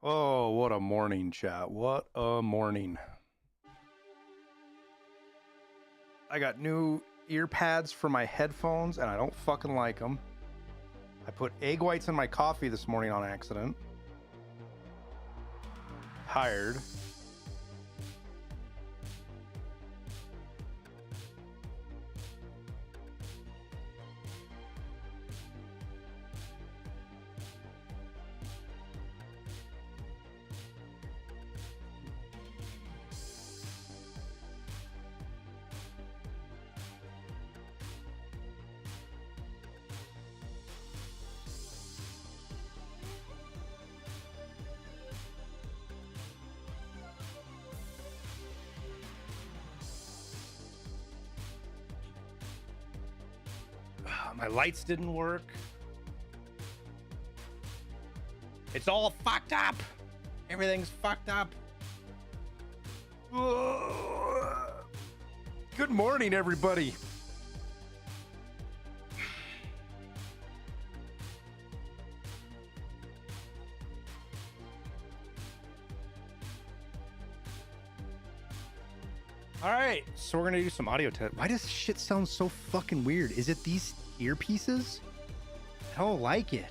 Oh, what a morning, chat. What a morning. I got new ear pads for my headphones, and I don't fucking like them. I put egg whites in my coffee this morning on accident. Tired. My lights didn't work. It's all fucked up. Everything's fucked up. Good morning, everybody. All right, so we're gonna do some audio test. Why does shit sound so fucking weird? Is it these earpieces? I don't like it.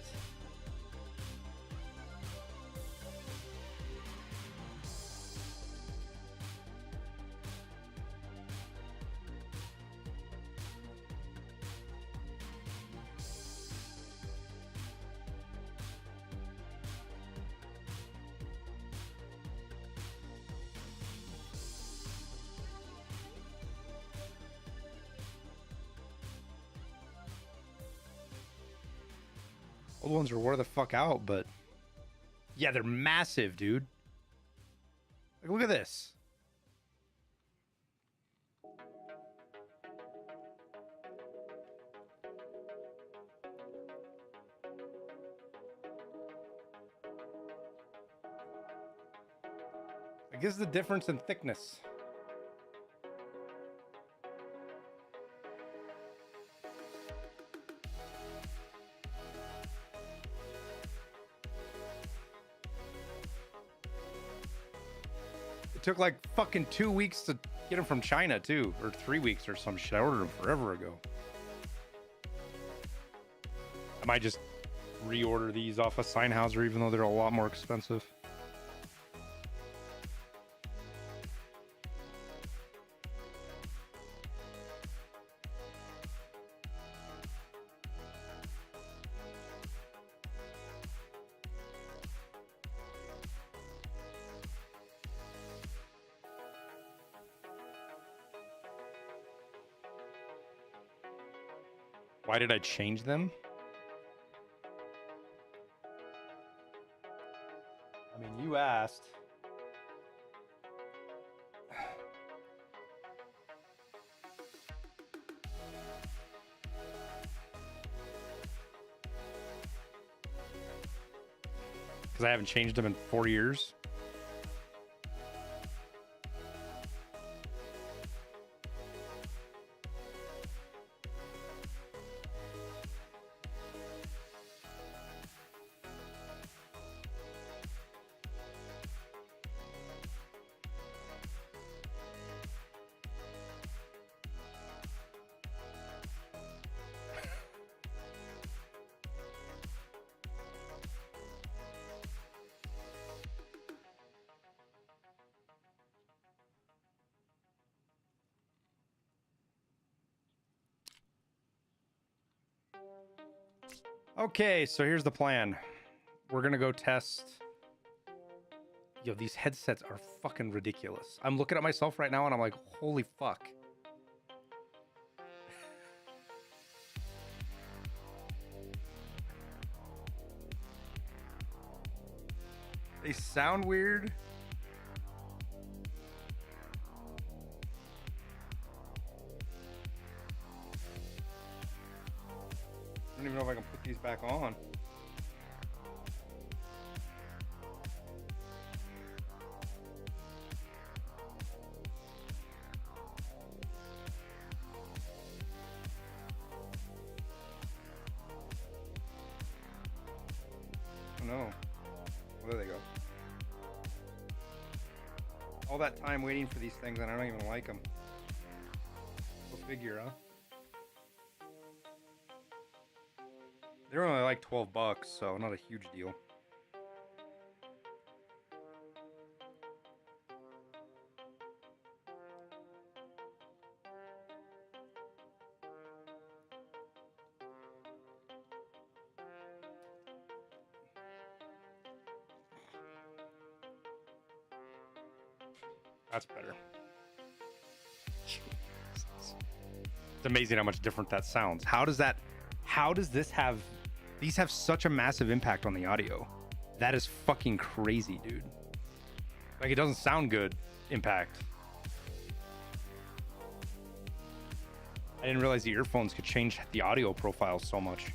Old ones are wore the fuck out, but yeah, they're massive, dude. Like, look at this. I guess the difference in thickness. It took like fucking 2 weeks to get them from China too, or 3 weeks or some shit. I ordered them forever ago. I might just reorder these off of Sennheiser, even though they're a lot more expensive. Why did I change them? I mean, you asked. Because I haven't changed them in 4 years. Okay, so here's the plan. We're gonna go test. Yo, these headsets are fucking ridiculous. I'm looking at myself right now and I'm like, holy fuck. They sound weird. I don't even know if I can put these back on. Oh no. Oh, there they go. All that time waiting for these things and I don't even like them. Go figure, huh? They're only like 12 bucks, so not a huge deal. That's better. It's amazing how much different that sounds. How does this have, these have such a massive impact on the audio? That is fucking crazy, dude. Like, it doesn't sound good, impact. I didn't realize the earphones could change the audio profile so much.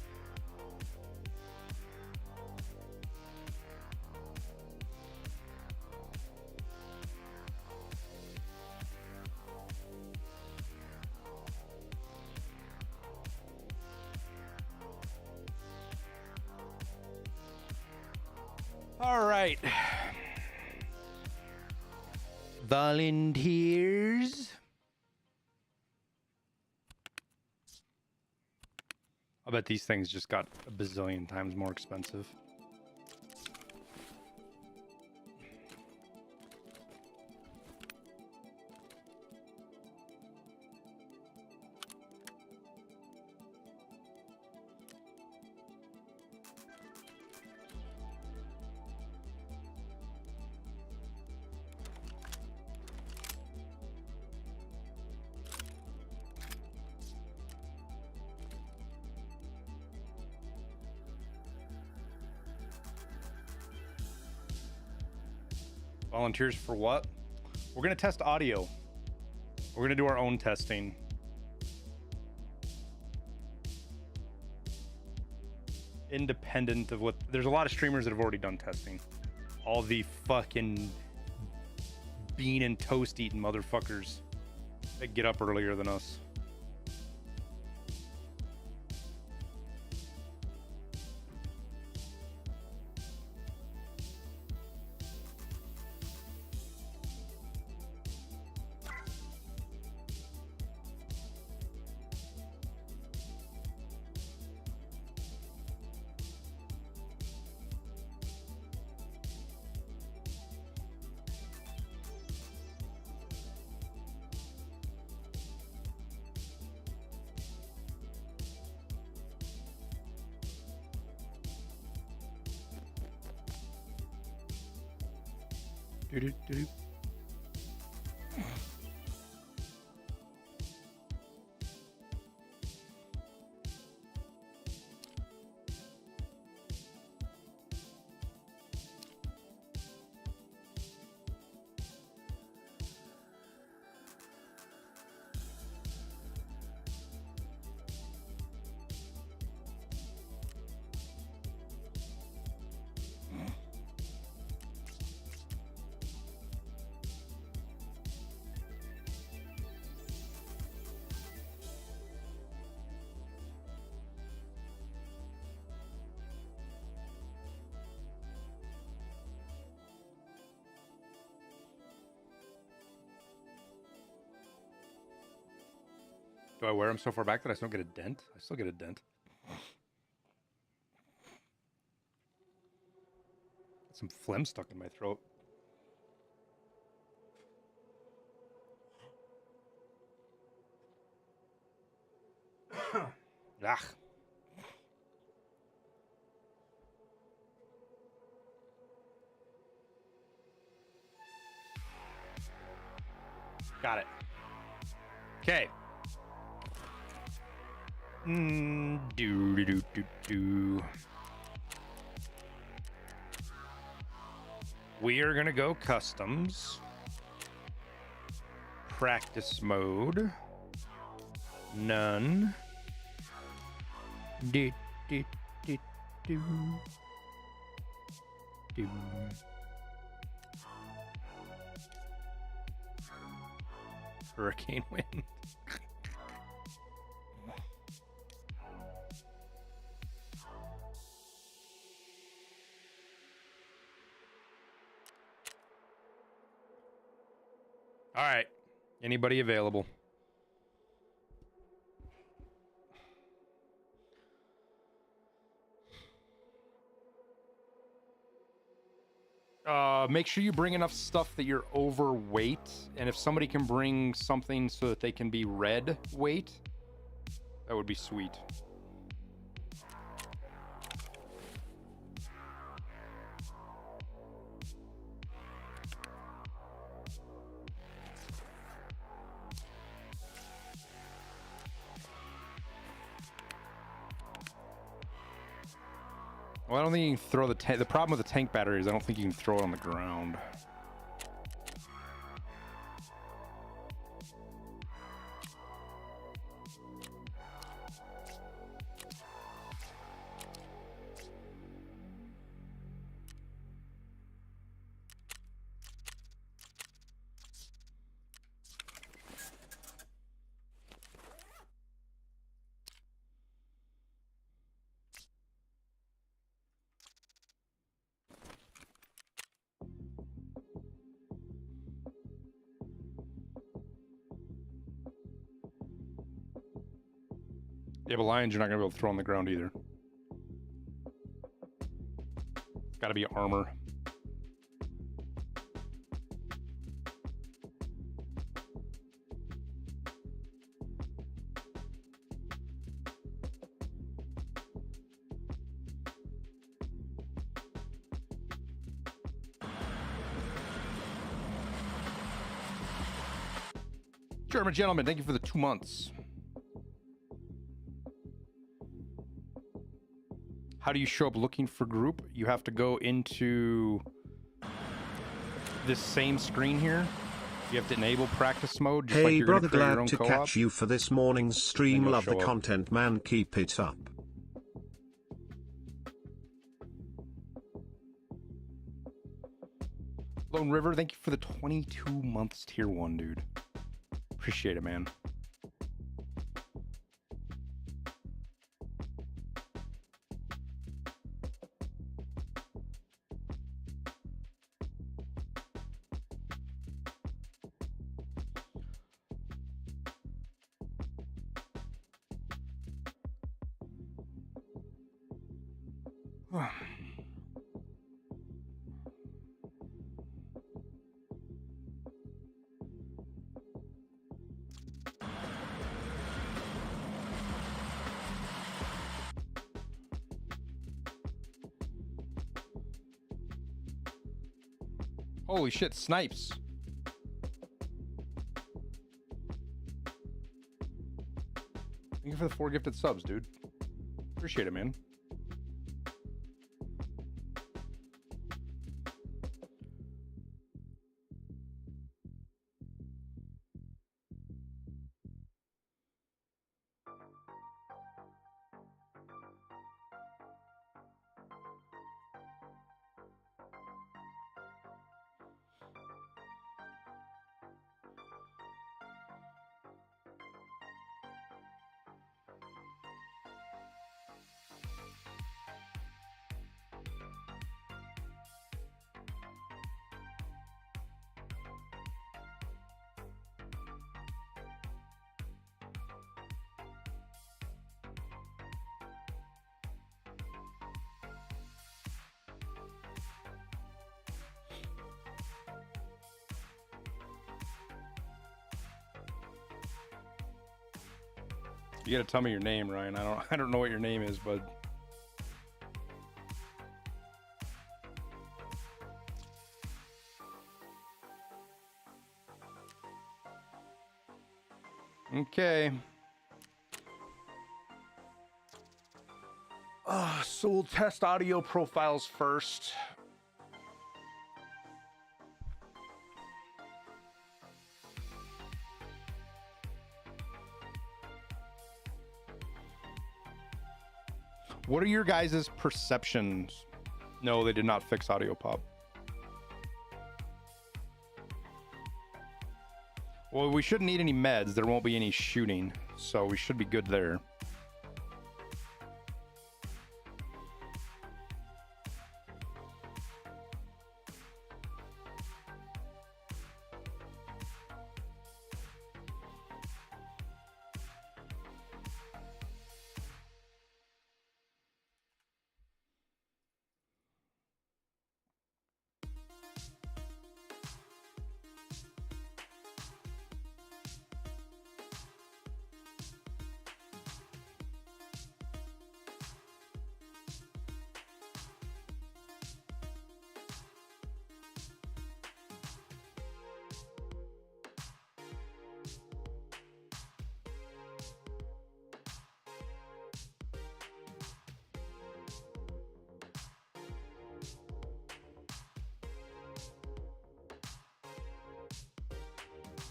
All right. Volunteers. I bet these things just got a bazillion times more expensive. Volunteers for what? We're going to test audio. We're going to do our own testing. Independent of what... There's a lot of streamers that have already done testing. All the fucking bean and toast eating motherfuckers that get up earlier than us. Do-do-do-do. Do I wear them so far back that I still get a dent? I still get a dent. Some phlegm stuck in my throat. Ugh. Got it. Okay. We are gonna go customs. Practice mode. None. Do. Hurricane wind. All right. Anybody available? Make sure you bring enough stuff that you're overweight, and if somebody can bring something so that they can be red weight, that would be sweet. Well, I don't think you can throw the tank. The problem with the tank battery is I don't think you can throw it on the ground. Yeah, but lions you're not going to be able to throw on the ground either. It's got to be armor. German gentleman, thank you for the 2 months. How do you show up looking for group? You have to go into this same screen here. You have to enable practice mode. Just hey, like you're brother, create your glad own to co-op. catch you for this morning's stream. Love the content, man. Keep it up. Lone River, thank you for the 22 months tier 1, dude. Appreciate it, man. Holy shit, snipes. Thank you for the 4 gifted subs, dude. Appreciate it, man. You gotta tell me your name, Ryan. I don't know what your name is, bud. Okay. So we'll test audio profiles first. What are your guys' perceptions? No, they did not fix audio pop. Well, we shouldn't need any meds. There won't be any shooting, so we should be good there.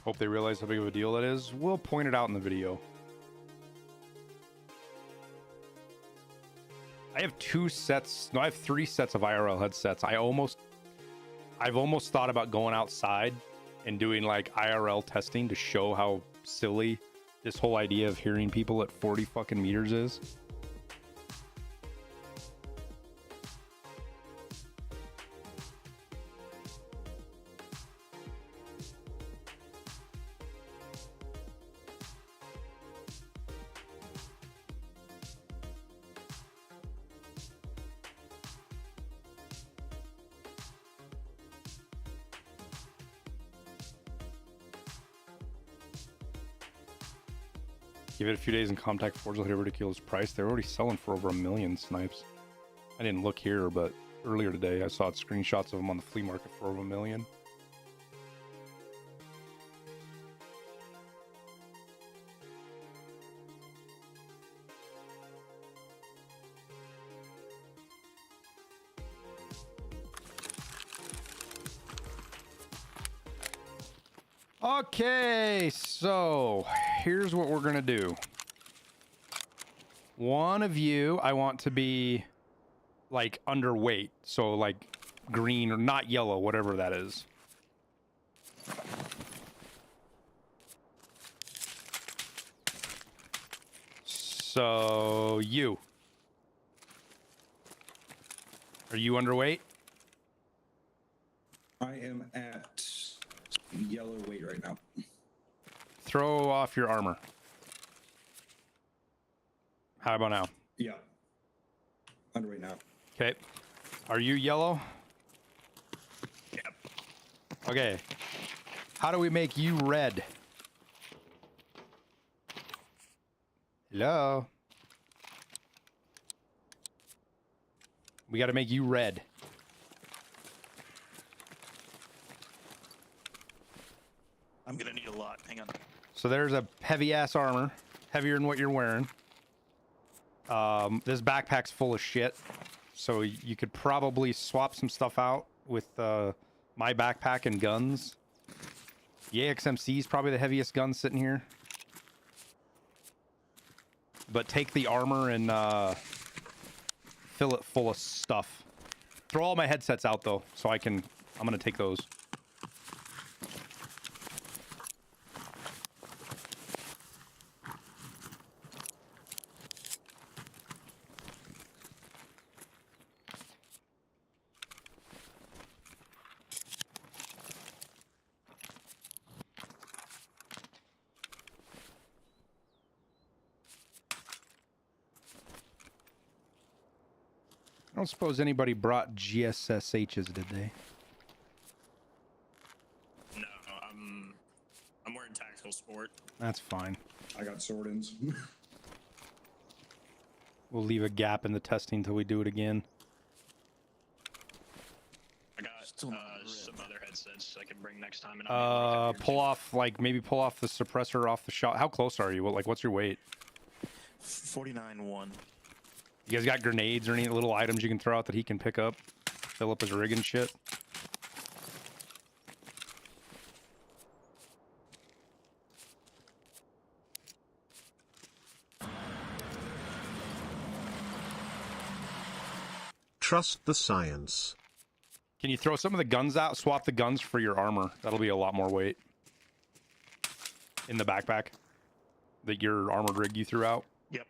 Hope they realize how big of a deal that is. We'll point it out in the video. I have 3 sets of IRL headsets. I've almost thought about going outside and doing like IRL testing to show how silly this whole idea of hearing people at 40 fucking meters is. Give it a few days and Contact Forge will hit a ridiculous price. They're already selling for over $1 million, Snipes. I didn't look here, but earlier today I saw screenshots of them on the flea market for over $1 million. Okay, so here's what we're gonna do. One of you, I want to be like underweight, so like green or not yellow, whatever that is. So you. Are you underweight? I am at yellow weight right now. Throw off your armor. How about now? Yeah. Underweight now. Okay. Are you yellow? Yep. Okay. How do we make you red? Hello? We got to make you red. I'm gonna need a lot. Hang on. So there's a heavy ass armor, heavier than what you're wearing. This backpack's full of shit, so you could probably swap some stuff out with my backpack and guns. The AXMC is probably the heaviest gun sitting here. But take the armor and fill it full of stuff. Throw all my headsets out though, so I'm gonna take those. I don't suppose anybody brought GSSHs, did they? No, I'm wearing tactical sport. That's fine. I got sword-ins. We'll leave a gap in the testing until we do it again. I got some other headsets I can bring next time. And Pull off maybe pull off the suppressor off the shot. How close are you? What's your weight? 49-1. You guys got grenades or any little items you can throw out that he can pick up? Fill up his rig and shit? Trust the science. Can you throw some of the guns out? Swap the guns for your armor. That'll be a lot more weight. In the backpack? Your armored rig you threw out? Yep.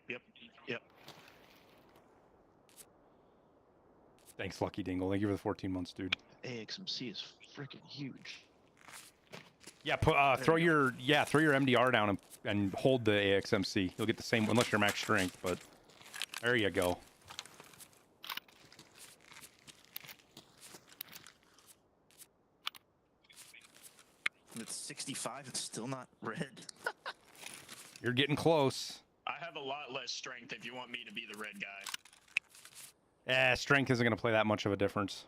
Thanks, Lucky Dingle. Thank you for the 14 months, dude. AXMC is freaking huge. Yeah, throw your MDR down and hold the AXMC. You'll get the same, unless you're max strength, but there you go. It's 65. It's still not red. You're getting close. I have a lot less strength if you want me to be the red guy. Strength isn't going to play that much of a difference.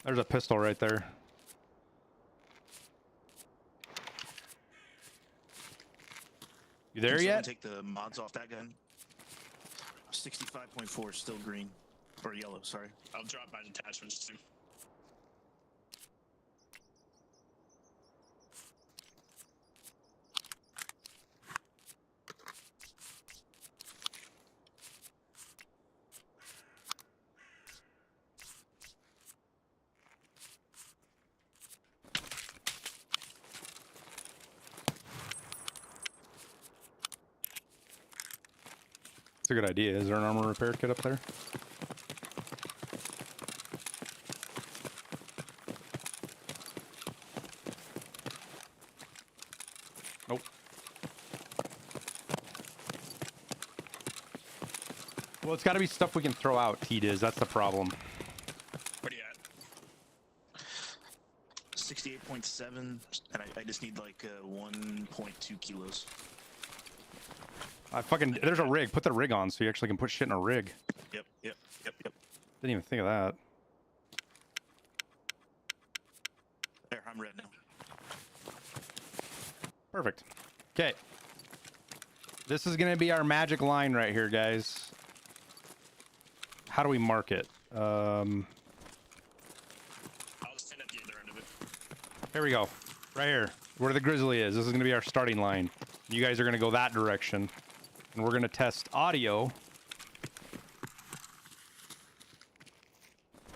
There's a pistol right there. You there Can yet? someone take the mods off that gun? 65.4 still green. Or yellow, sorry. I'll drop my attachments too. It's a good idea. Is there an armor repair kit up there? Nope. Well, it's got to be stuff we can throw out, T-Diz. That's the problem. What are you at? 68.7, and I just need like 1.2 kilos. There's a rig. Put the rig on so you actually can put shit in a rig. Yep. Didn't even think of that. There, I'm red now. Perfect. Okay. This is going to be our magic line right here, guys. How do we mark it? I'll stand at the other end of it. Here we go. Right here. Where the grizzly is. This is going to be our starting line. You guys are going to go that direction. And we're going to test audio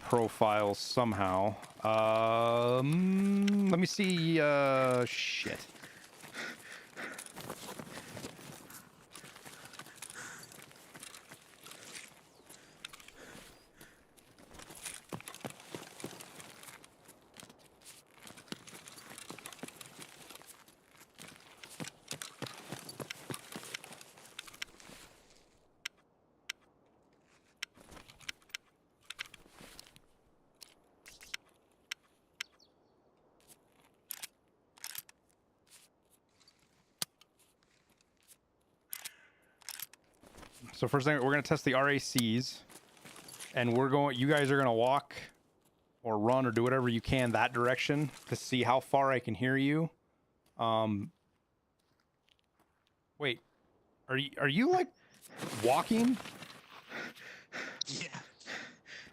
profiles somehow. Let me see. Shit. So first thing, we're going to test the RACs, and you guys are going to walk or run or do whatever you can that direction to see how far I can hear you. Wait, are you like walking? Yeah.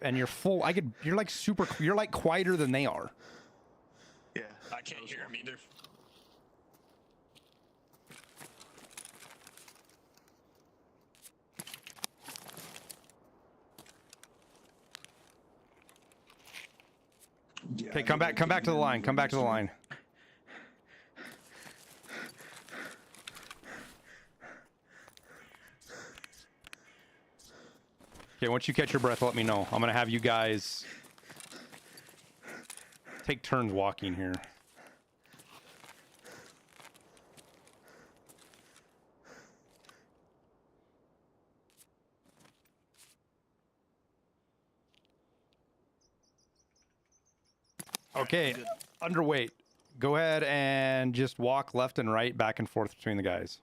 And you're full, you're like you're like quieter than they are. Yeah. I can't hear him either. Yeah, Okay, come back to the line. Come back to the line. Okay, once you catch your breath, let me know. I'm gonna have you guys take turns walking here. Okay, underweight. Go ahead and just walk left and right, back and forth between the guys.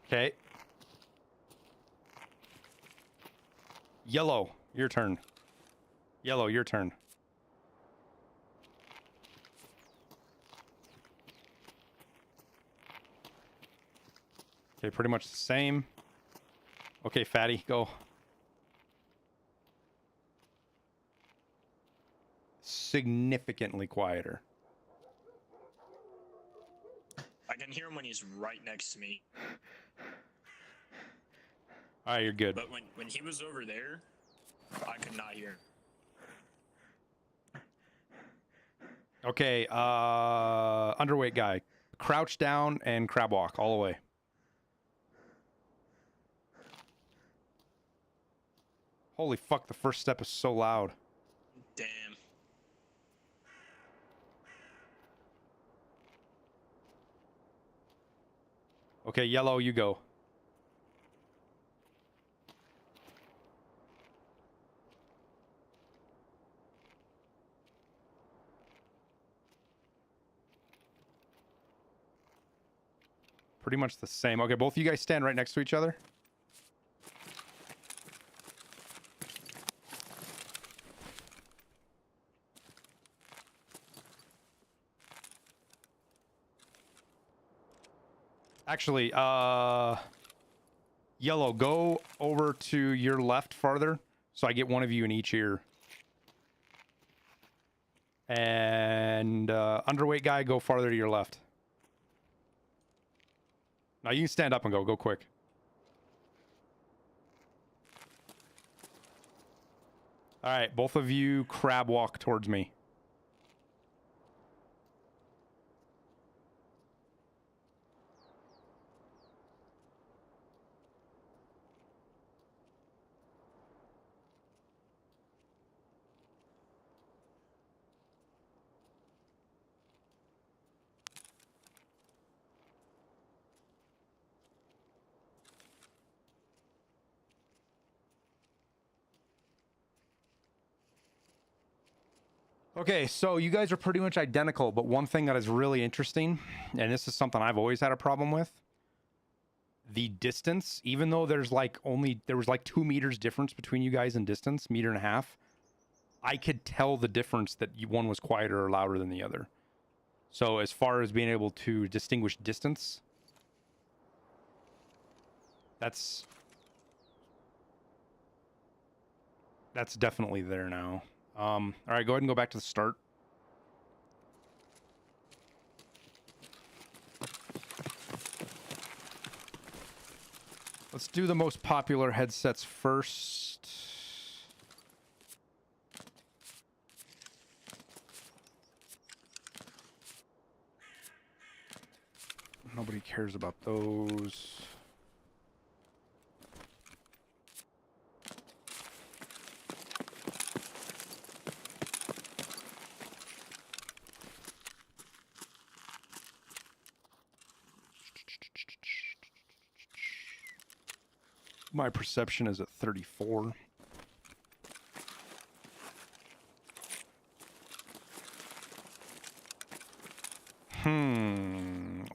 Okay. Yellow, your turn. Yellow, your turn. Okay, pretty much the same. Okay, fatty, go. Significantly quieter. I can hear him when he's right next to me. All right, you're good. But when he was over there, I could not hear him. Okay, underweight guy. Crouch down and crab walk all the way. Holy fuck, the first step is so loud. Damn. Okay, yellow, you go. Pretty much the same. Okay, both of you guys stand right next to each other. Actually, yellow, go over to your left farther, so I get one of you in each ear. And underweight guy, go farther to your left. Now you can stand up and go. Go quick. All right, both of you crab walk towards me. Okay, so you guys are pretty much identical, but one thing that is really interesting, and this is something I've always had a problem with, the distance, even though there was like 2 meters difference between you guys in distance, 1.5 meters, I could tell the difference that one was quieter or louder than the other. So as far as being able to distinguish distance, that's definitely there now. All right, go ahead and go back to the start. Let's do the most popular headsets first. Nobody cares about those. My perception is at 34.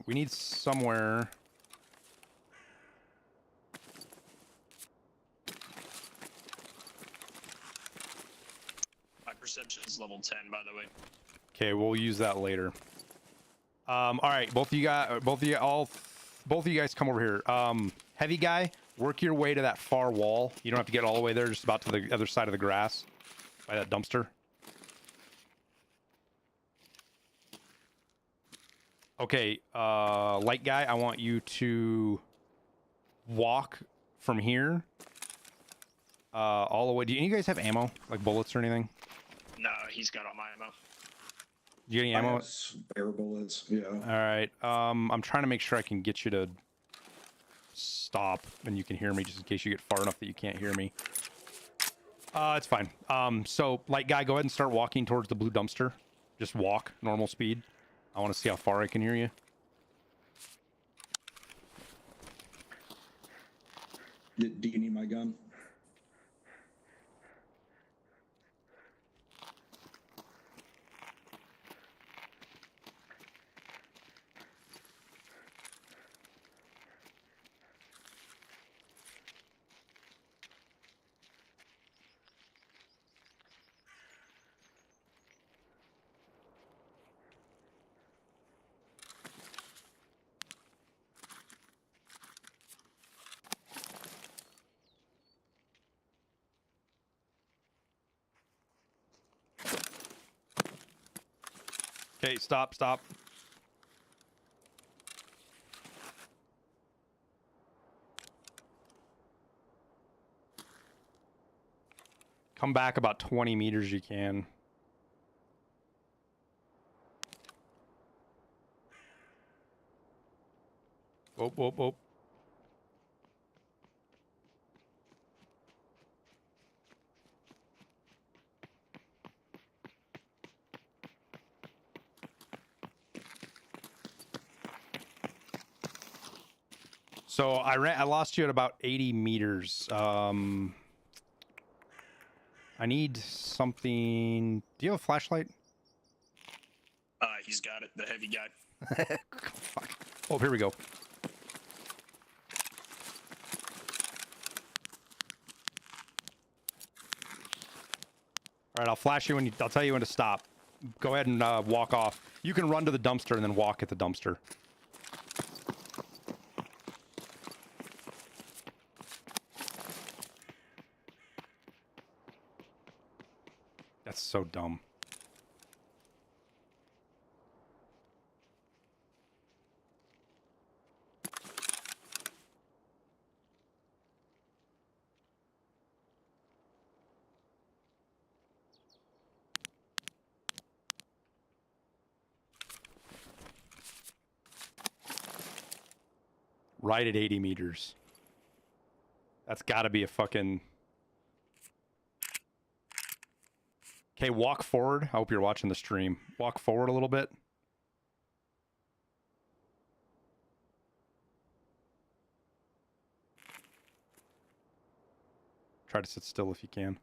We need somewhere. My perception is level 10, by the way. Okay, we'll use that later. All right, both of you guys come over here. Heavy guy, work your way to that far wall. You don't have to get all the way there, just about to the other side of the grass by that dumpster. Okay, light guy, I want you to walk from here all the way. Do you guys have ammo, like bullets or anything? No, he's got all my ammo. Do you get any ammo? Air bullets, yeah. All right. I'm trying to make sure I can get you to stop and you can hear me, just in case you get far enough that you can't hear me. It's fine. So light guy, go ahead and start walking towards the blue dumpster. Just walk, normal speed. I want to see how far I can hear you. Do you need my gun? Okay, stop. Come back about 20 meters you can. Whoop. So I lost you at about 80 meters. I need something. Do you have a flashlight? He's got it, the heavy guy. Fuck. Oh, here we go. All right, I'll flash you when I'll tell you when to stop. Go ahead and walk off. You can run to the dumpster and then walk at the dumpster. That's so dumb. Right at 80 meters. That's got to be a fucking... Okay, walk forward. I hope you're watching the stream. Walk forward a little bit. Try to sit still if you can.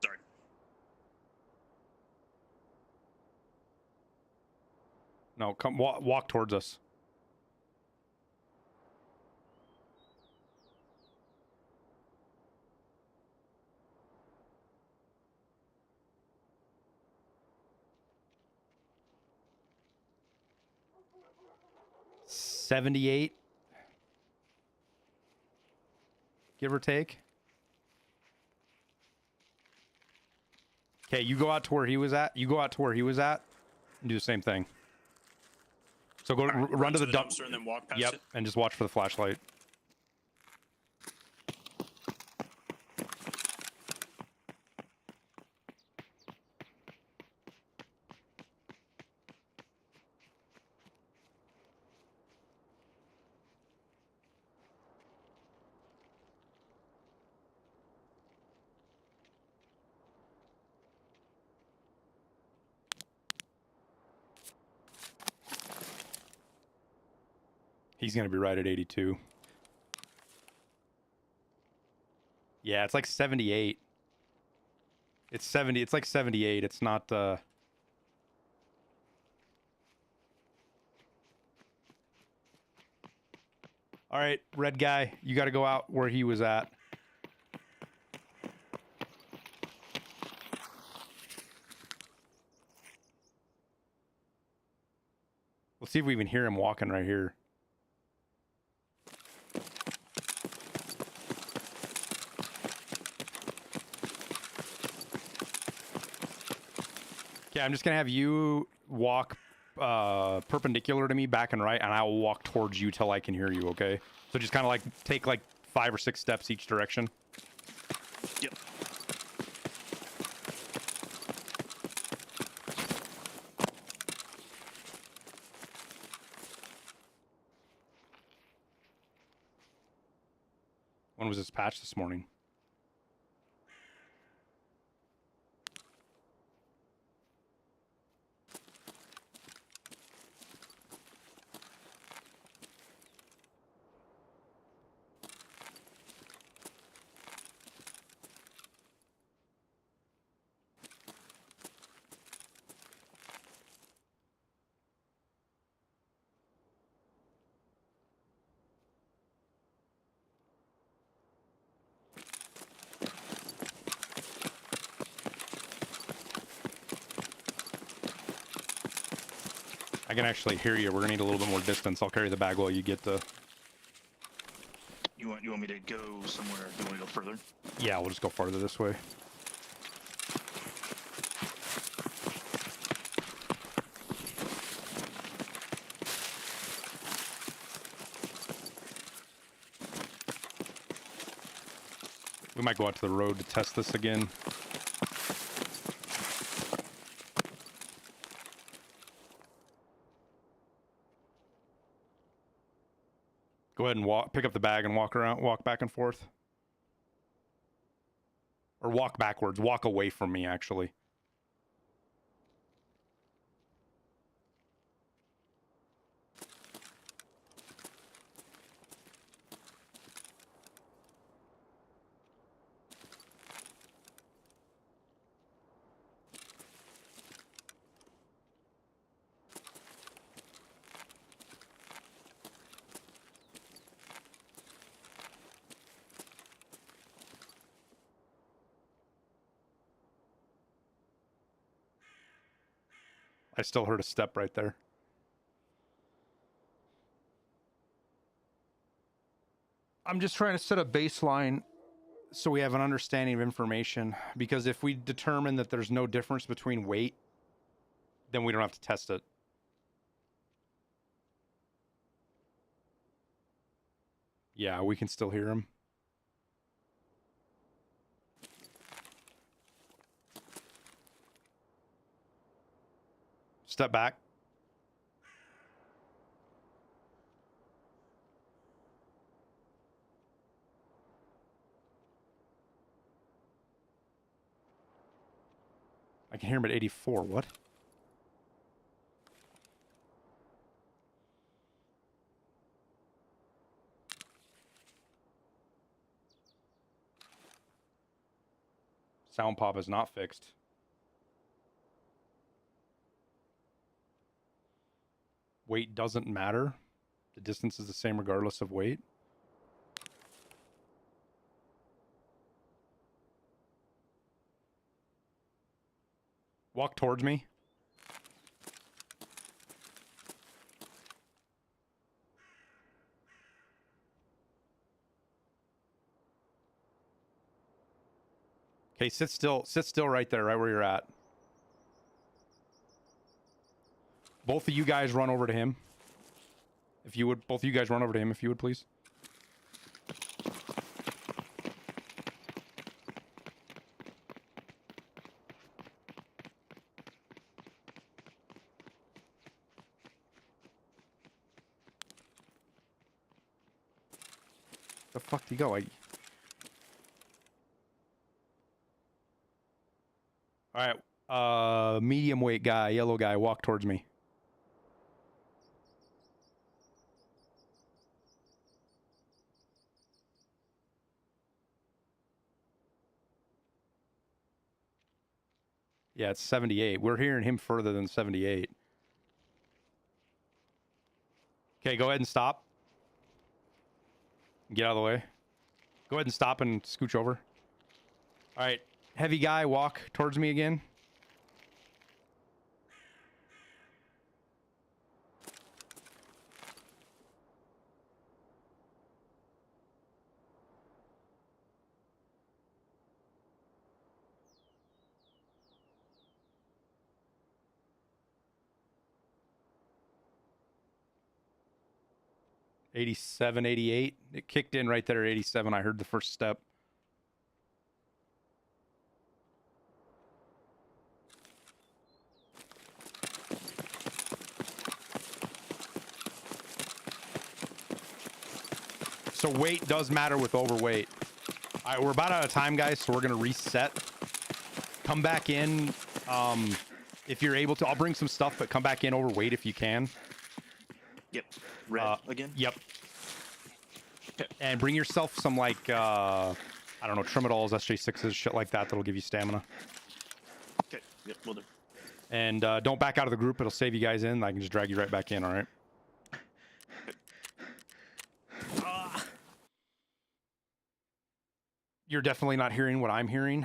Sorry. No, come walk towards us. $78, give or take. Okay, you go out to where he was at. You go out to where he was at and do the same thing. So go Right, run to the dumpster and then walk past Yep, it. and just watch for the flashlight. He's going to be right at 82. Yeah, it's like 78. It's 70. It's like 78. It's not... All right, red guy, you got to go out where he was at. Let's see if we even hear him walking right here. Okay, I'm just going to have you walk perpendicular to me, back and right, and I will walk towards you till I can hear you, okay? So just kind of like take like 5 or 6 steps each direction. Yep. When was this patch this morning? I can actually hear you. We're gonna need a little bit more distance. I'll carry the bag while you get the... You want me to go somewhere? You want to go further? Yeah, we'll just go farther this way. We might go out to the road to test this again. Go ahead and pick up the bag and walk around, walk back and forth. Or walk backwards, walk away from me, actually. I still heard a step right there. I'm just trying to set a baseline so we have an understanding of information, because if we determine that there's no difference between weight, then we don't have to test it. Yeah, we can still hear him. Step back. I can hear him at 84. What? Sound pop is not fixed. Weight doesn't matter. The distance is the same regardless of weight. Walk towards me. Okay, sit still right there, right where you're at. Both of you guys run over to him. If you would, both of you guys run over to him, if you would, please. The fuck do you go? All right, medium weight guy, yellow guy, walk towards me. Yeah, it's 78. We're hearing him further than 78. Okay, go ahead and stop. Get out of the way. Go ahead and stop and scooch over. All right, heavy guy, walk towards me again. '87, '88. It kicked in right there at 87. I heard the first step. So weight does matter with overweight. All right, we're about out of time, guys, so we're going to reset. Come back in if you're able to. I'll bring some stuff, but come back in overweight if you can. Yep. Red again? Yep. And bring yourself some, like, I don't know, Trimidols, SJ6s, shit like that that'll give you stamina. Okay. Yep, will do. And don't back out of the group. It'll save you guys in. I can just drag you right back in, all right? You're definitely not hearing what I'm hearing.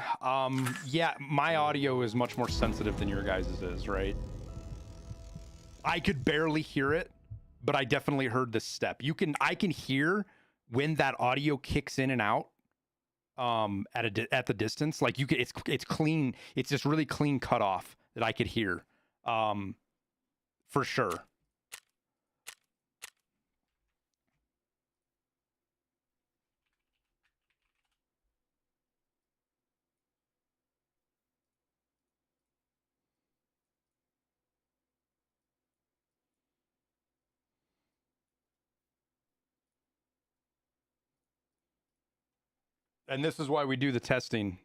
Yeah, my audio is much more sensitive than your guys' is, right? I could barely hear it, but I definitely heard this step. I can hear when that audio kicks in and out at the distance. Like it's clean. It's just really clean cutoff that I could hear. For sure. And this is why we do the testing,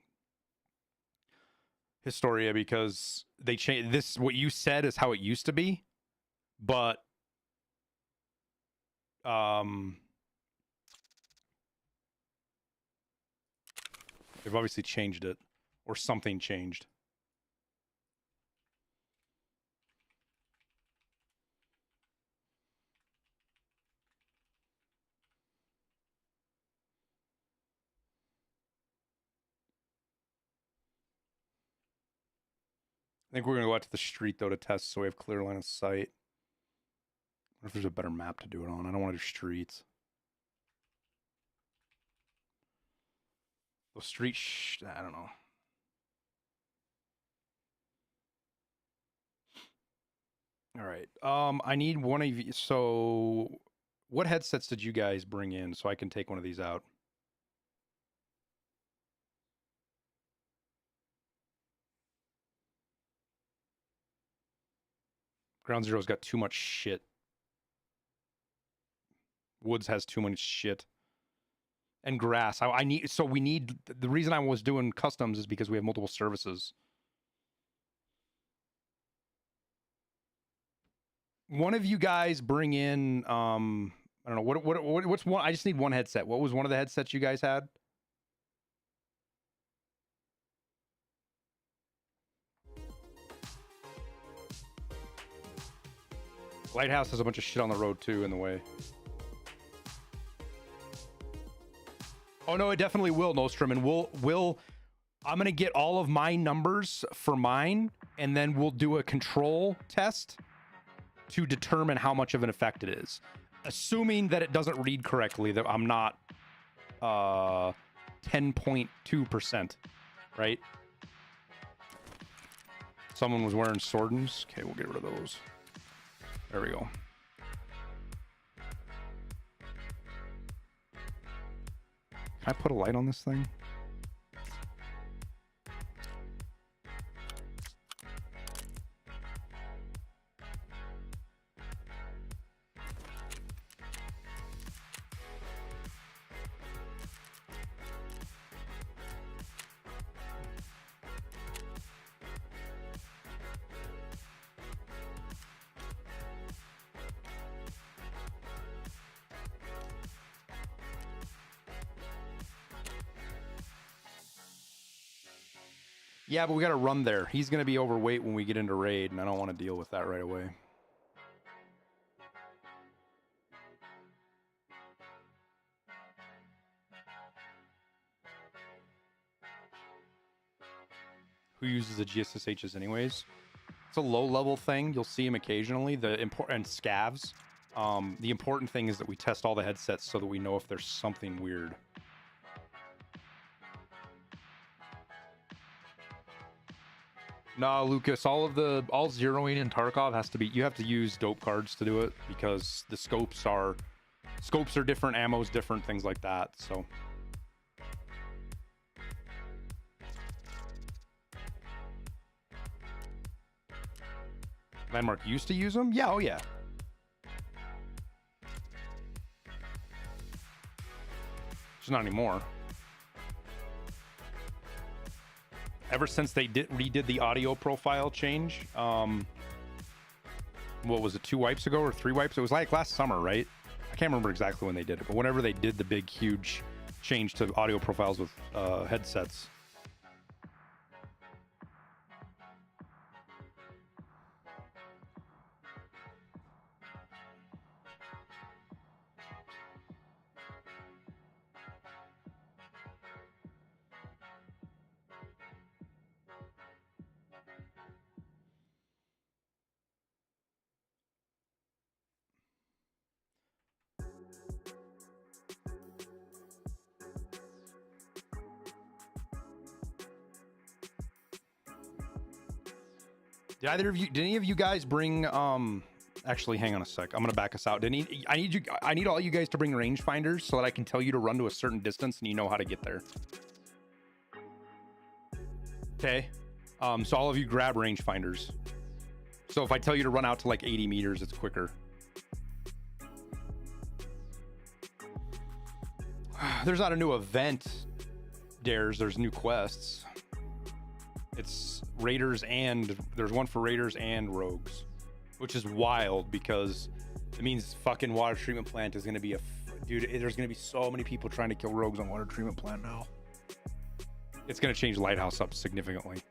Historia, because they change this. What you said is how it used to be, but they've obviously changed it, or something changed. I think we're gonna go out to the street though to test, so we have clear line of sight. What if there's a better map to do it on? I don't want to do streets. The street, I don't know. All right. I need one of you. So, what headsets did you guys bring in so I can take one of these out? Ground Zero's got too much shit. Woods has too much shit. And Grass. I need. So we need. The reason I was doing customs is because we have multiple services. One of you guys bring in. I don't know what's one. I just need one headset. What was one of the headsets you guys had? Lighthouse has a bunch of shit on the road too in the way. Oh no, it definitely will, Nostrum, and we'll I'm gonna get all of my numbers for mine, and then we'll do a control test to determine how much of an effect it is. Assuming that it doesn't read correctly, that I'm not 10.2%, right? Someone was wearing Swordens. Okay, we'll get rid of those. There we go. Can I put a light on this thing? Yeah, but we got to run there. He's going to be overweight when we get into raid, and I don't want to deal with that right away. Who uses the GSSHs anyways? It's a low-level thing. You'll see them occasionally. The important scavs. The important thing is that we test all the headsets so that we know if there's something weird. No, Lucas, all zeroing in Tarkov has to be, you have to use dope cards to do it because the scopes are different, ammo's different, things like that. So Landmark used to use them? Yeah, oh yeah. Just not anymore. Ever since they redid the audio profile change, what was it, 2 wipes ago or 3 wipes? It was like last summer, right? I can't remember exactly when they did it, but whenever they did the big, huge change to audio profiles with headsets. Did any of you guys bring actually hang on a sec, I'm gonna back us out. I need all you guys to bring rangefinders so that I can tell you to run to a certain distance and you know how to get there. Okay, so all of you grab rangefinders, so if I tell you to run out to like 80 meters, it's quicker. There's not a new event, Dares, there's new quests. It's raiders, and there's one for raiders and rogues, which is wild because it means fucking water treatment plant is going to be dude, there's going to be so many people trying to kill rogues on water treatment plant now. It's going to change Lighthouse up significantly.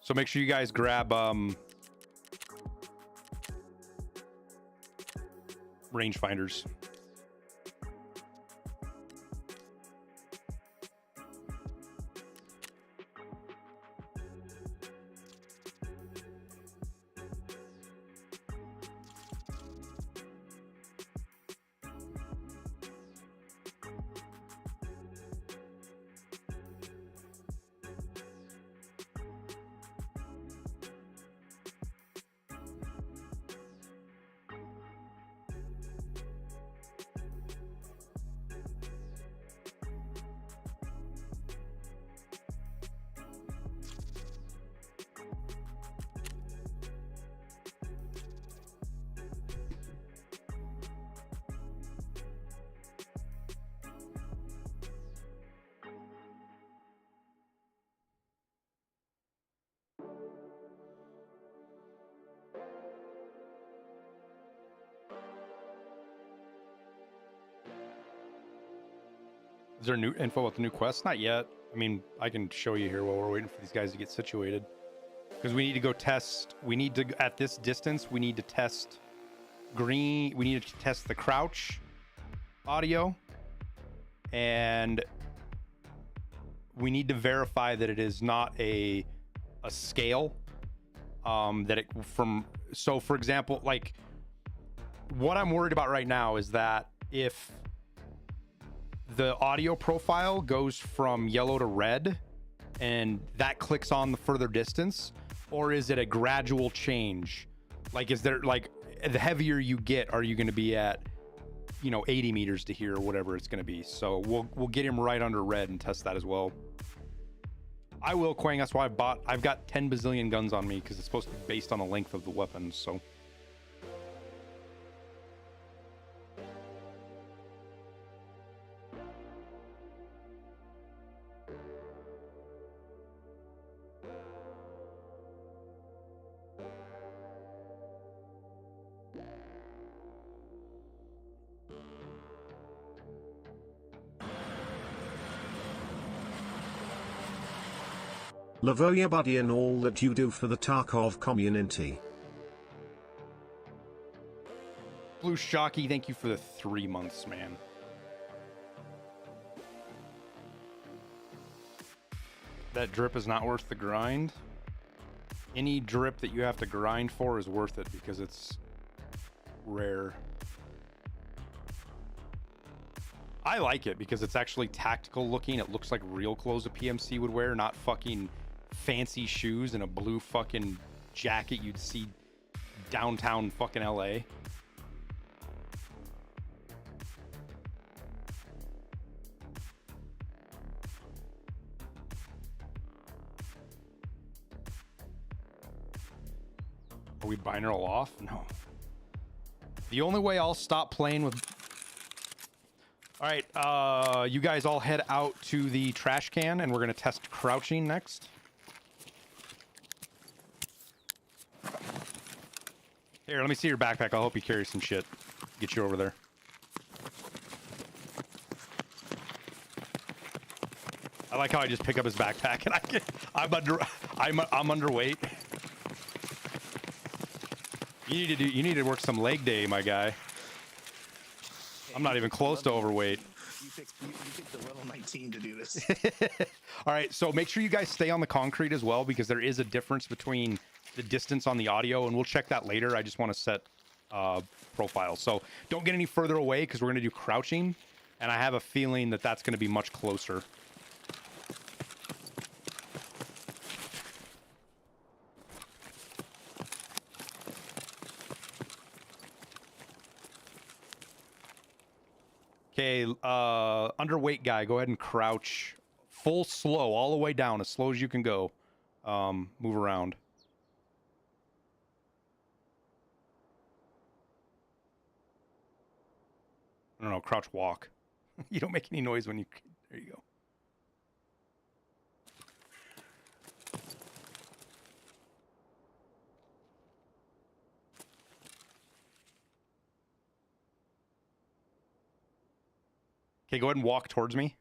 So make sure you guys grab rangefinders. there new info about the new quest? Not yet. I mean, I can show you here while we're waiting for these guys to get situated. Because we need to go test. We need to, at this distance, we need to test green. We need to test the crouch audio. And we need to verify that it is not a scale. That it from, so for example, like what I'm worried about right now is that if the audio profile goes from yellow to red and that clicks on the further distance, or is it a gradual change? Like, is there, like, the heavier you get, are you going to be at, you know, 80 meters to here or whatever it's going to be? So we'll get him right under red and test that as well. I will, Quang. That's why I've got 10 bazillion guns on me, because it's supposed to be based on the length of the weapons. So Love your buddy and all that you do for the Tarkov community. Blue Shocky, thank you for the 3 months, man. That drip is not worth the grind. Any drip that you have to grind for is worth it because it's rare. I like it because it's actually tactical looking. It looks like real clothes a PMC would wear, not fucking fancy shoes and a blue fucking jacket you'd see downtown fucking LA. Are we binaural off? No. The only way I'll stop playing with... All right, you guys all head out to the trash can, and we're going to test crouching next. Here, let me see your backpack. I'll help you carry some shit. Get you over there. I like how I just pick up his backpack, and I'm underweight. You need to work some leg day, my guy. I'm not even close to overweight. You picked the level 19 to do this. All right, so make sure you guys stay on the concrete as well, because there is a difference between the distance on the audio, and we'll check that later. I just want to set profile. So don't get any further away, because we're going to do crouching, and I have a feeling that that's going to be much closer. Okay, underweight guy, go ahead and crouch full slow all the way down, as slow as you can go. Move around. No, crouch walk. You don't make any noise when you... There you go. Okay, go ahead and walk towards me.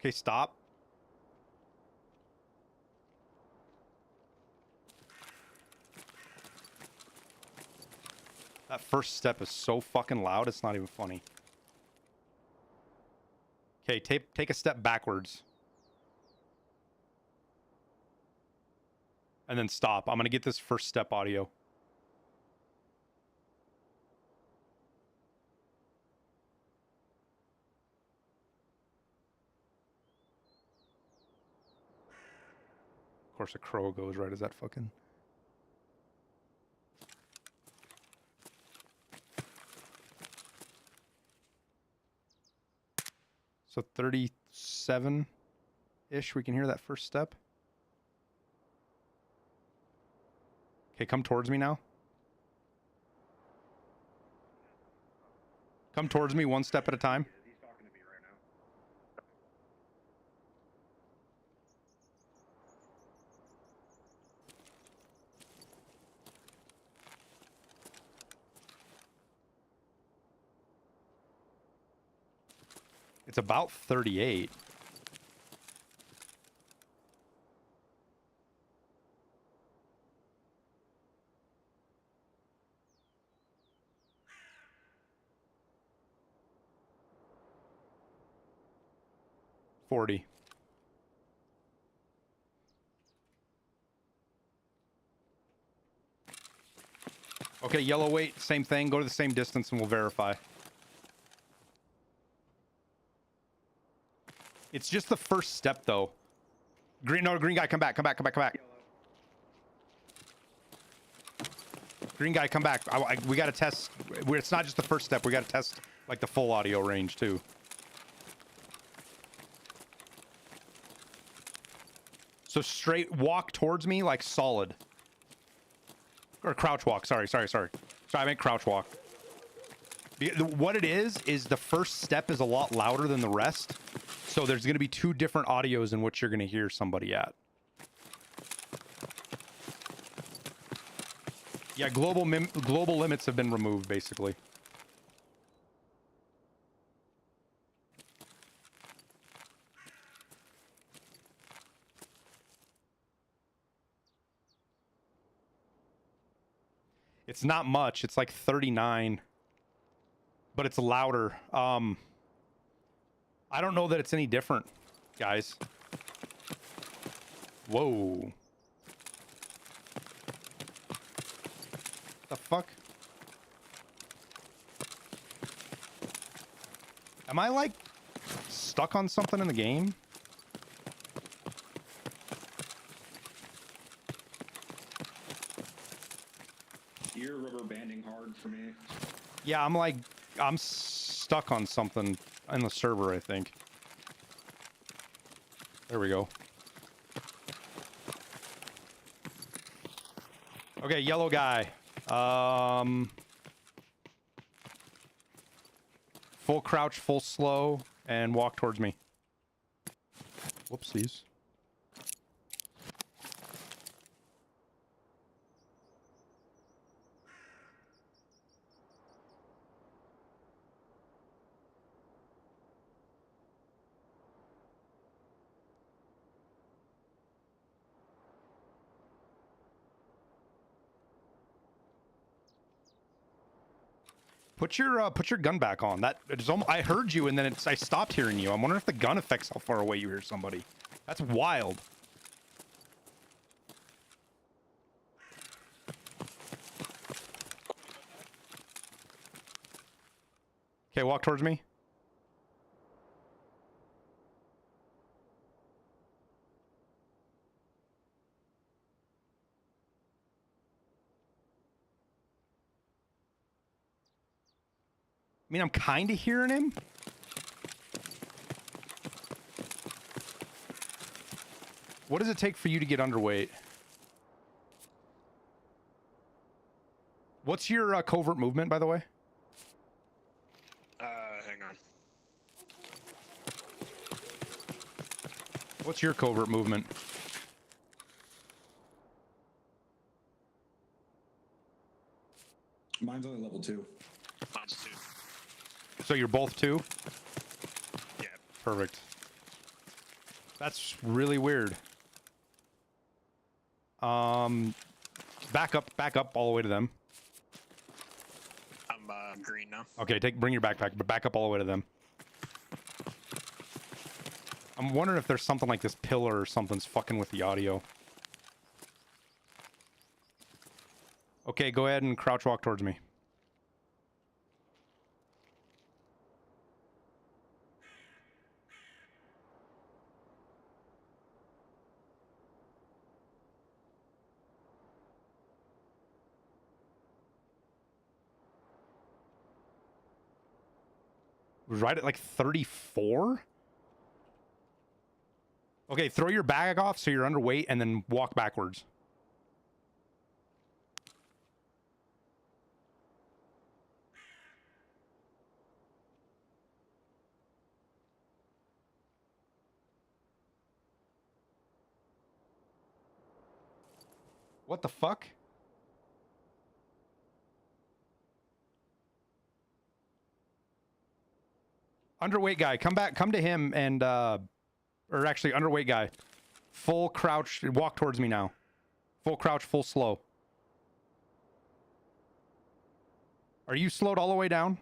Okay, stop. That first step is so fucking loud, it's not even funny. Okay, take a step backwards. And then stop. I'm going to get this first step audio. Of course, a crow goes right as that fucking... So 37-ish, we can hear that first step. Okay, come towards me now. Come towards me one step at a time. He's talking to me right now. it's about 38. $40. Okay, yellow weight, same thing. Go to the same distance and we'll verify. It's just the first step, though. Green, no, green guy, come back, come back, come back, come back. Green guy, come back. We got to test. It's not just the first step. We got to test, like, the full audio range, too. So straight walk towards me, like, solid. Or crouch walk. Sorry, I meant crouch walk. What it is the first step is a lot louder than the rest. So there's going to be two different audios in which you're going to hear somebody at. Yeah, global limits have been removed, basically. It's not much. It's like 39. But it's louder. I don't know that it's any different, guys. Whoa. The fuck? Am I, like, stuck on something in the game? You're rubber banding hard for me. Yeah, I'm stuck on something in the server, I think. There we go. Okay, yellow guy. Full crouch, full slow, and walk towards me. Whoopsies. Put your gun back on. That it's almost, I heard you and then I stopped hearing you. I'm wondering if the gun affects how far away you hear somebody. That's wild. Okay, walk towards me. I mean, I'm kind of hearing him. What does it take for you to get underweight? What's your covert movement, by the way? Hang on. What's your covert movement? Mine's only level 2. Mine's 2. So you're both 2? Yeah. Perfect. That's really weird. Back up all the way to them. I'm green now. Okay, bring your backpack, but back up all the way to them. I'm wondering if there's something like this pillar or something's fucking with the audio. Okay, go ahead and crouch walk towards me. Right at like 34? Okay, throw your bag off so you're underweight and then walk backwards. What the fuck? Underweight guy, come back, come to him and, or actually underweight guy. Full crouch, walk towards me now. Full crouch, full slow. Are you slowed all the way down?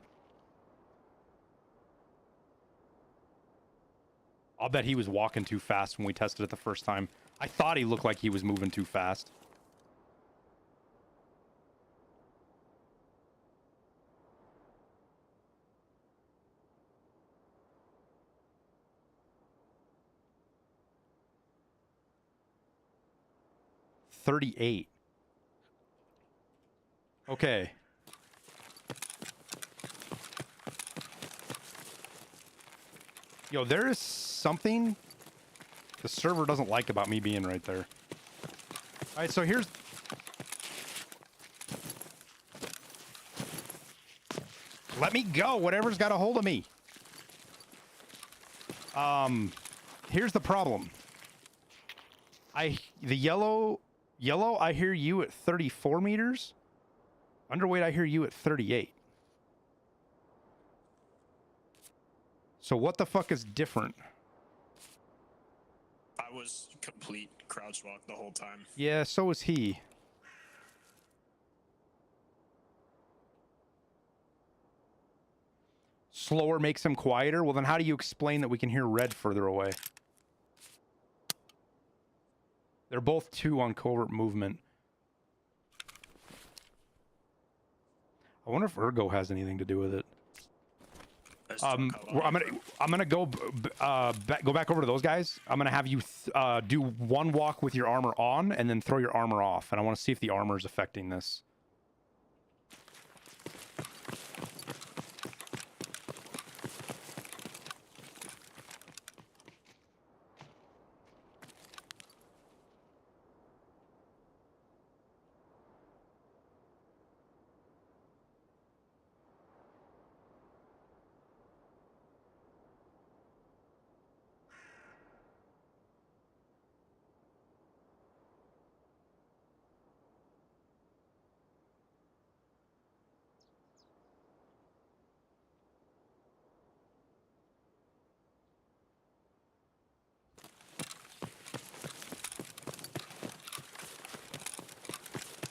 I'll bet he was walking too fast when we tested it the first time. I thought he looked like he was moving too fast. $38. Okay. Yo, there is something the server doesn't like about me being right there. All right, so here's... Let me go, whatever's got a hold of me. Here's the problem. The yellow, I hear you at 34 meters. Underweight, I hear you at 38. So what the fuck is different? I was complete crouch walk the whole time. Yeah, so is he. Slower makes him quieter? Well, then how do you explain that we can hear red further away? They're both 2 on covert movement. I wonder if Ergo has anything to do with it. I'm gonna go go back over to those guys. I'm gonna have you do one walk with your armor on and then throw your armor off, and I want to see if the armor is affecting this.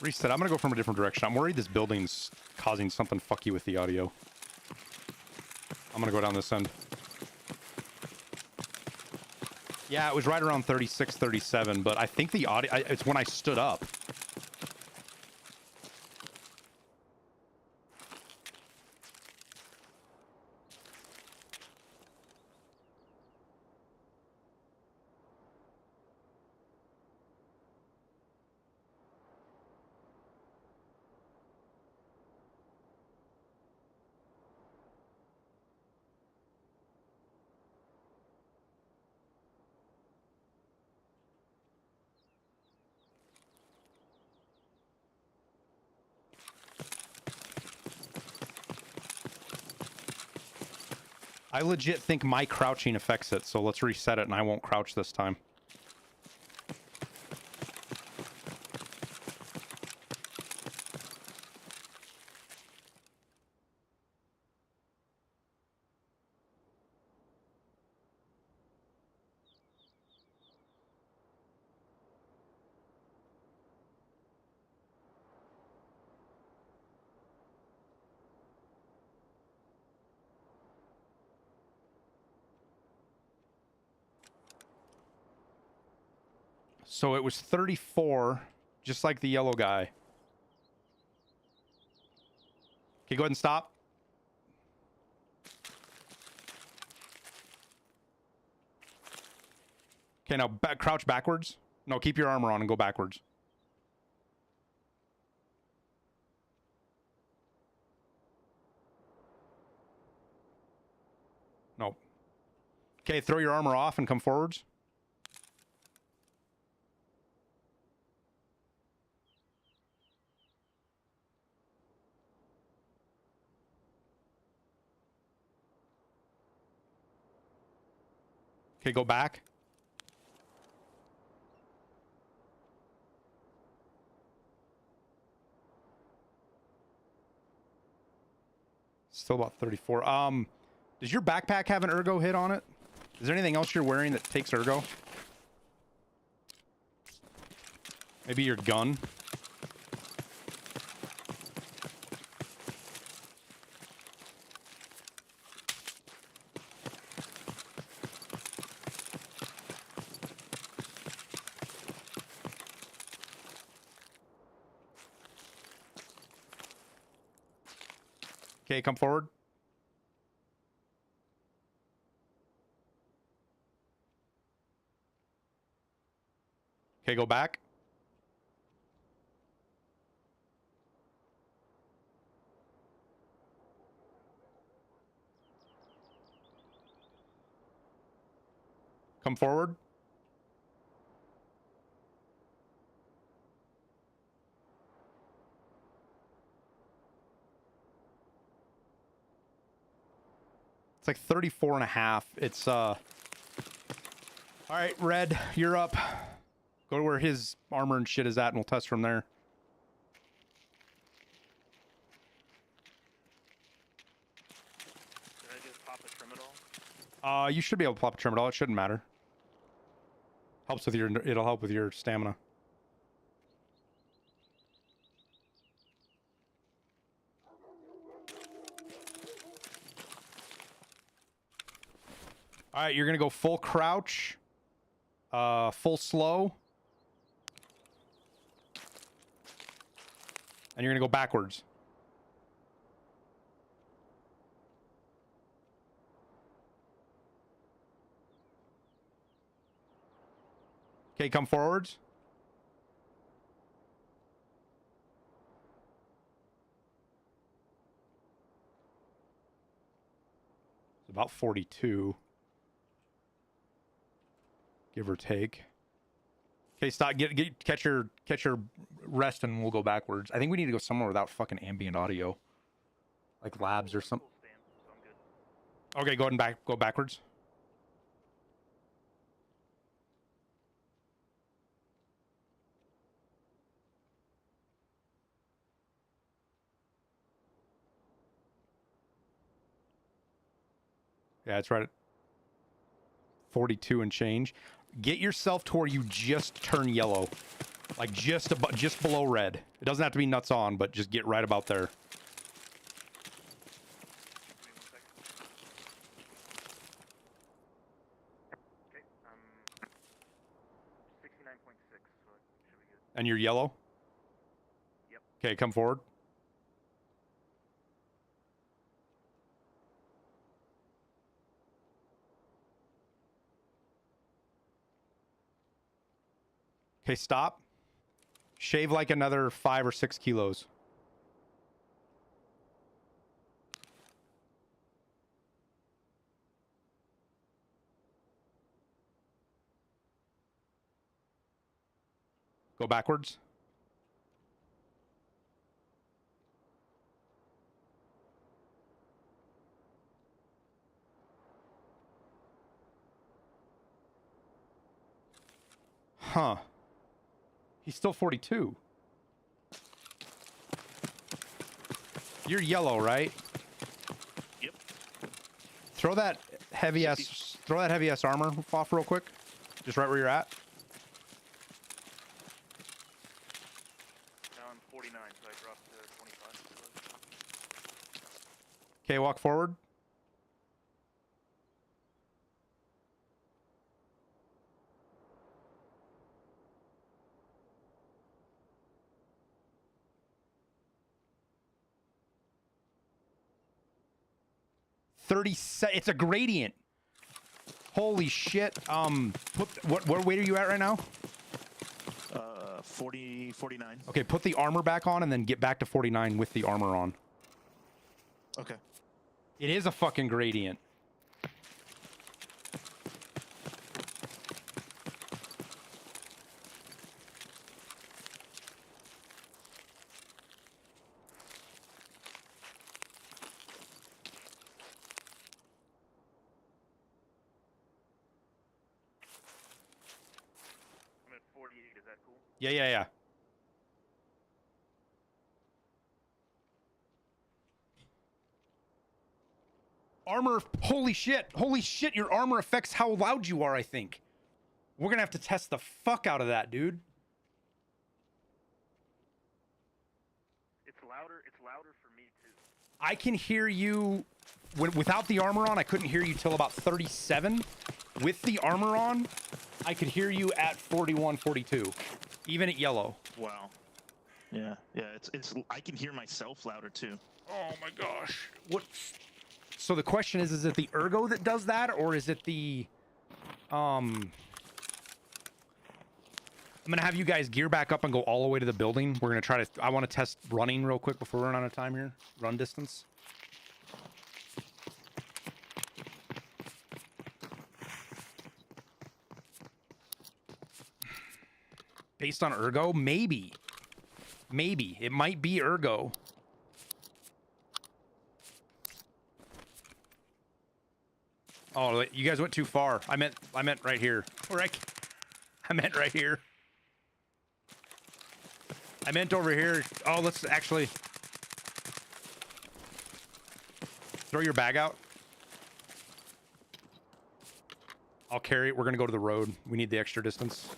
Reset. I'm gonna go from a different direction. I'm worried this building's causing something fucky with the audio. I'm gonna go down this end. Yeah, it was right around 36, 37, but I think the audio... it's when I stood up. I legit think my crouching affects it, so let's reset it and I won't crouch this time. So it was 34, just like the yellow guy. Okay, go ahead and stop. Okay, now crouch backwards. No, keep your armor on and go backwards. No. Okay, throw your armor off and come forwards. Okay, go back. Still about 34. Does your backpack have an ergo hit on it? Is there anything else you're wearing that takes ergo? Maybe your gun? Okay, come forward. Okay, go back. Come forward. It's like 34 and a half. It's all right, Red, you're up. Go to where his armor and shit is at and we'll test from there. Did I just pop a trim at all? You should be able to pop a trim at all. It shouldn't matter. Helps with your, it'll help with your stamina. All right, you're gonna go full crouch, full slow, and you're gonna go backwards. Okay, come forwards. It's about 42. Give or take. Okay, stop. Catch your rest, and we'll go backwards. I think we need to go somewhere without fucking ambient audio, like labs or something. Okay, go ahead and go backwards. Yeah, it's right at 42 and change. Get yourself to where you just turn yellow. Like just below red. It doesn't have to be nuts on, but just get right about there. Okay, 69.6, so it should be good. And you're yellow? Yep. Okay, come forward. Okay, stop. Shave like another 5 or 6 kilos. Go backwards. Huh. He's still 42. You're yellow, right? Yep. Throw that heavy ass armor off real quick. Just right where you're at. Now I'm 49, so I dropped to 25. Okay, walk forward. It's a gradient. Holy shit. What weight are you at right now? 49. Okay, put the armor back on and then get back to 49 with the armor on. Okay. It is a fucking gradient. I'm at 48, is that cool? Yeah. Armor, holy shit, your armor affects how loud you are, I think. We're gonna have to test the fuck out of that, dude. It's louder for me too. I can hear you, without the armor on, I couldn't hear you till about 37. With the armor on, I could hear you at 41, 42, even at yellow. Wow. Yeah, it's I can hear myself louder too. Oh my gosh. What? So the question is it the ergo that does that, or is it the, I'm gonna have you guys gear back up and go all the way to the building. We're gonna try to, I want to test running real quick before we run out of time here. Run distance. Based on ergo? Maybe. Maybe. It might be ergo. Oh, you guys went too far. I meant right here. I meant right here. I meant over here. Oh, let's actually throw your bag out. I'll carry it. We're gonna go to the road. We need the extra distance.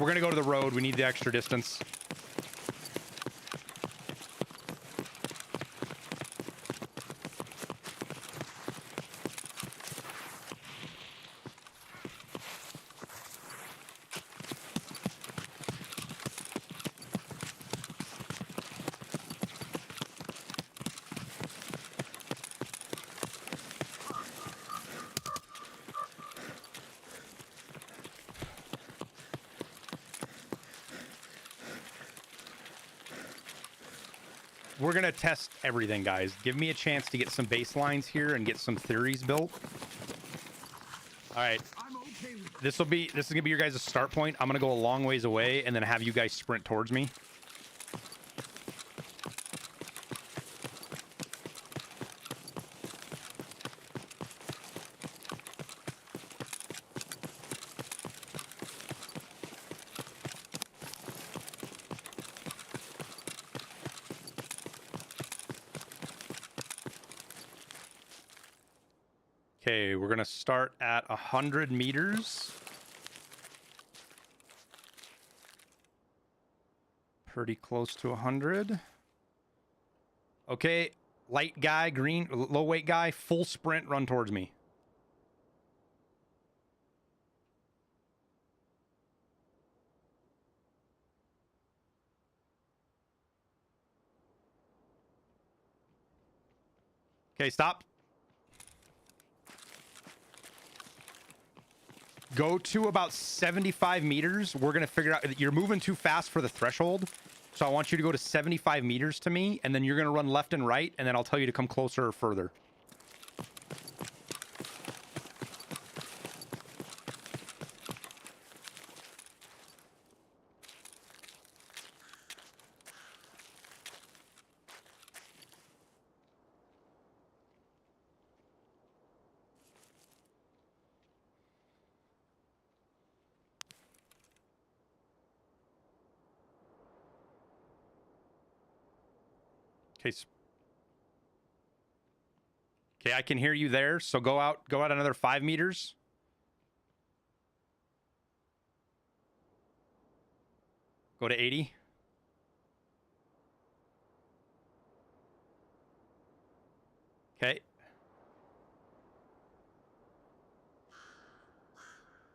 We're gonna go to the road. We need the extra distance. We're gonna test everything, guys. Give me a chance to get some baselines here and get some theories built. All right. This is gonna be your guys' start point. I'm gonna go a long ways away and then have you guys sprint towards me. Okay, we're gonna start at 100 meters. Pretty close to 100. Okay, light guy, green, low weight guy, full sprint, run towards me. Okay, stop. Go to about 75 meters. We're going to figure out, you're moving too fast for the threshold. So I want you to go to 75 meters to me, and then you're going to run left and right, and then I'll tell you to come closer or further. Okay. Okay, I can hear you there. So go out another 5 meters. Go to 80. Okay.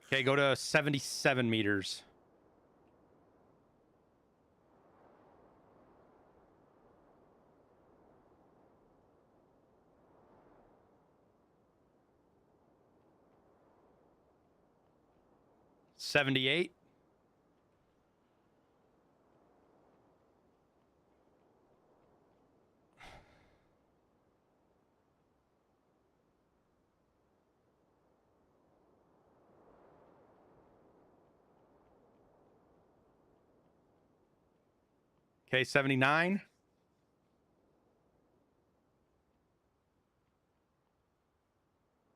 Okay, go to 77 meters. $78. Okay, 79.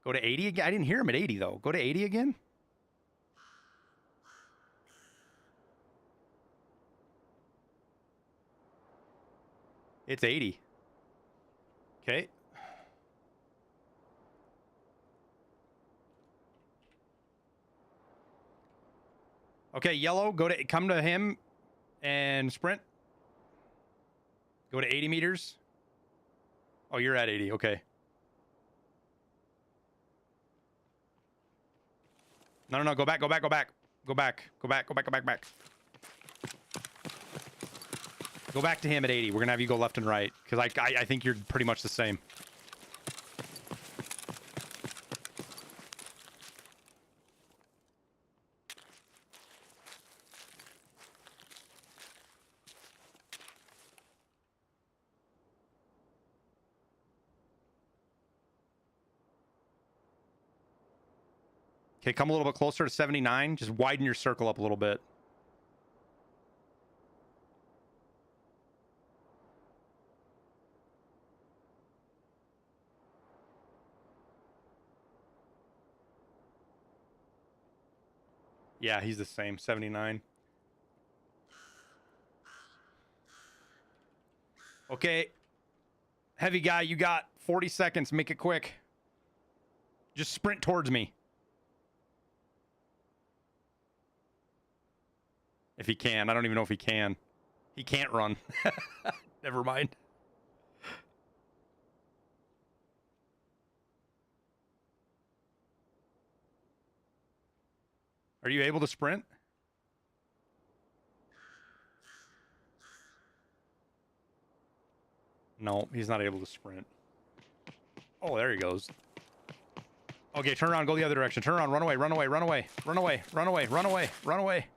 Go to 80 again. I didn't hear him at 80 though. Go to 80 again. It's 80. Okay. Okay, yellow, come to him and sprint. Go to 80 meters. Oh, you're at 80. Okay. No. Go back. Go back. Back. Go back to him at 80. We're going to have you go left and right. Because I think you're pretty much the same. Okay, come a little bit closer to 79. Just widen your circle up a little bit. Yeah, he's the same. 79. Okay. Heavy guy, you got 40 seconds. Make it quick. Just sprint towards me. If he can. I don't even know if he can. He can't run. Never mind. Are you able to sprint? No, he's not able to sprint. Oh, there he goes. Okay, turn around, go the other direction. Turn around, run away, run away, run away, run away, run away, run away, run away.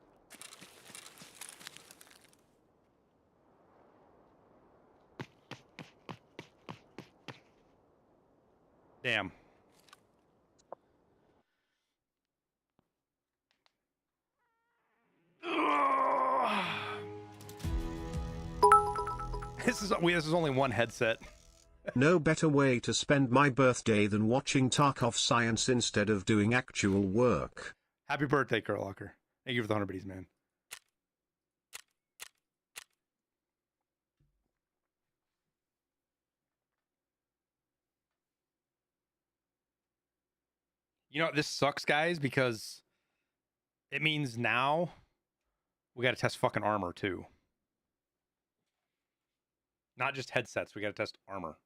Damn. This is only one headset. No better way to spend my birthday than watching Tarkov science instead of doing actual work. Happy birthday, Kurt Locker. Thank you for the 100 biddies, man. You know, this sucks, guys, because it means now we got to test fucking armor, too. Not just headsets. We got to test armor.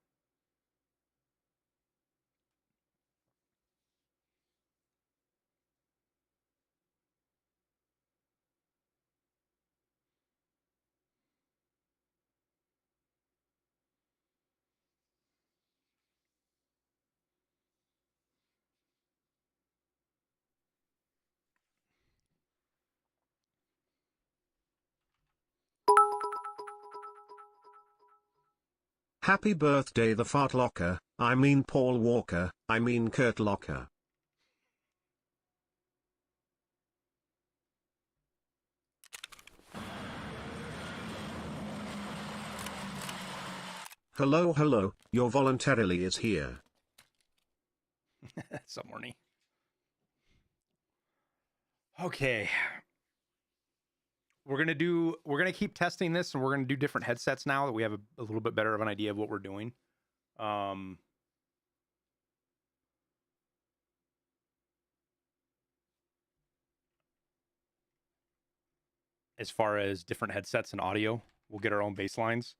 Happy birthday the fart locker, I mean Paul Walker, I mean Kurt Locker. Hello, hello, your voluntarily is here. So horny. Okay. We're gonna keep testing this, and we're gonna do different headsets now that we have a little bit better of an idea of what we're doing. As far as different headsets and audio, we'll get our own baselines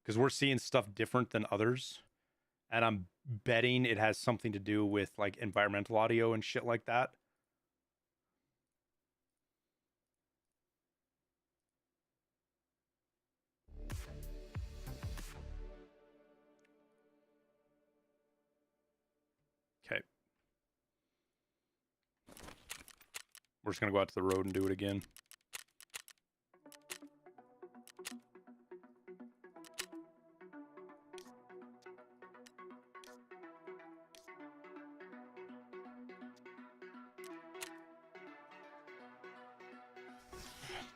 because we're seeing stuff different than others, and I'm betting it has something to do with like environmental audio and shit like that. Okay. We're just going to go out to the road and do it again.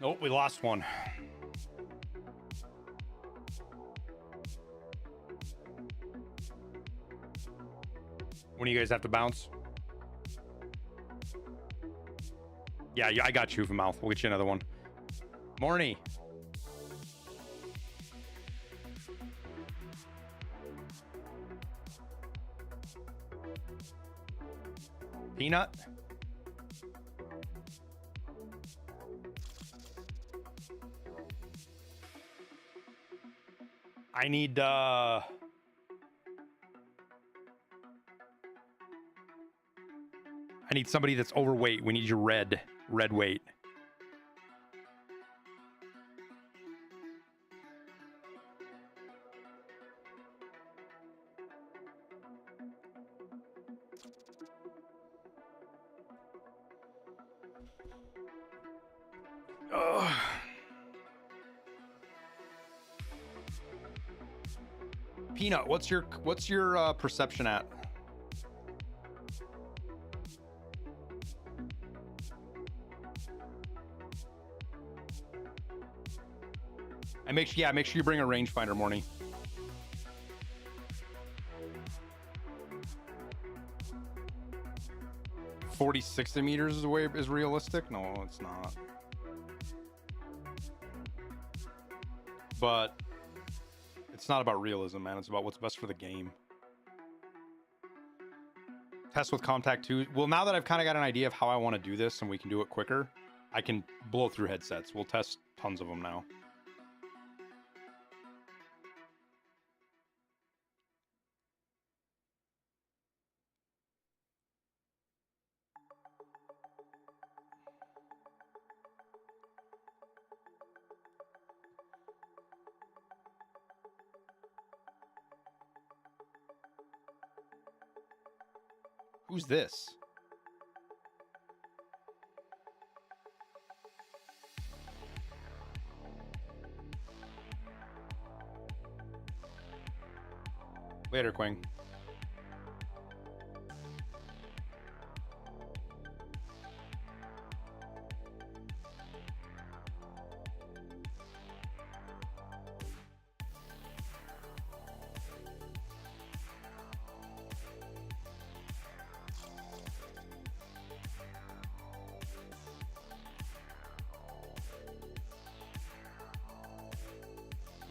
Nope, we lost one. When do you guys have to bounce? Yeah, I got you from mouth. We'll get you another one. Morny. Peanut? I need somebody that's overweight. We need your red weight. Ugh. Peanut, what's your perception at? And make sure you bring a rangefinder, Morning. $40-60 meters is realistic? No, it's not. But it's not about realism, man. It's about what's best for the game. Test with Contact 2. Well, now that I've kind of got an idea of how I want to do this and we can do it quicker, I can blow through headsets. We'll test tons of them now. Who's this? Later, Quang.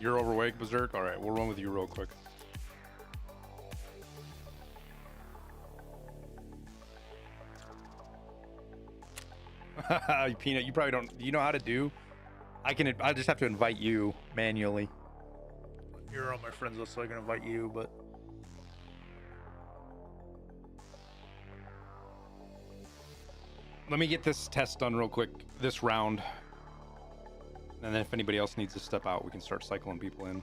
You're overweight, Berserk? All right, we'll run with you real quick. Peanut, you probably don't. You know how to do? I just have to invite you manually. You're on my friends list, so I can invite you, but. Let me get this test done real quick, this round. And then if anybody else needs to step out, we can start cycling people in.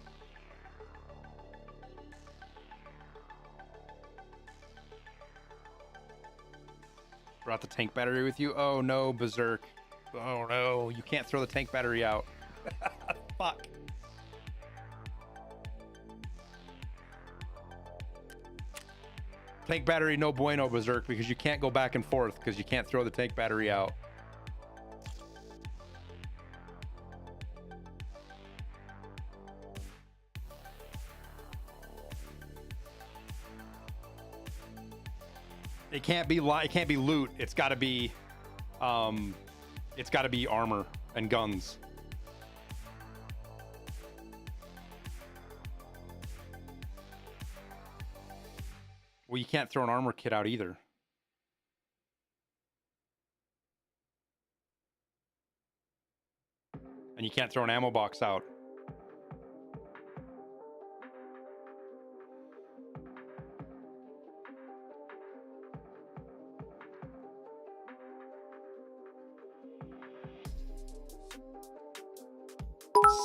Brought the tank battery with you? Oh no, Berserk. Oh no, you can't throw the tank battery out. Fuck. Tank battery no bueno, Berserk, because you can't go back and forth because you can't throw the tank battery out. It can't be loot. It's got to be armor and guns. Well, you can't throw an armor kit out either. And you can't throw an ammo box out.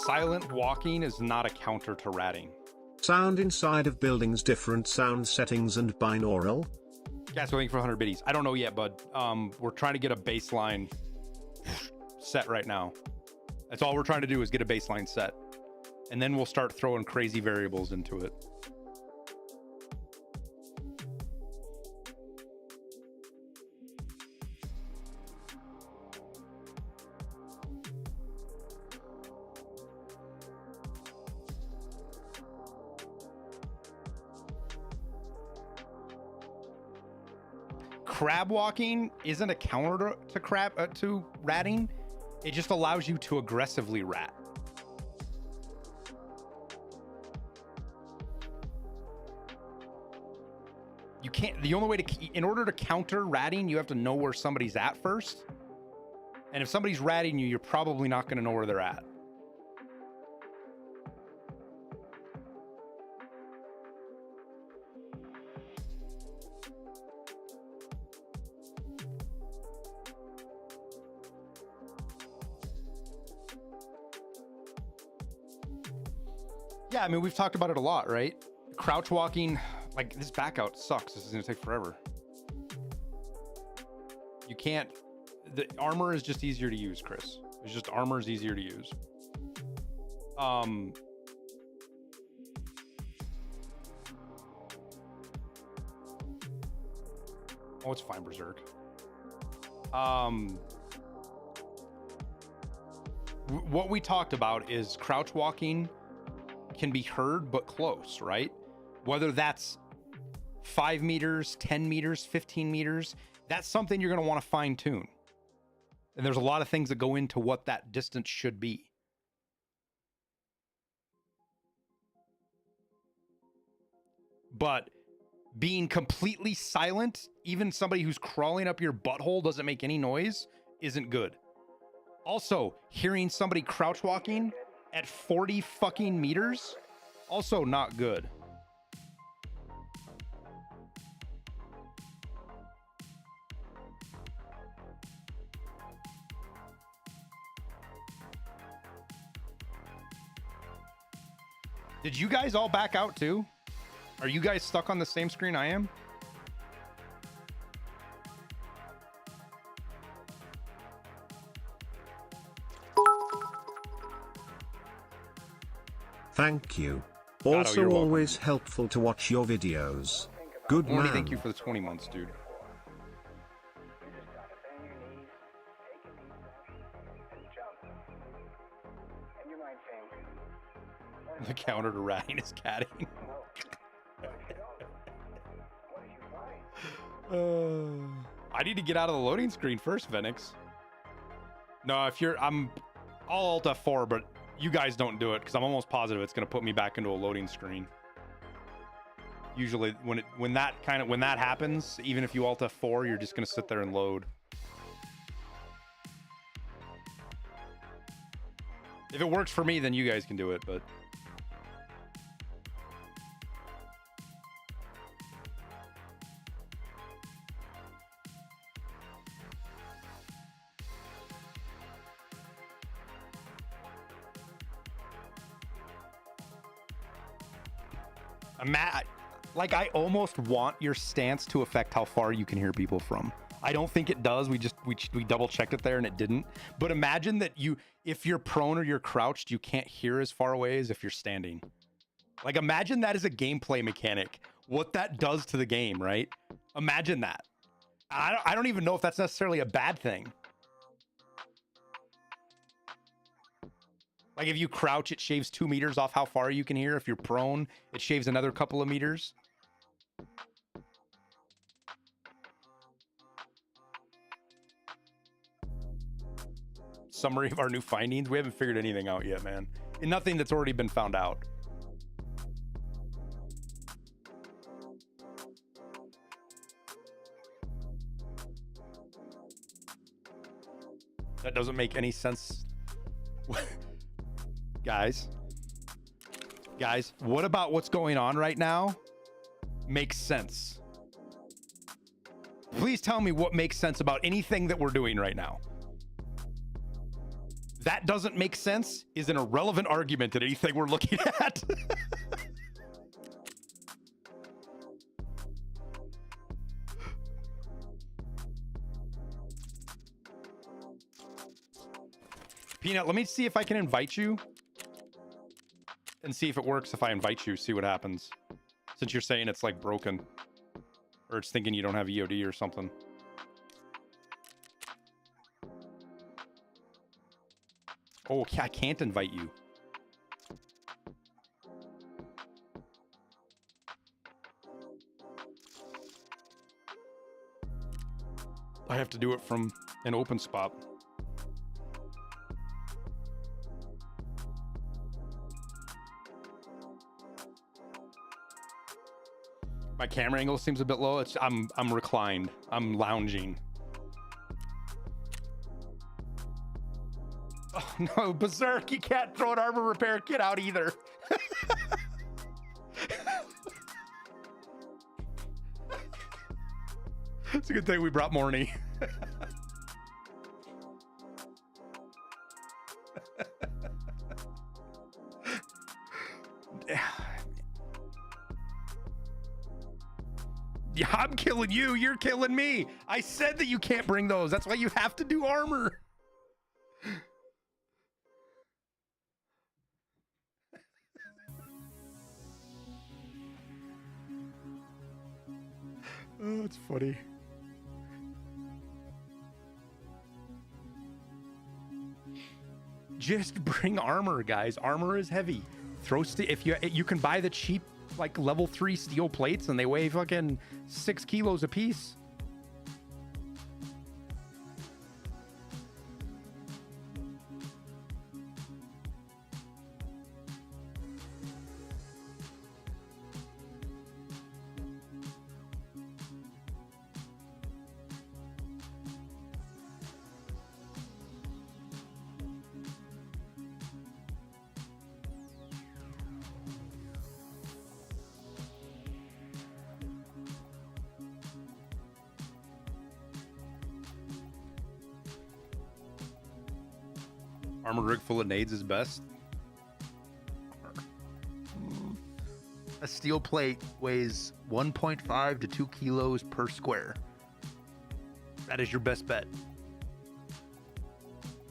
Silent walking is not a counter to ratting. Sound inside of buildings, different sound settings and binaural. Gas waiting for 100 biddies. I don't know yet, bud. We're trying to get a baseline set right now. That's all we're trying to do is get a baseline set. And then we'll start throwing crazy variables into it. Crab walking isn't a counter to ratting. It just allows you to aggressively rat. You can't, the only way in order to counter ratting, you have to know where somebody's at first. And if somebody's ratting you, you're probably not going to know where they're at. Yeah, I mean, we've talked about it a lot, right? Crouch walking, like this back out sucks. This is gonna take forever. You can't, the armor is just easier to use, Chris. It's just armor is easier to use. Oh, it's fine, Berserk. What we talked about is crouch walking can be heard but close, right? Whether that's 5 meters, 10 meters, 15 meters, that's something you're going to want to fine tune. And there's a lot of things that go into what that distance should be. But being completely silent, even somebody who's crawling up your butthole doesn't make any noise, isn't good. Also, hearing somebody crouch walking at 40 fucking meters, also not good. Did you guys all back out too? Are you guys stuck on the same screen I am? Thank you. Otto, Also you're welcome. always helpful to watch your videos. Good Morty, man. thank you for the 20 months, dude. The counter to ratting is catting. I need to get out of the loading screen first, Venix. No, if you're, I'll Alt F4, but you guys don't do it because I'm almost positive it's going to put me back into a loading screen. Usually, when that happens, even if you Alt F4, you're just going to sit there and load. If it works for me, then you guys can do it, but. Like, I almost want your stance to affect how far you can hear people from. I don't think it does. We double checked it there and it didn't. But imagine that if you're prone or you're crouched, you can't hear as far away as if you're standing. Like, imagine that as a gameplay mechanic. What that does to the game, right? Imagine that. I don't even know if that's necessarily a bad thing. Like, if you crouch, it shaves 2 meters off how far you can hear. If you're prone, it shaves another couple of meters. Summary of our new findings. We haven't figured anything out yet, man. And nothing that's already been found out. That doesn't make any sense. Guys, what about what's going on right now makes sense? Please tell me what makes sense about anything that we're doing right now. That doesn't make sense is an irrelevant argument at anything we're looking at. Peanut, let me see if I can invite you. And see if it works if I invite you, see what happens. Since you're saying it's like broken. Or it's thinking you don't have EOD or something. Oh, I can't invite you. I have to do it from an open spot. My camera angle seems a bit low. I'm reclined. I'm lounging. Oh no, Berserk! You can't throw an armor repair kit out either. It's a good thing we brought Morny. Yeah, I'm killing you. You're killing me. I said that you can't bring those. That's why you have to do armor. Oh, it's funny. Just bring armor, guys. Armor is heavy. Throw if you can buy the cheap like level 3 steel plates and they weigh fucking 6 kilos a piece. Armored rig full of nades is best. A steel plate weighs 1.5 to 2 kilos per square. That is your best bet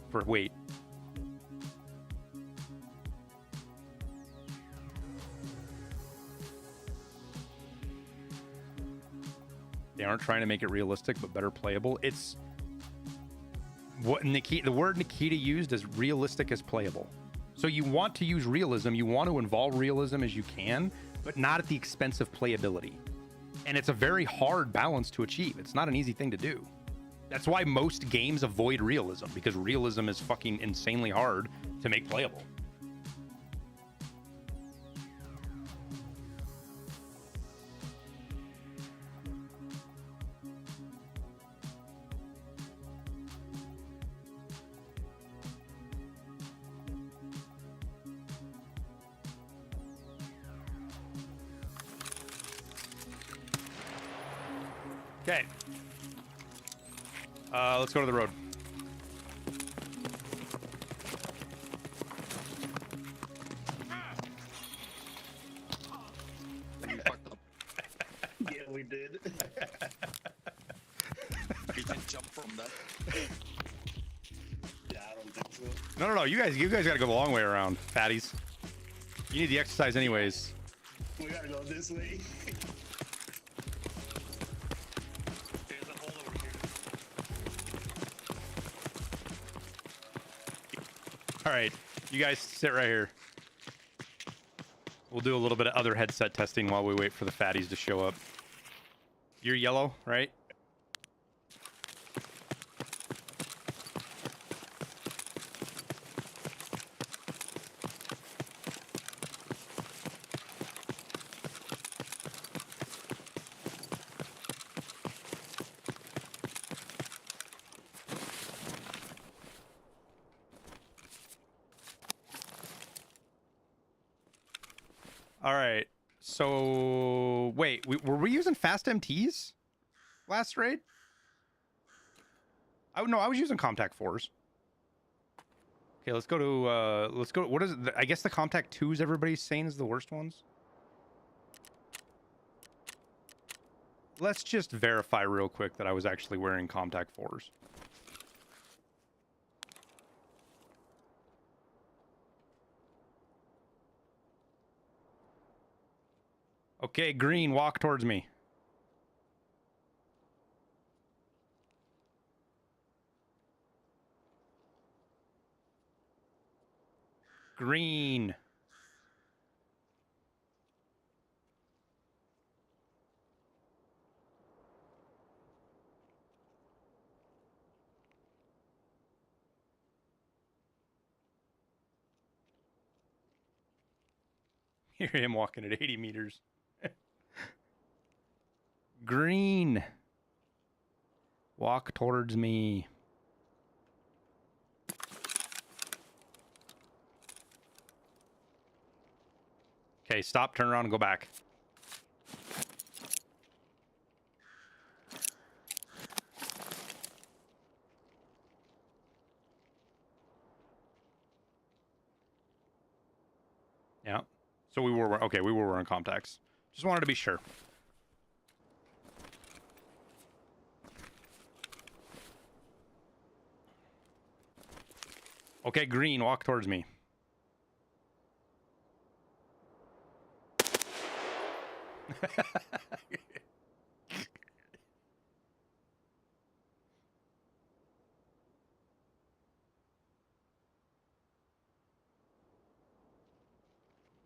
for weight. They aren't trying to make it realistic, but better playable. It's what the word Nikita used is realistic as playable. So you want to use realism, you want to involve realism as you can, but not at the expense of playability. And it's a very hard balance to achieve. It's not an easy thing to do. That's why most games avoid realism, because realism is fucking insanely hard to make playable. Okay. Let's go to the road. Yeah, we did. You can jump from that. Yeah, I don't think so. No. You guys got to go the long way around, fatties. You need the exercise anyways. We gotta go this way. There's a hole over here. All right, you guys sit right here. We'll do a little bit of other headset testing while we wait for the fatties to show up. You're yellow, right? All right. So wait, were we using fast MTs last raid? Oh no, I was using Comtac 4s. Okay, let's go to what is it? I guess the Comtac 2s everybody's saying is the worst ones. Let's just verify real quick that I was actually wearing Comtac 4s. Okay, green, walk towards me. Green. Hear him walking at 80 meters. Green. Walk towards me. Okay, stop, turn around, and go back. Yeah. So we were okay. We were wearing contacts. Just wanted to be sure. Okay, green. Walk towards me.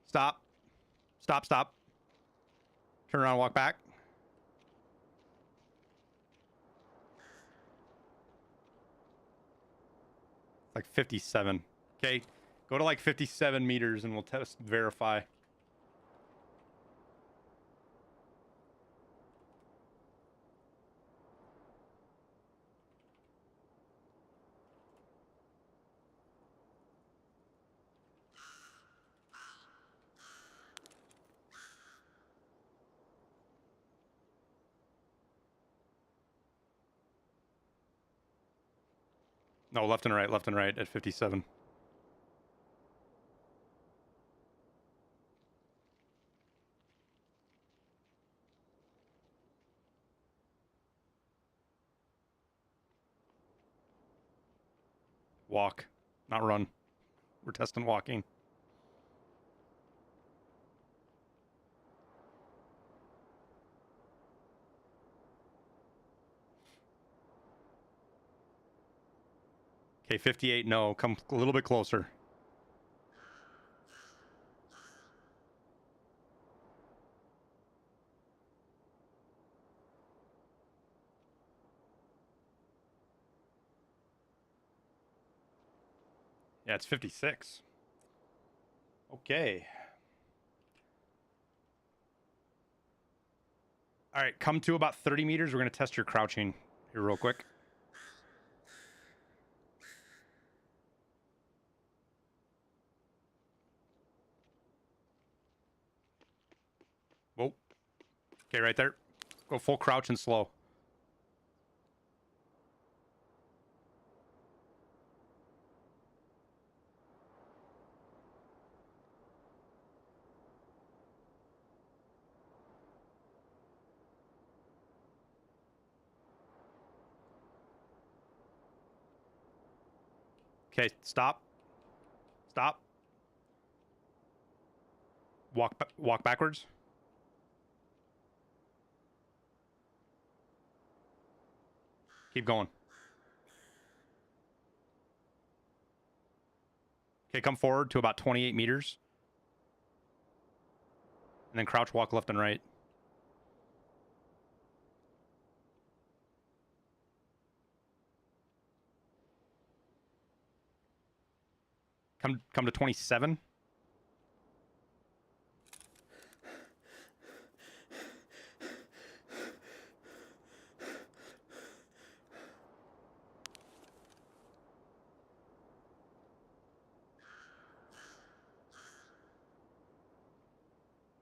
Stop. Stop. Stop. Turn around. Walk back. Like 57. Okay. Go to like 57 meters and we'll test verify. No, left and right at 57. Walk, not run. We're testing walking. Okay, 58, no. Come a little bit closer. Yeah, it's 56. Okay. All right, come to about 30 meters. We're going to test your crouching here real quick. Whoa. Okay, right there. Go full crouch and slow. Okay, stop. Stop. Walk backwards. Keep going. Okay, come forward to about 28 meters. And then crouch, walk left and right. Come to 27.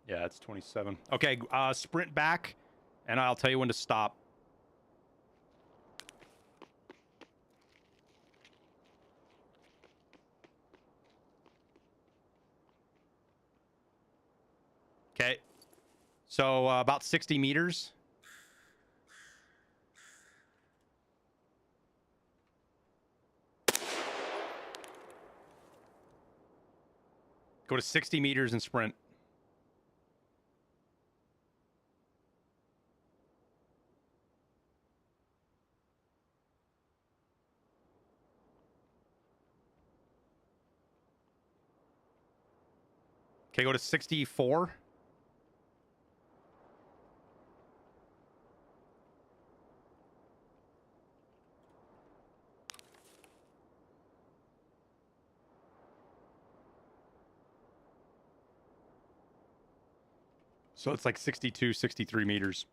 Yeah, it's 27. Okay, sprint back, and I'll tell you when to stop. Okay. So about 60 meters. Go to 60 meters and sprint. Okay, go to 64. So it's like 62, 63 meters.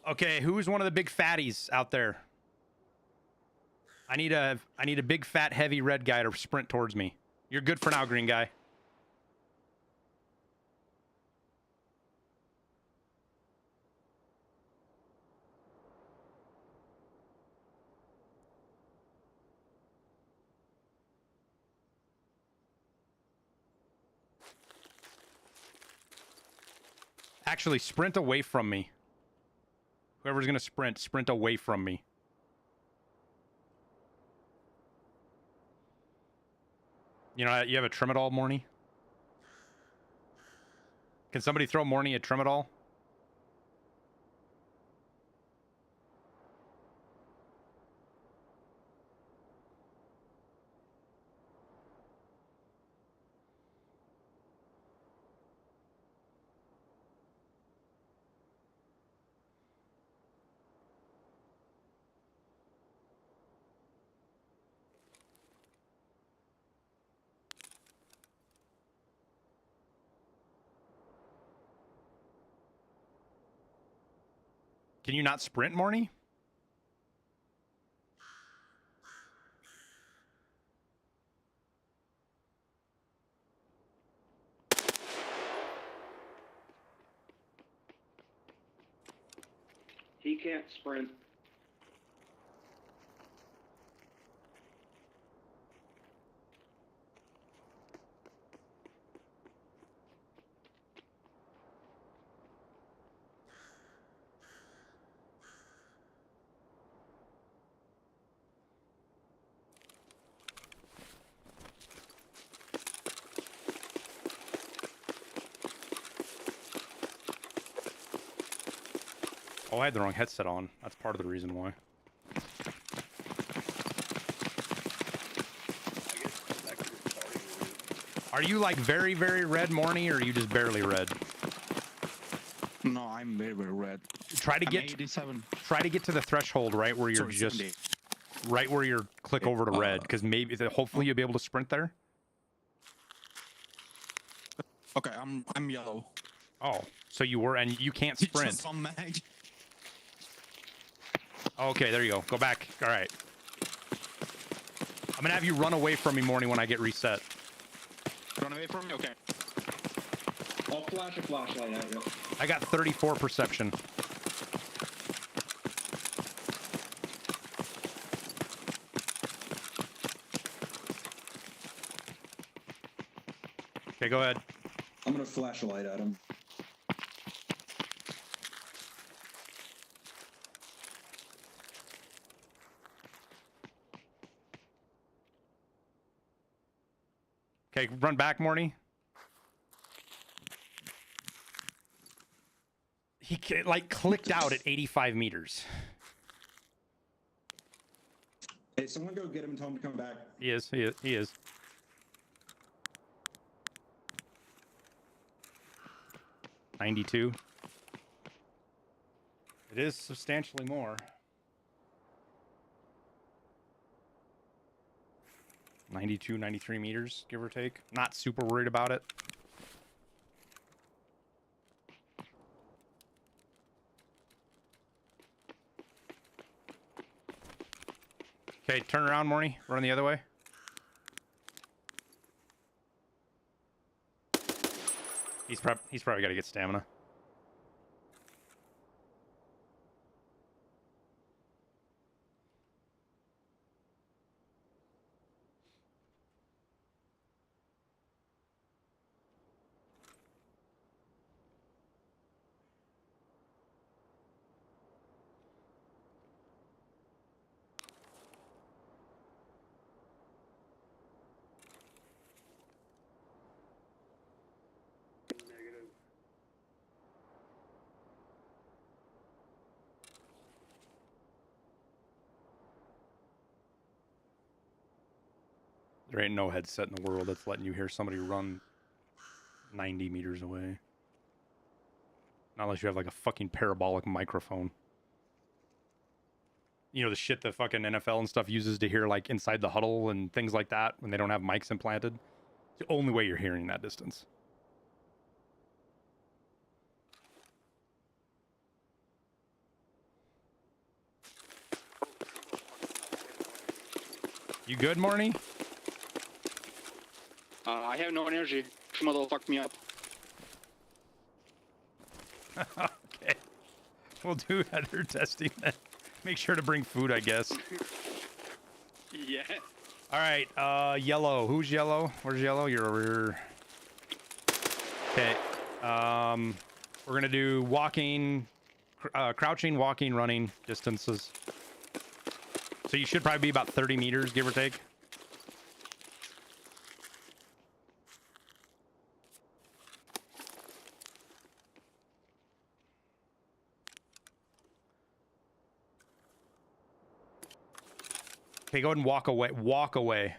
Okay, who's one of the big fatties out there? I need a big fat heavy red guy to sprint towards me. You're good for now, green guy. Actually, sprint away from me. Whoever's gonna sprint away from me. You know, you have a Tremadol, Morny? Can somebody throw Morny a Tremadol? Can you not sprint, Morny? He can't sprint. Oh, I had the wrong headset on. That's part of the reason why. Are you like very, very red, Morny, or are you just barely red? No, I'm very, very red. Try to I'm get 87. try to get to the threshold right where you're Sorry, just 70. right where you're click over to red, because maybe hopefully you'll be able to sprint there. Okay, I'm yellow. Oh, so you were, and you can't sprint. Just on mag. Okay, there you go. Go back. All right. I'm gonna have you run away from me, Morny, when I get reset. Run away from me? Okay. I'll flash a flashlight at you. I got 34 perception. Okay, go ahead. I'm gonna flash a light at him. Okay, run back, Morny. He like clicked out at 85 meters. Hey, someone go get him and tell him to come back. He is. He is. He is. $92. It is substantially more. 92, 93 meters, give or take. Not super worried about it. Okay, turn around, Morny. Run the other way. He's probably got to get stamina. There ain't no headset in the world that's letting you hear somebody run 90 meters away. Not unless you have like a fucking parabolic microphone. You know, the shit that fucking NFL and stuff uses to hear like inside the huddle and things like that when they don't have mics implanted. It's the only way you're hearing that distance. You good, Marnie? I have no energy. Schmuddle fucked me up. Okay. We'll do other testing then. Make sure to bring food, I guess. Yeah. All right, yellow. Who's yellow? Where's yellow? You're over here. Okay. We're gonna do walking, crouching, walking, running distances. So you should probably be about 30 meters, give or take. Okay, go ahead and walk away. Walk away.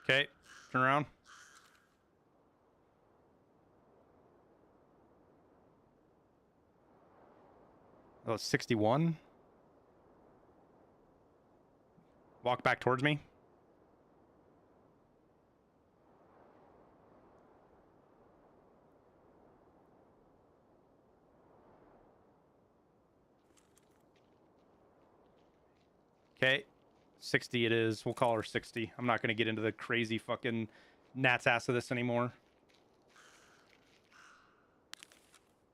Okay, turn around. Oh, 61. Walk back towards me. Okay, 60 it is. We'll call her 60. I'm not going to get into the crazy fucking gnat's ass of this anymore.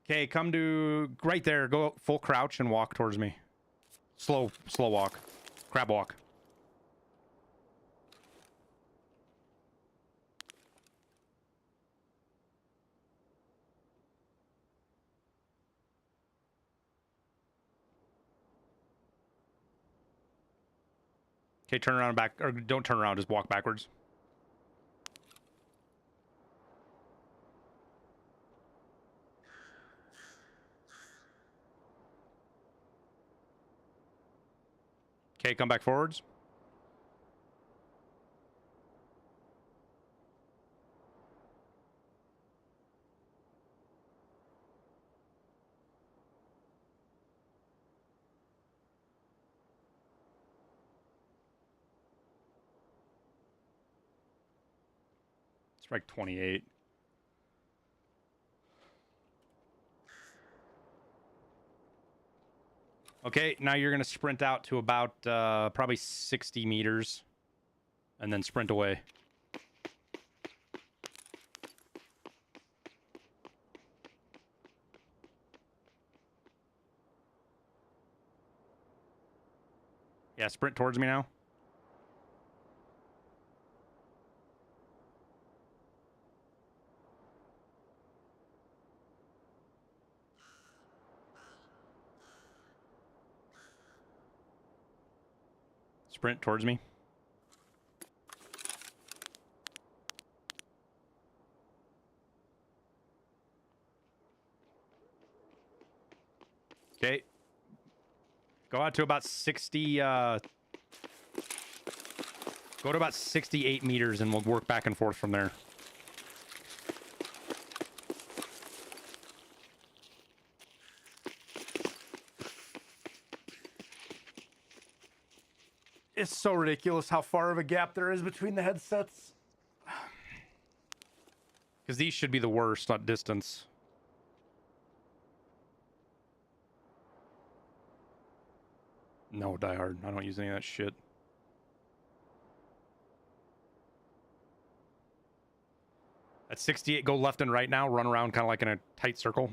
Okay, come to right there. Go full crouch and walk towards me. Slow walk. Crab walk. Okay, turn around and back, or don't turn around, just walk backwards. Okay, come back forwards. Strike 28. Okay, now you're going to sprint out to about probably 60 meters and then sprint away. Yeah, sprint towards me now. Sprint towards me. Okay. Go out to about 60, go to about 68 meters and we'll work back and forth from there. It's so ridiculous how far of a gap there is between the headsets. Because these should be the worst, not distance. No, Die Hard. I don't use any of that shit. At 68, go left and right now. Run around kind of like in a tight circle.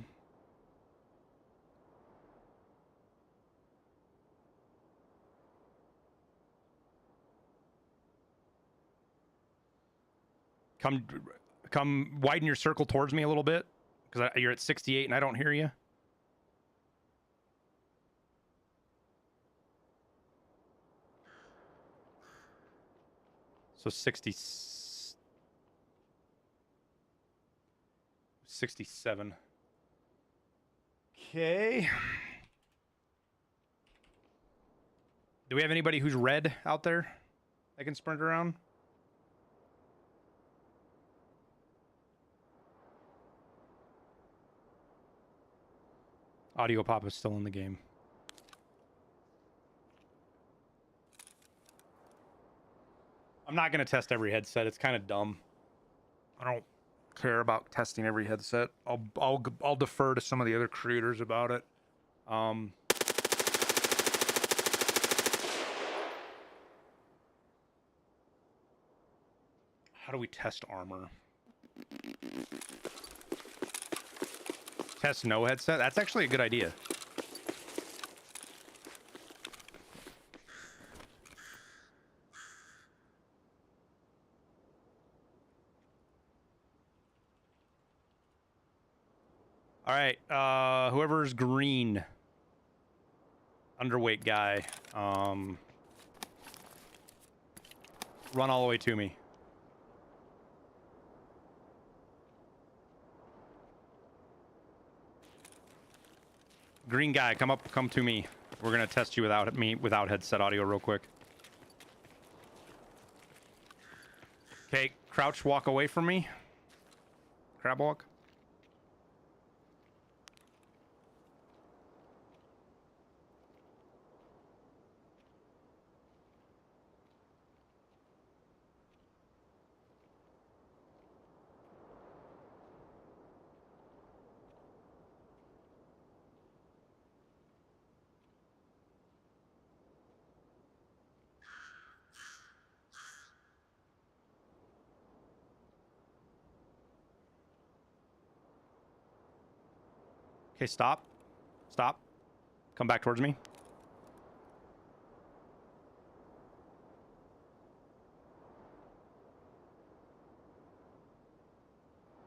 Come widen your circle towards me a little bit. Because you're at 68 and I don't hear you. So 67. Okay. Do we have anybody who's red out there that can sprint around? Audio Pop is still in the game. I'm not going to test every headset. It's kind of dumb. care about testing every headset. I'll defer to some of the other creators about it. How do we test armor? Test no headset? That's actually a good idea. All right, whoever's green, underweight guy, run all the way to me. Green guy, come to me. We're gonna test you without headset audio real quick. Okay, crouch, walk away from me. Crab walk. Okay, stop. Stop. Come back towards me.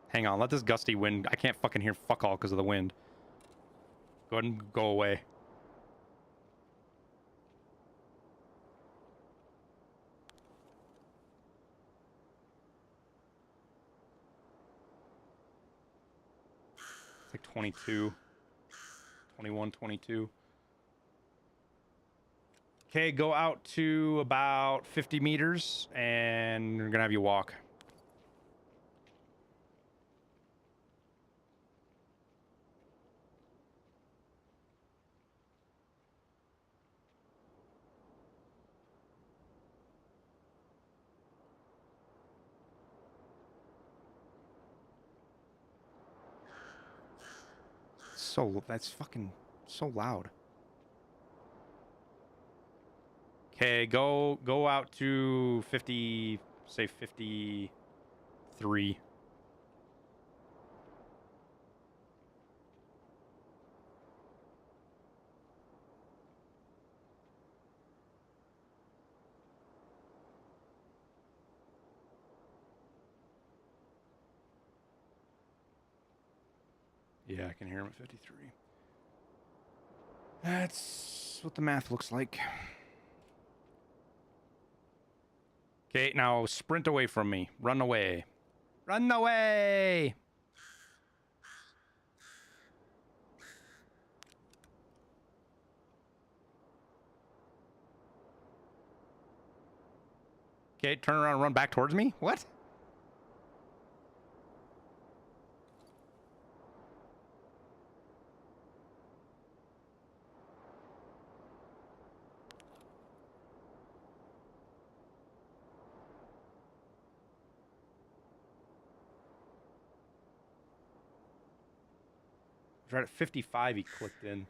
Hang on, let this gusty wind... I can't fucking hear fuck all because of the wind. Go ahead and go away. It's like 22. 21, 22. Okay, go out to about 50 meters, and we're gonna have you walk. That's fucking so loud. Okay, go out to 50, say 53. Yeah, I can hear him at 53. That's what the math looks like. Okay, now sprint away from me. Run away. Run away! Okay, turn around and run back towards me? What? Right at 55 he clicked in.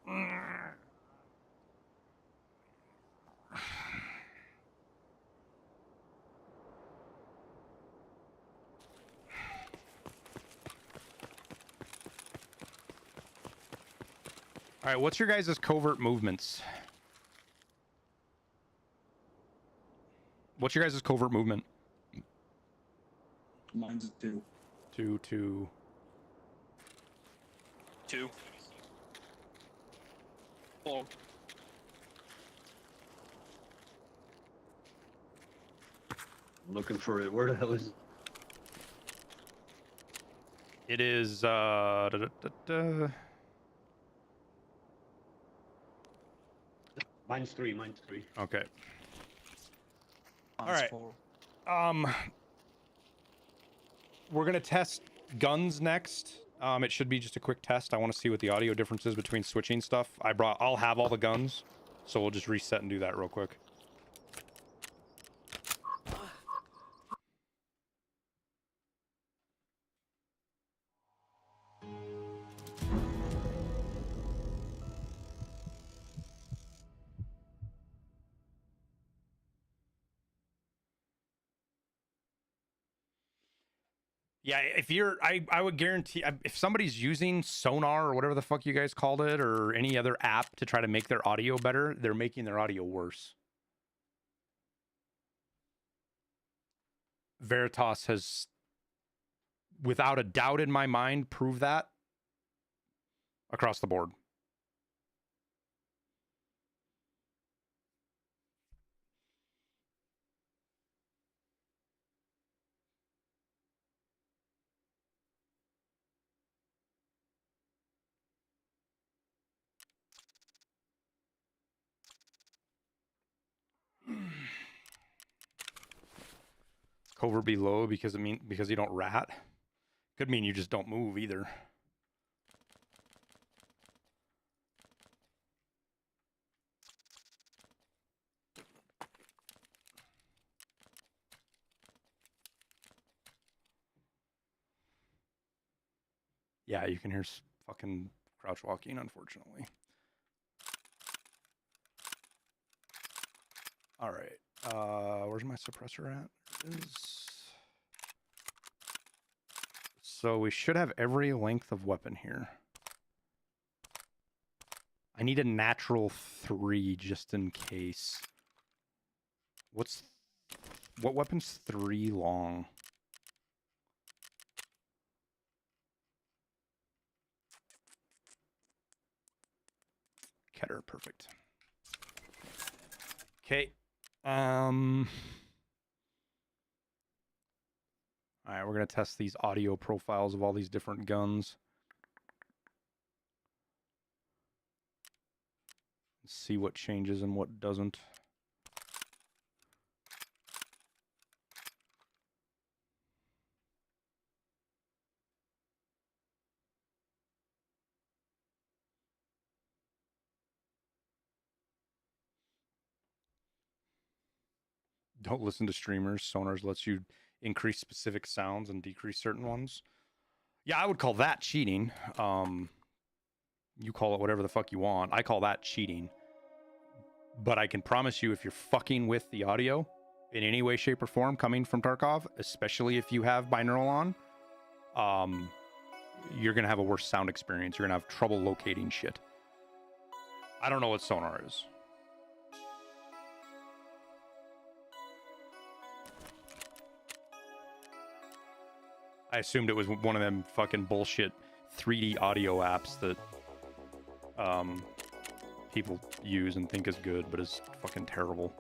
All right, what's your guys' covert movements? What's your guys' covert movement? Mine's a 2. 2, 2. 2. 4. Looking for it. Where the hell is it? It is Mine's 3. Mine's 3. Okay. All Mine's right. 4. We're gonna test guns next. It should be just a quick test. I want to see what the audio difference is between switching stuff. I'll have all the guns, so we'll just reset and do that real quick. Yeah, if you're, I would guarantee if somebody's using Sonar or whatever the fuck you guys called it, or any other app to try to make their audio better, they're making their audio worse. Veritas has, without a doubt in my mind, proved that across the board. Covert be low because because you don't rat. Could mean you just don't move either. Yeah, you can hear fucking crouch walking, unfortunately. All right. Where's my suppressor at? It is. So we should have every length of weapon here. I need a natural 3 just in case. What weapon's 3 long? Keter, perfect. Okay. All right, we're gonna test these audio profiles of all these different guns. See what changes and what doesn't. Don't listen to streamers. Sonars lets you increase specific sounds and decrease certain ones. Yeah, I would call that cheating. You call it whatever the fuck you want. I call that cheating. But I can promise you, if you're fucking with the audio in any way, shape, or form coming from Tarkov, especially if you have binaural on, you're going to have a worse sound experience. You're going to have trouble locating shit. I don't know what Sonar is. I assumed it was one of them fucking bullshit 3D audio apps that people use and think is good, but is fucking terrible.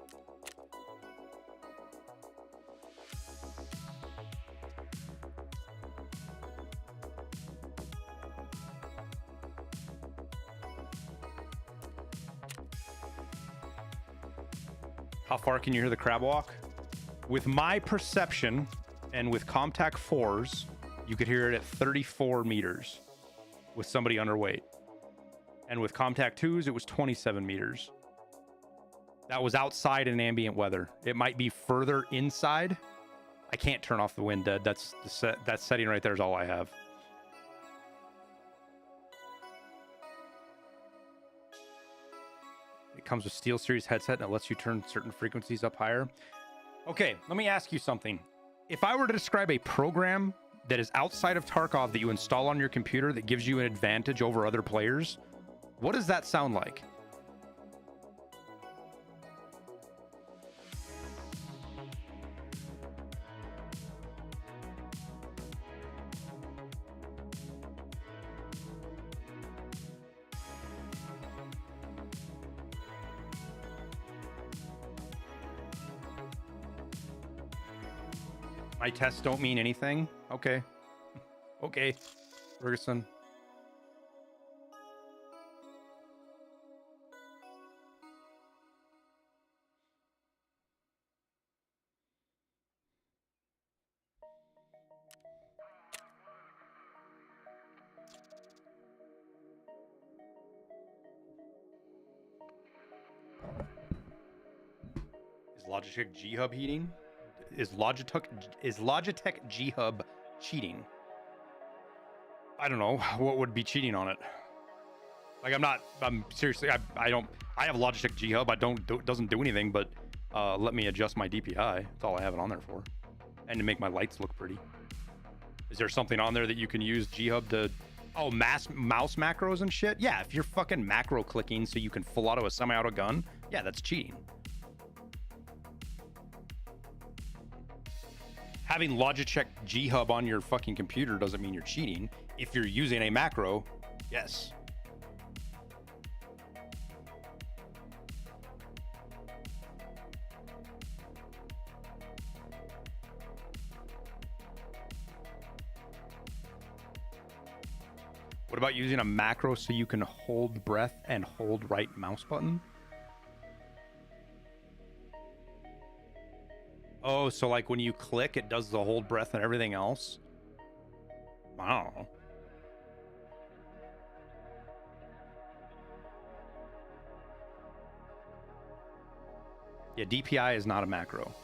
How far can you hear the crab walk? With my perception and with Comtac 4s, you could hear it at 34 meters with somebody underweight. And with Comtac 2s, it was 27 meters. That was outside in ambient weather. It might be further inside. I can't turn off the wind, Dead. That's the that setting right there is all I have. It comes with SteelSeries headset and it lets you turn certain frequencies up higher. Okay, let me ask you something. If I were to describe a program that is outside of Tarkov that you install on your computer that gives you an advantage over other players, what does that sound like? My tests don't mean anything? Okay. Okay, Ferguson. Is Logitech G-Hub heating? Is Logitech G-Hub cheating? I don't know. What would be cheating on it? Like, I'm seriously, I have Logitech G-Hub. It doesn't do anything but let me adjust my DPI. That's all I have it on there for. And to make my lights look pretty. Is there something on there that you can use G-Hub to... Oh, mouse macros and shit? Yeah, if you're fucking macro clicking so you can full auto a semi-auto gun, yeah, that's cheating. Having Logitech G-Hub on your fucking computer doesn't mean you're cheating. If you're using a macro, yes. What about using a macro so you can hold breath and hold right mouse button? Oh, so like when you click, it does the hold breath and everything else? Wow. Yeah, DPI is not a macro.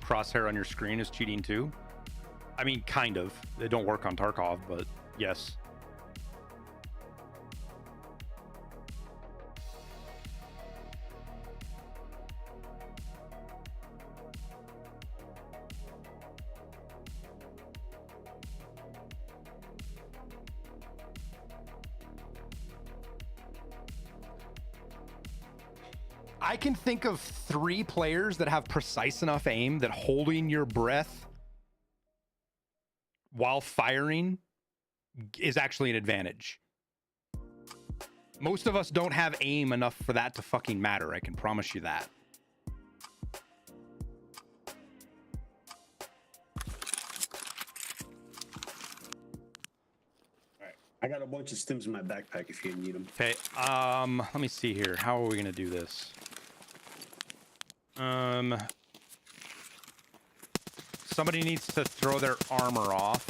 Crosshair on your screen is cheating too? I mean, kind of. They don't work on Tarkov, but yes. I can think of 3 players that have precise enough aim that holding your breath while firing is actually an advantage. Most of us don't have aim enough for that to fucking matter. I can promise you that. I got a bunch of stims in my backpack if you need them. Okay, let me see here. How are we gonna do this? Somebody needs to throw their armor off,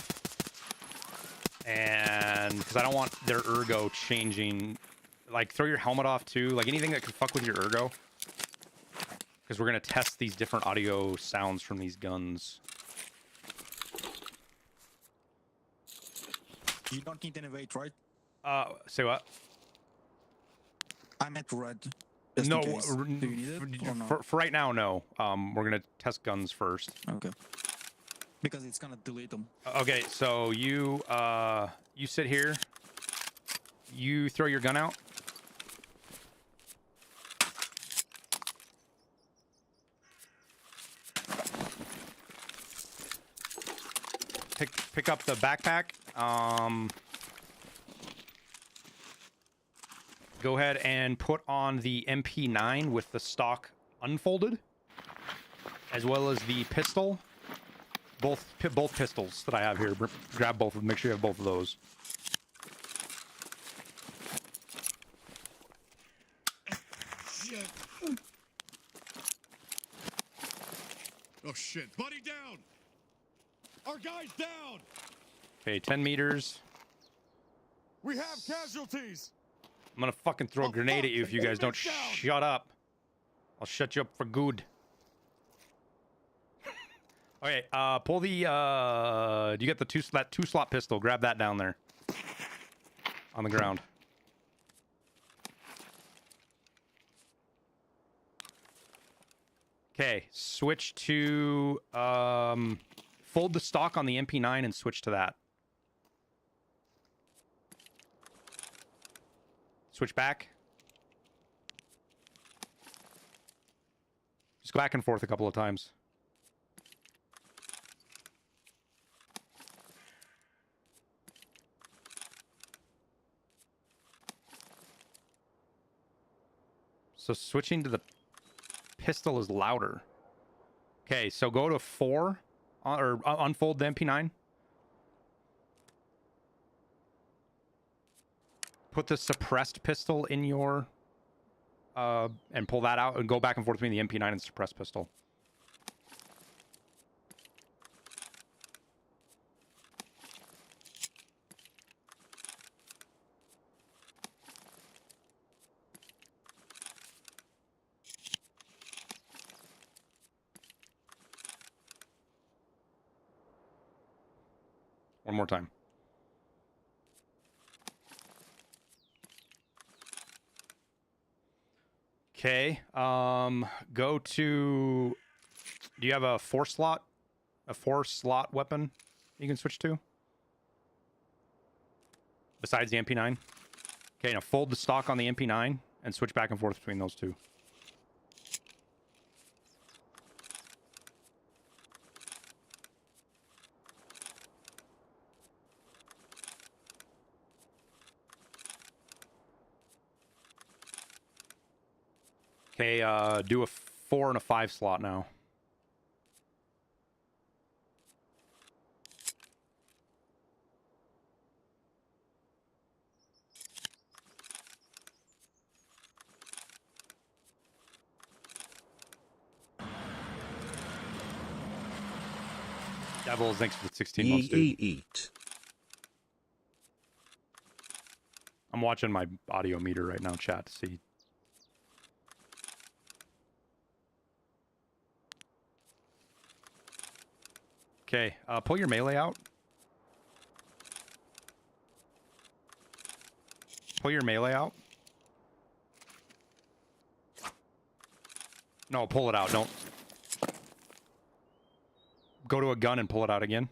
and because I don't want their ergo changing. Like, throw your helmet off too. Like anything that could fuck with your ergo, because we're gonna test these different audio sounds from these guns. You don't need any weight, right? Say what? I'm at red. Just No, in case. Do you need it or not? for right now, no. We're gonna test guns first. Okay. Because it's gonna delete them. Okay, so you sit here. You throw your gun out. Pick up the backpack. Go ahead and put on the MP9 with the stock unfolded, as well as the pistol. Both pistols that I have here. Grab both of them. Make sure you have both of those. Shit. Oh shit. Buddy down. Our guy's down. Okay, 10 meters. We have casualties. I'm gonna fucking throw a grenade at you if you guys don't shut up. I'll shut you up for good. Okay, pull the, do you get the that two slot pistol? Grab that down there. On the ground. Okay, switch to, fold the stock on the MP9 and switch to that. Switch back. Just go back and forth a couple of times. So switching to the pistol is louder. Okay, so go to 4 or unfold the MP9. Put the suppressed pistol in your and pull that out and go back and forth between the MP9 and suppressed pistol. One more time. Okay. Go to. Do you have a 4-slot weapon you can switch to? Besides the MP9? Okay, now fold the stock on the MP9 and switch back and forth between those two. Okay, do a 4 and a 5 slot now. Devils, thanks for the 16 months, dude. Eat. I'm watching my audio meter right now, chat, to see. Okay, pull your melee out. Pull your melee out. No, pull it out. Don't. Go to a gun and pull it out again.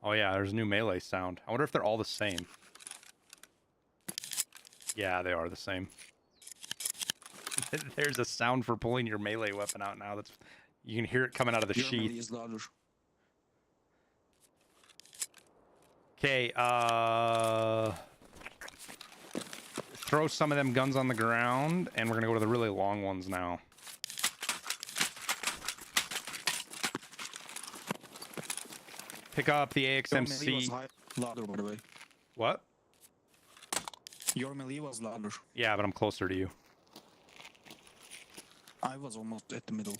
Oh yeah, there's a new melee sound. I wonder if they're all the same. Yeah, they are the same. There's a sound for pulling your melee weapon out now. That's you can hear it coming out of the sheath. Okay, throw some of them guns on the ground, and we're gonna go to the really long ones now. Pick up the AXMC. Louder, by the way. What? Your melee was louder. Yeah, but I'm closer to you. I was almost at the middle.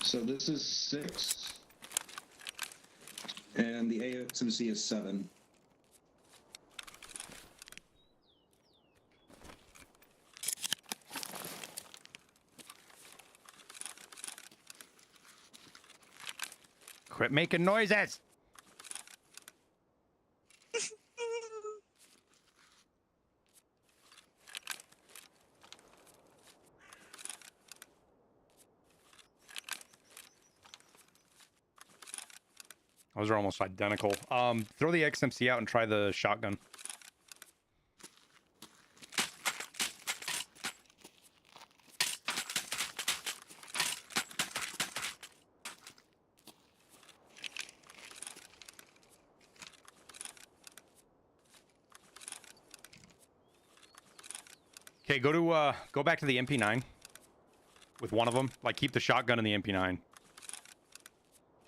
So this is 6. And the AXMC is 7. Quit making noises! Those are almost identical. Throw the XMC out and try the shotgun. Okay, go back to the MP9 with one of them. Like, keep the shotgun in the MP9.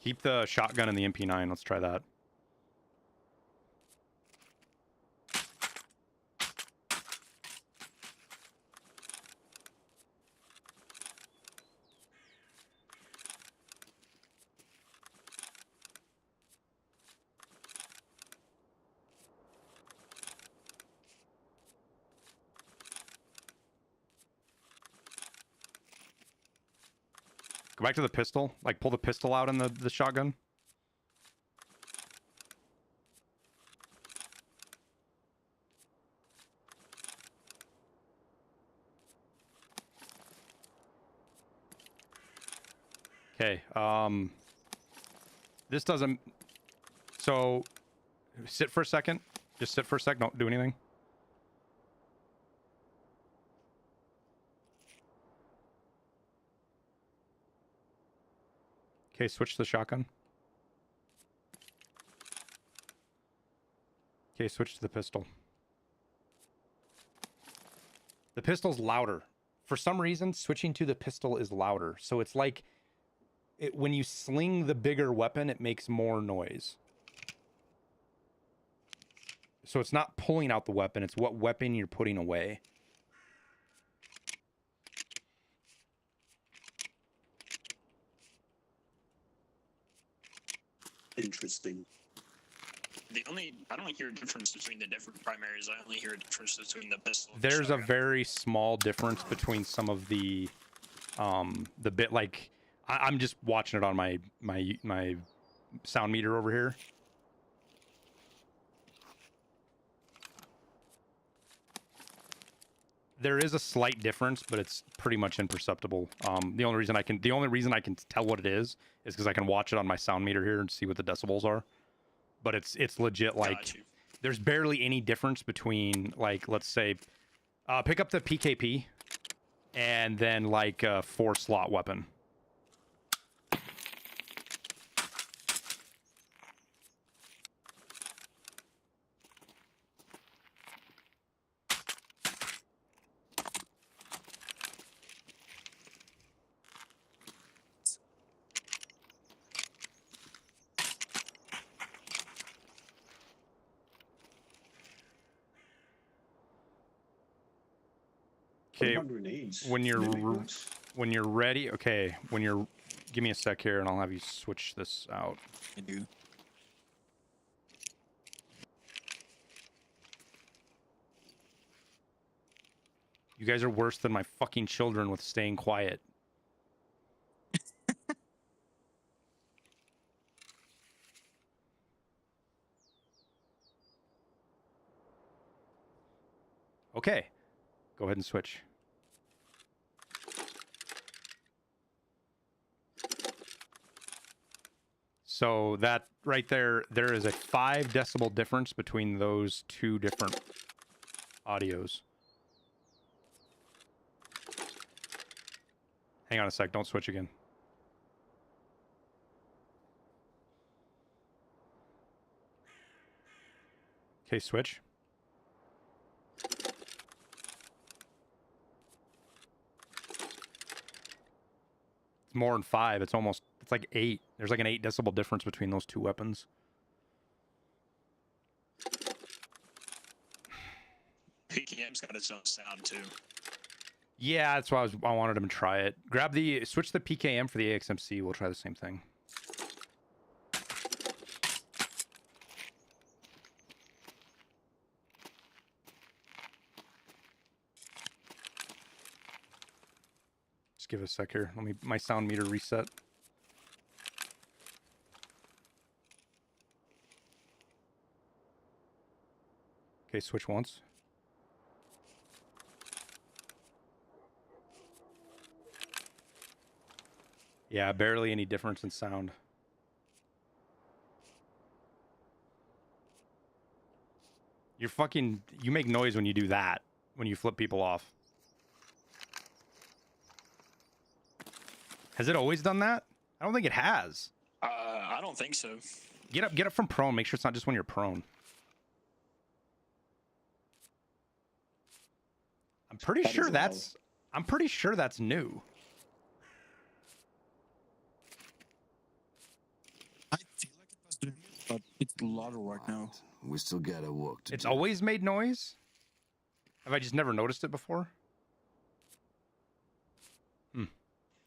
Keep the shotgun in the MP9. Let's try that. Go back to the pistol. Like, pull the pistol out in the shotgun. Okay, this doesn't... So, sit for a second. Just sit for a sec, don't do anything. Okay, switch to the shotgun. Okay, switch to the pistol. The pistol's louder. For some reason, switching to the pistol is louder. So it's like... when you sling the bigger weapon, it makes more noise. So it's not pulling out the weapon, it's what weapon you're putting away. Interesting. I don't hear a difference between the different primaries. I only hear a difference between the pistol. And There's a shotgun. very small difference between some of the bit, like, I'm just watching it on my sound meter over here. There is a slight difference, but it's pretty much imperceptible. The only reason I can tell what it is because I can watch it on my sound meter here and see what the decibels are. But it's legit like Got you. there's barely any difference between, like, let's say pick up the PKP and then like a 4-slot weapon. What Okay, about grenades? when Do they make you're noise? when you're ready, okay, when you're, give me a sec here and I'll have you switch this out. I do. You guys are worse than my fucking children with staying quiet. Okay, go ahead and switch. So that right there, there is a 5 decibel difference between those two different audios. Hang on a sec, don't switch again. Okay, switch. It's more than 5. It's almost, it's like 8. There's like an 8 decibel difference between those two weapons. PKM's got its own sound too. Yeah, that's why I wanted him to try it. Switch the PKM for the AXMC. We'll try the same thing. Just give it a sec here. Let me, my sound meter reset. Okay, switch once. Yeah, barely any difference in sound. You make noise when you do that, when you flip people off. Has it always done that? I don't think it has. I don't think so. Get up from prone. Make sure it's not just when you're prone. I'm pretty sure that's new. I feel like it was doing it, but it's louder right now. We still got a work to It's do. always made noise? Have I just never noticed it before?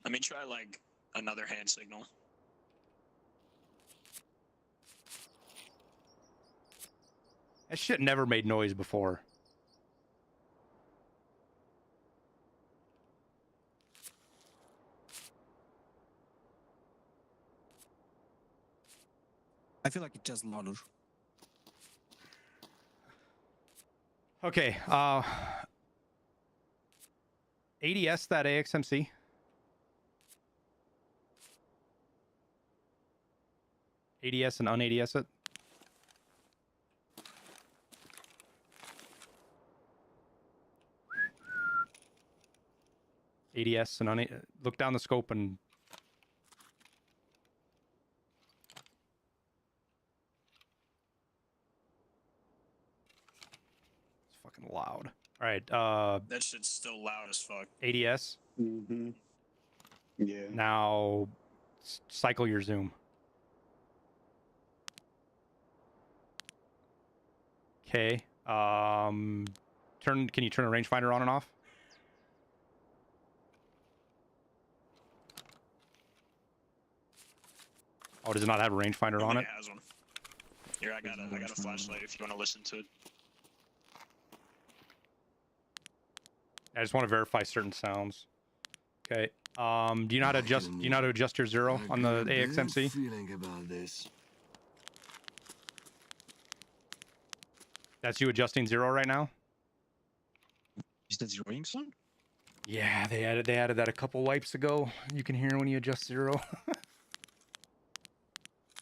Let me try like another hand signal. That shit never made noise before. I feel like it's just louder. Okay, ADS that AXMC. ADS and un-ADS it. ADS and look down the scope and it's fucking loud. All right, That shit's still loud as fuck. ADS. Mm-hmm. Yeah. Now cycle your zoom. Okay. Can you turn a rangefinder on and off? Oh, does it not have a rangefinder on it? It has one. Here, I got a flashlight if you want to listen to it. I just want to verify certain sounds. Okay. Do you know how to adjust? Do you know how to adjust your zero on the AXMC? Feeling about this. That's you adjusting zero right now. Is that zeroing soon? Yeah, they added that a couple wipes ago. You can hear when you adjust zero.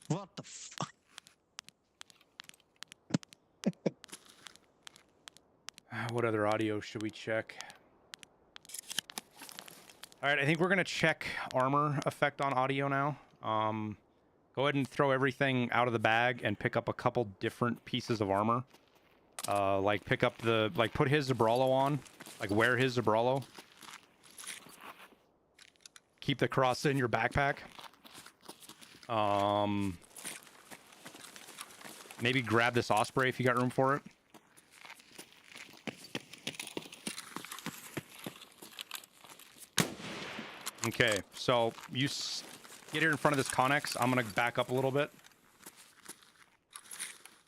What the fuck? What other audio should we check? All right, I think we're gonna check armor effect on audio now. Go ahead and throw everything out of the bag and pick up a couple different pieces of armor. Like pick up the, like put his Zabralo on, like wear his Zabralo. Keep the cross in your backpack. Maybe grab this Osprey if you got room for it. Okay, so you get here in front of this Connex. I'm going to back up a little bit.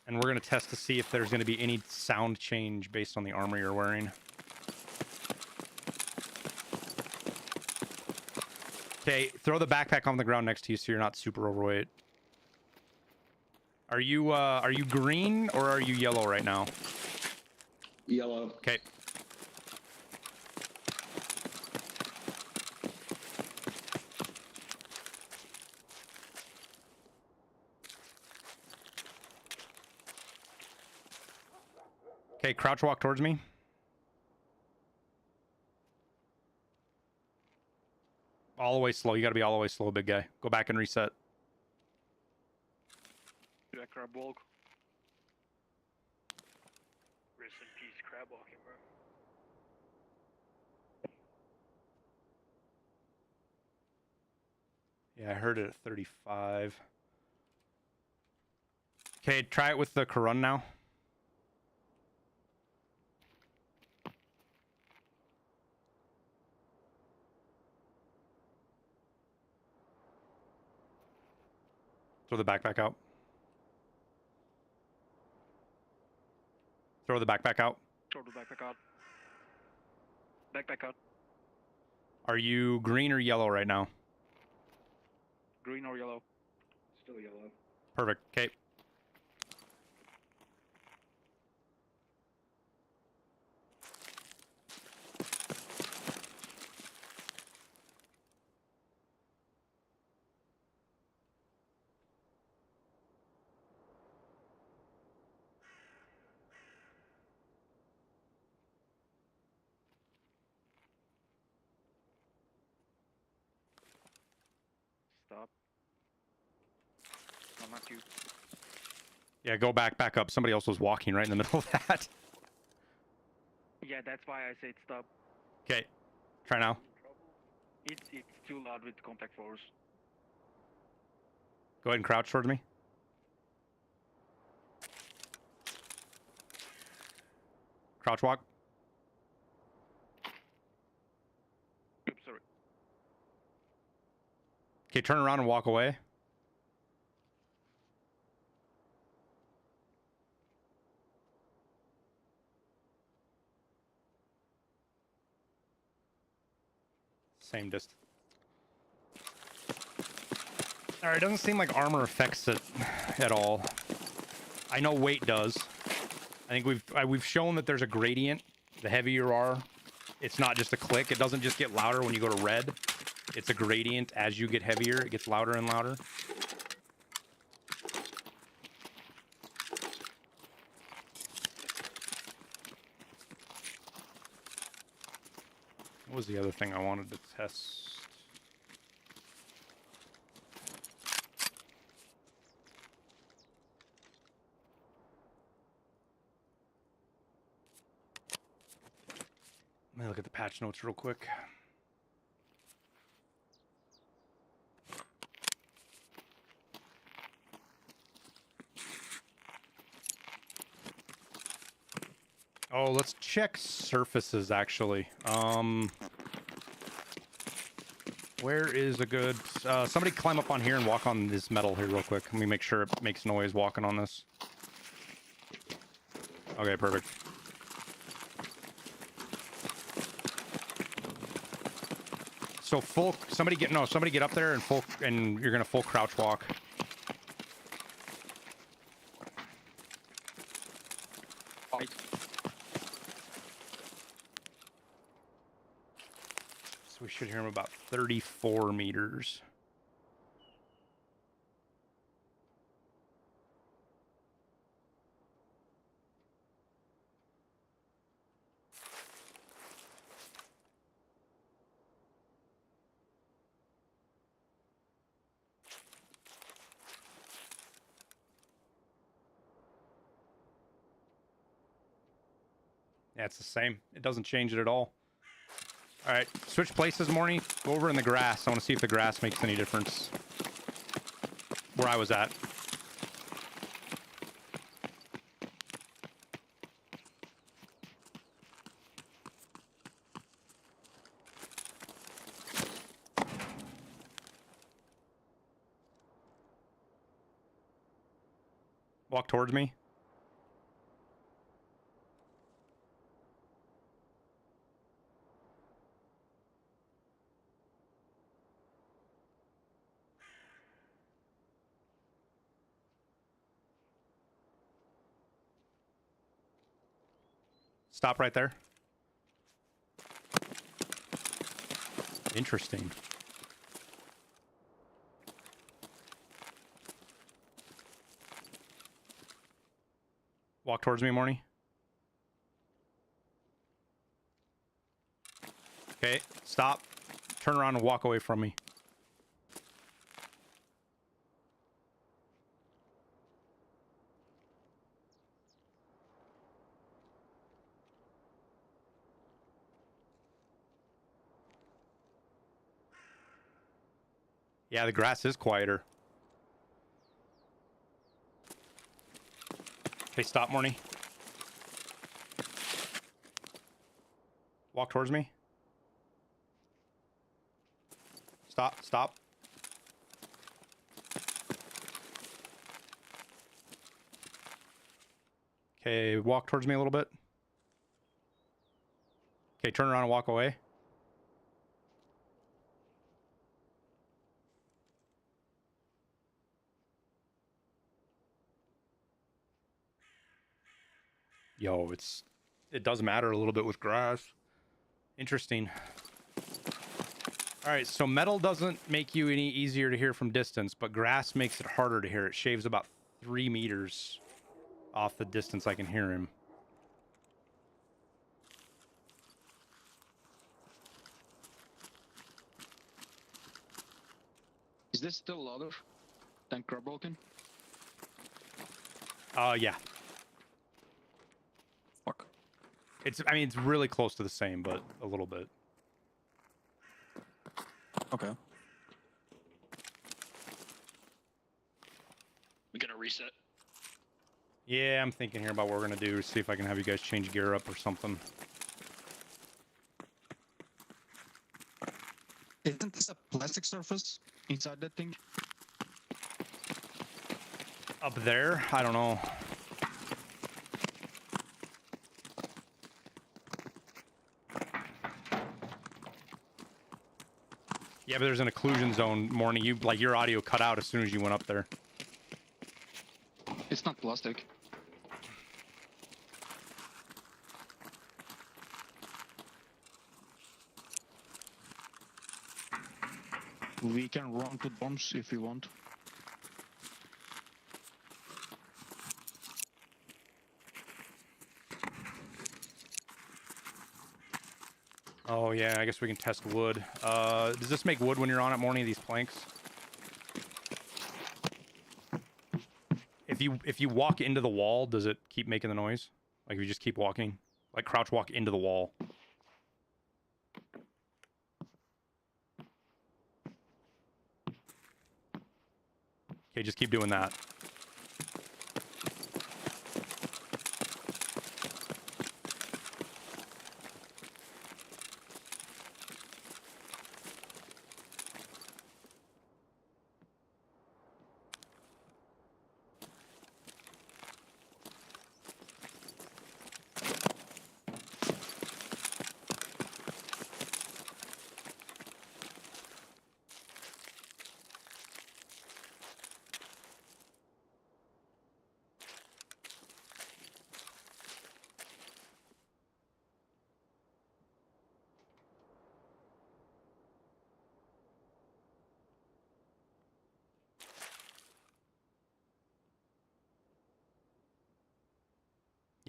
And we're going to test to see if there's going to be any sound change based on the armor you're wearing. Okay, throw the backpack on the ground next to you so you're not super overweight. Are you green or are you yellow right now? Yellow. Okay. Okay, crouch walk towards me. All the way slow. You gotta be all the way slow, big guy. Go back and reset. Yeah, crab walk. Rest in peace, crab walking, bro. Yeah, I heard it at 35. Okay, try it with the Karun now. Throw the backpack out. Throw the backpack out. Throw the backpack out. Backpack out. Are you green or yellow right now? Green or yellow? Still yellow. Perfect. Okay. Stop. No, not you. Yeah, go back up. Somebody else was walking right in the middle of that. Yeah, that's why I said stop. Okay. Try now. It's too loud with contact force. Go ahead and crouch towards me. Crouch walk. Oops, sorry. Okay, turn around and walk away. Same distance. All right, it doesn't seem like armor affects it at all. I know weight does. I think we've shown that there's a gradient. The heavier you are, it's not just a click. It doesn't just get louder when you go to red. It's a gradient. As you get heavier, it gets louder and louder. What was the other thing I wanted to test? Let me look at the patch notes real quick. Oh, let's check surfaces actually. Where is a good... somebody climb up on here and walk on this metal here real quick. Let me make sure it makes noise walking on this. Okay, perfect. So full... Somebody get up there and full... And you're gonna full crouch walk. should hear him about 34 meters. Yeah, it's the same. It doesn't change it at all. All right, switch places, Morny. Go over in the grass. I want to see if the grass makes any difference. Where I was at. Walk towards me. Stop right there. Interesting. Walk towards me, Morny. Okay, stop. Turn around and walk away from me. Yeah, the grass is quieter. Okay, stop, Morny. Walk towards me. Stop, stop. Okay, walk towards me a little bit. Okay, turn around and walk away. Yo, it does matter a little bit with grass. Interesting. All right, so metal doesn't make you any easier to hear from distance, but grass makes it harder to hear. It shaves about 3 meters off the distance I can hear him. Is this still louder than Carbroken? Yeah. Fuck. I mean, it's really close to the same, but a little bit. Okay. We gonna reset? Yeah, I'm thinking here about what we're gonna do. See if I can have you guys change gear up or something. Isn't this a plastic surface inside that thing? Up there? I don't know. Yeah, but there's an occlusion zone, Morning. Your audio cut out as soon as you went up there. It's not plastic. We can run to bombs if you want. Oh yeah, I guess we can test wood. Does this make wood when you're on it, Morning, these planks? If you walk into the wall, does it keep making the noise? Like if you just keep walking? Like crouch walk into the wall. Okay, just keep doing that.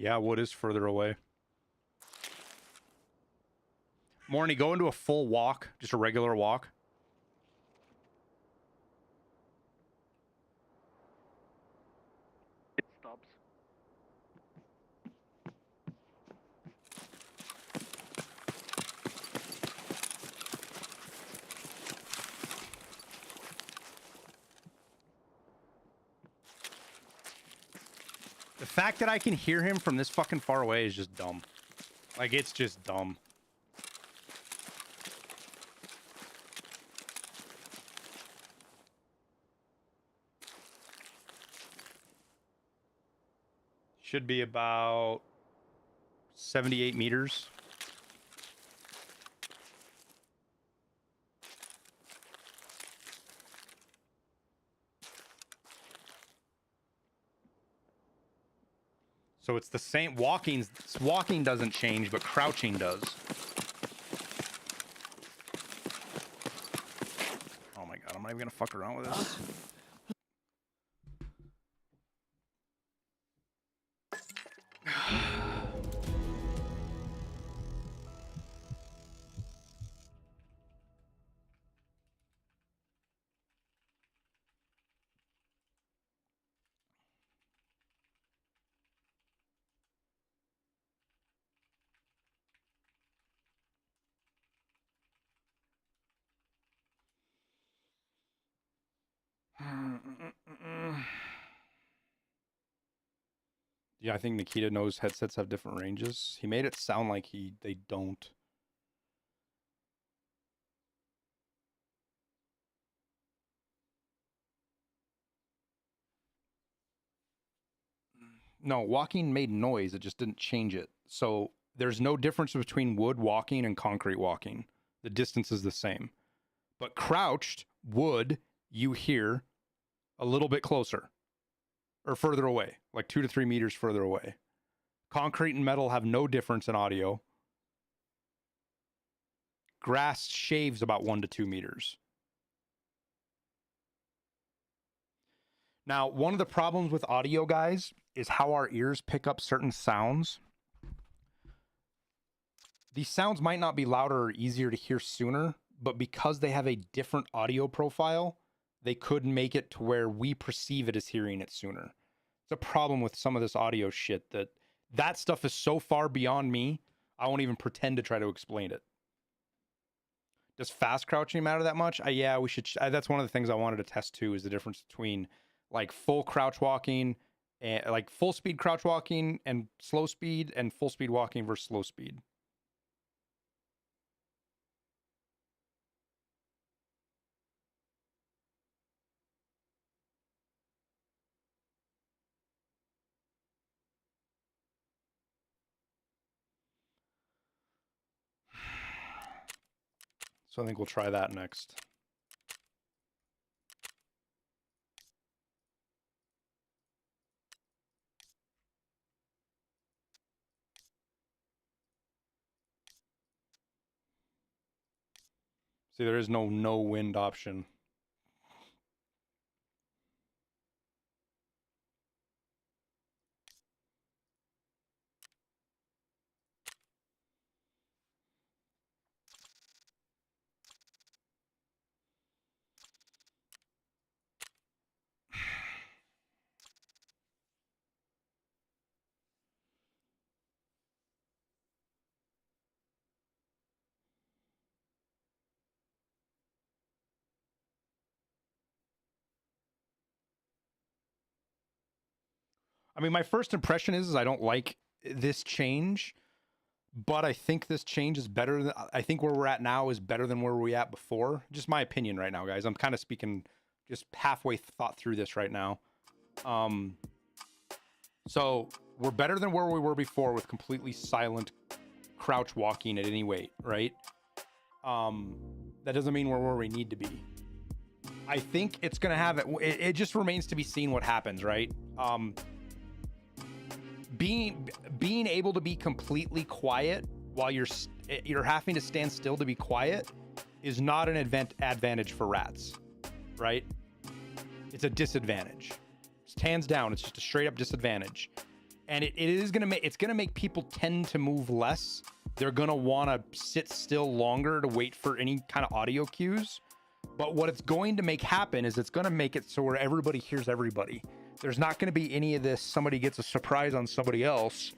Yeah, wood is further away. Morny, go into a full walk, just a regular walk. It stops. The fact that I can hear him from this fucking far away is just dumb. Like, it's just dumb. Should be about 78 meters. So it's the same. Walking doesn't change, but crouching does. Oh my god, I'm not even gonna fuck around with this. Yeah, I think Nikita knows headsets have different ranges. He made it sound like they don't. No, walking made noise. It just didn't change it. So there's no difference between wood walking and concrete walking. The distance is the same. But crouched wood, you hear a little bit closer or further away, like 2 to 3 meters further away. Concrete and metal have no difference in audio. Grass shaves about 1 to 2 meters. Now, one of the problems with audio, guys, is how our ears pick up certain sounds. These sounds might not be louder or easier to hear sooner, but because they have a different audio profile, they could make it to where we perceive it as hearing it sooner. It's a problem with some of this audio shit that stuff is so far beyond me, I won't even pretend to try to explain it. Does fast crouching matter that much? Yeah, we should. That's one of the things I wanted to test too, is the difference between like full crouch walking and like full speed crouch walking and slow speed, and full speed walking versus slow speed. So I think we'll try that next. See, there is no wind option. I mean, my first impression is I don't like this change, but I think this change is better than, I think where we're at now is better than where we were at before. Just my opinion right now, guys. I'm kind of speaking just halfway thought through this right now. So we're better than where we were before with completely silent crouch walking at any weight, right? That doesn't mean we're where we need to be. I think it's going to have it. It just remains to be seen what happens, right? Being able to be completely quiet while you're having to stand still to be quiet is not an advantage for rats, right? It's a disadvantage. It's hands down. It's just a straight up disadvantage. And it is gonna make people tend to move less. They're gonna want to sit still longer to wait for any kind of audio cues. But what it's going to make happen is it's going to make it so where everybody hears everybody. There's not going to be any of this somebody gets a surprise on somebody else,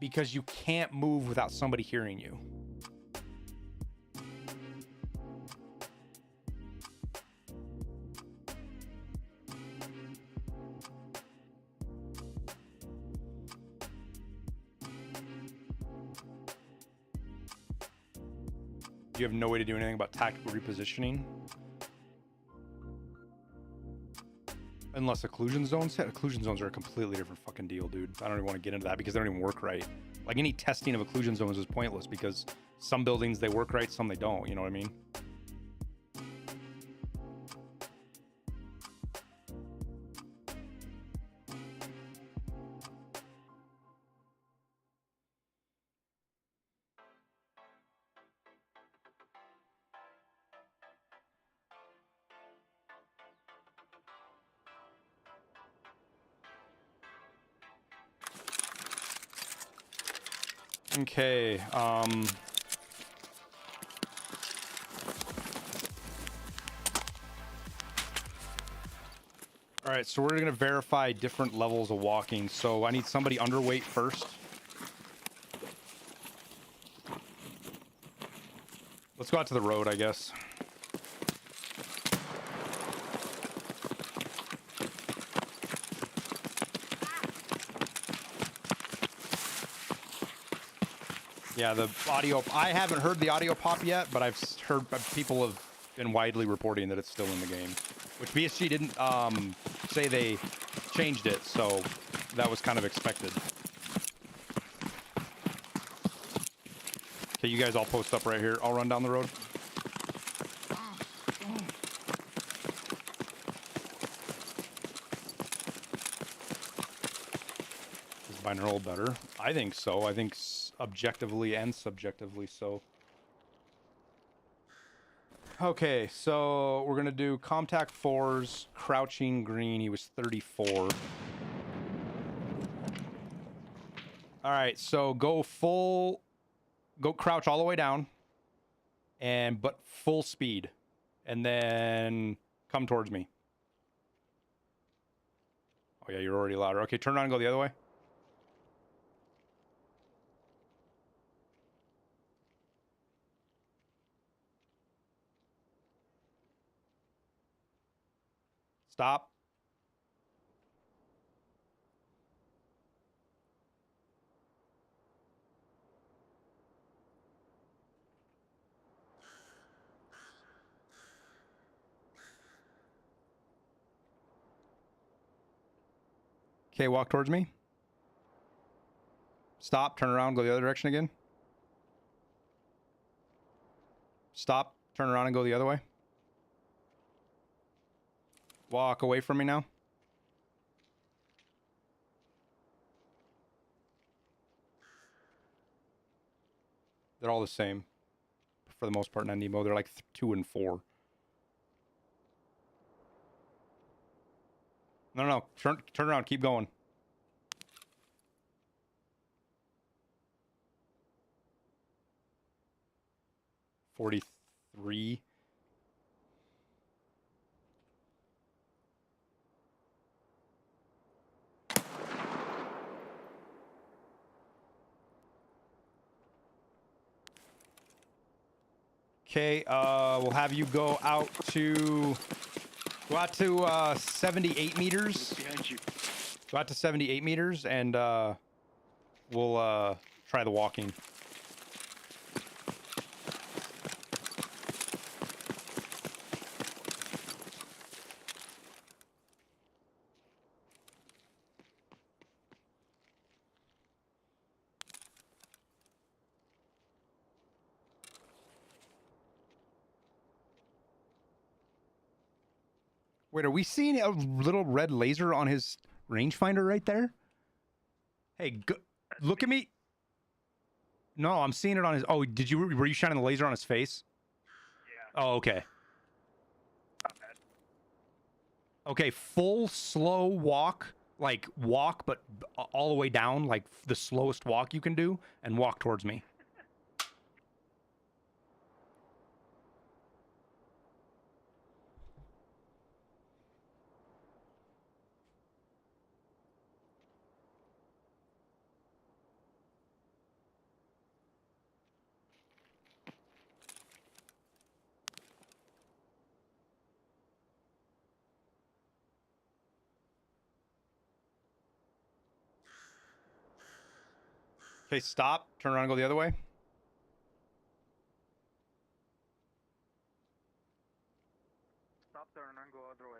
because you can't move without somebody hearing you. You have no way to do anything about tactical repositioning. Unless occlusion zones hit. Occlusion zones are a completely different fucking deal, dude. I don't even want to get into that because they don't even work right. Like, any testing of occlusion zones is pointless because some buildings they work right, some they don't. You know what I mean? Okay, all right, so we're gonna verify different levels of walking. So I need somebody underweight first. Let's go out to the road, I guess. Yeah, the audio, I haven't heard the audio pop yet, but I've heard people have been widely reporting that it's still in the game. Which BSG didn't say they changed it, so that was kind of expected. Okay, you guys all post up right here. I'll run down the road. Is binaural better? I think so. I think objectively and subjectively so. Okay, so we're gonna do Comtac 4's crouching green. He was 34. All right, so go crouch all the way down, but full speed, and then come towards me. Oh yeah, you're already louder. Okay, turn around and go the other way. Stop. Okay, walk towards me. Stop, turn around, go the other direction again. Stop, turn around and go the other way. Walk away from me now. They're all the same. For the most part in Nemo, they're like 2 and 4. No. Turn around, keep going. $43. Okay, we'll have you go out to 78 meters. Behind you. Go out to 78 meters, and we'll try the walking. Wait, are we seeing a little red laser on his rangefinder right there? Hey, look at me. No, I'm seeing it on his... Oh, were you shining the laser on his face? Yeah. Oh, okay. Not bad. Okay, full slow walk Like walk, but all the way down, like the slowest walk you can do, and walk towards me. Okay, stop. Turn around and go the other way. Stop, turn, and go other way.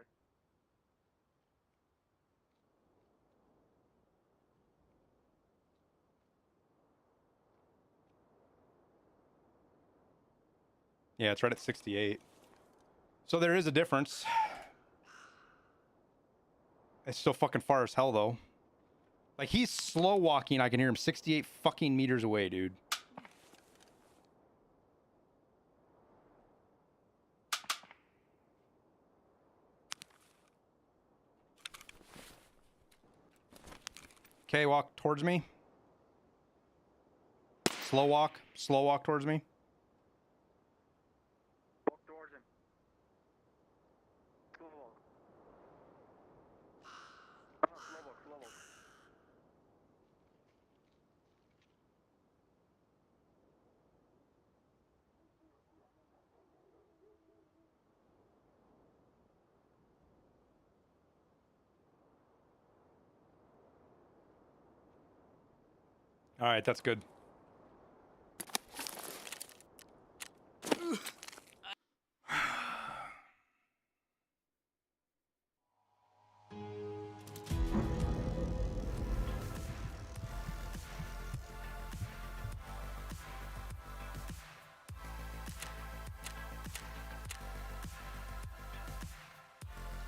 Yeah, it's right at 68. So there is a difference. It's still fucking far as hell, though. Like, he's slow walking. I can hear him 68 fucking meters away, dude. Okay, walk towards me. Slow walk towards me. Walk towards him. Slow walk. No, slow walk, slow walk. All right, that's good.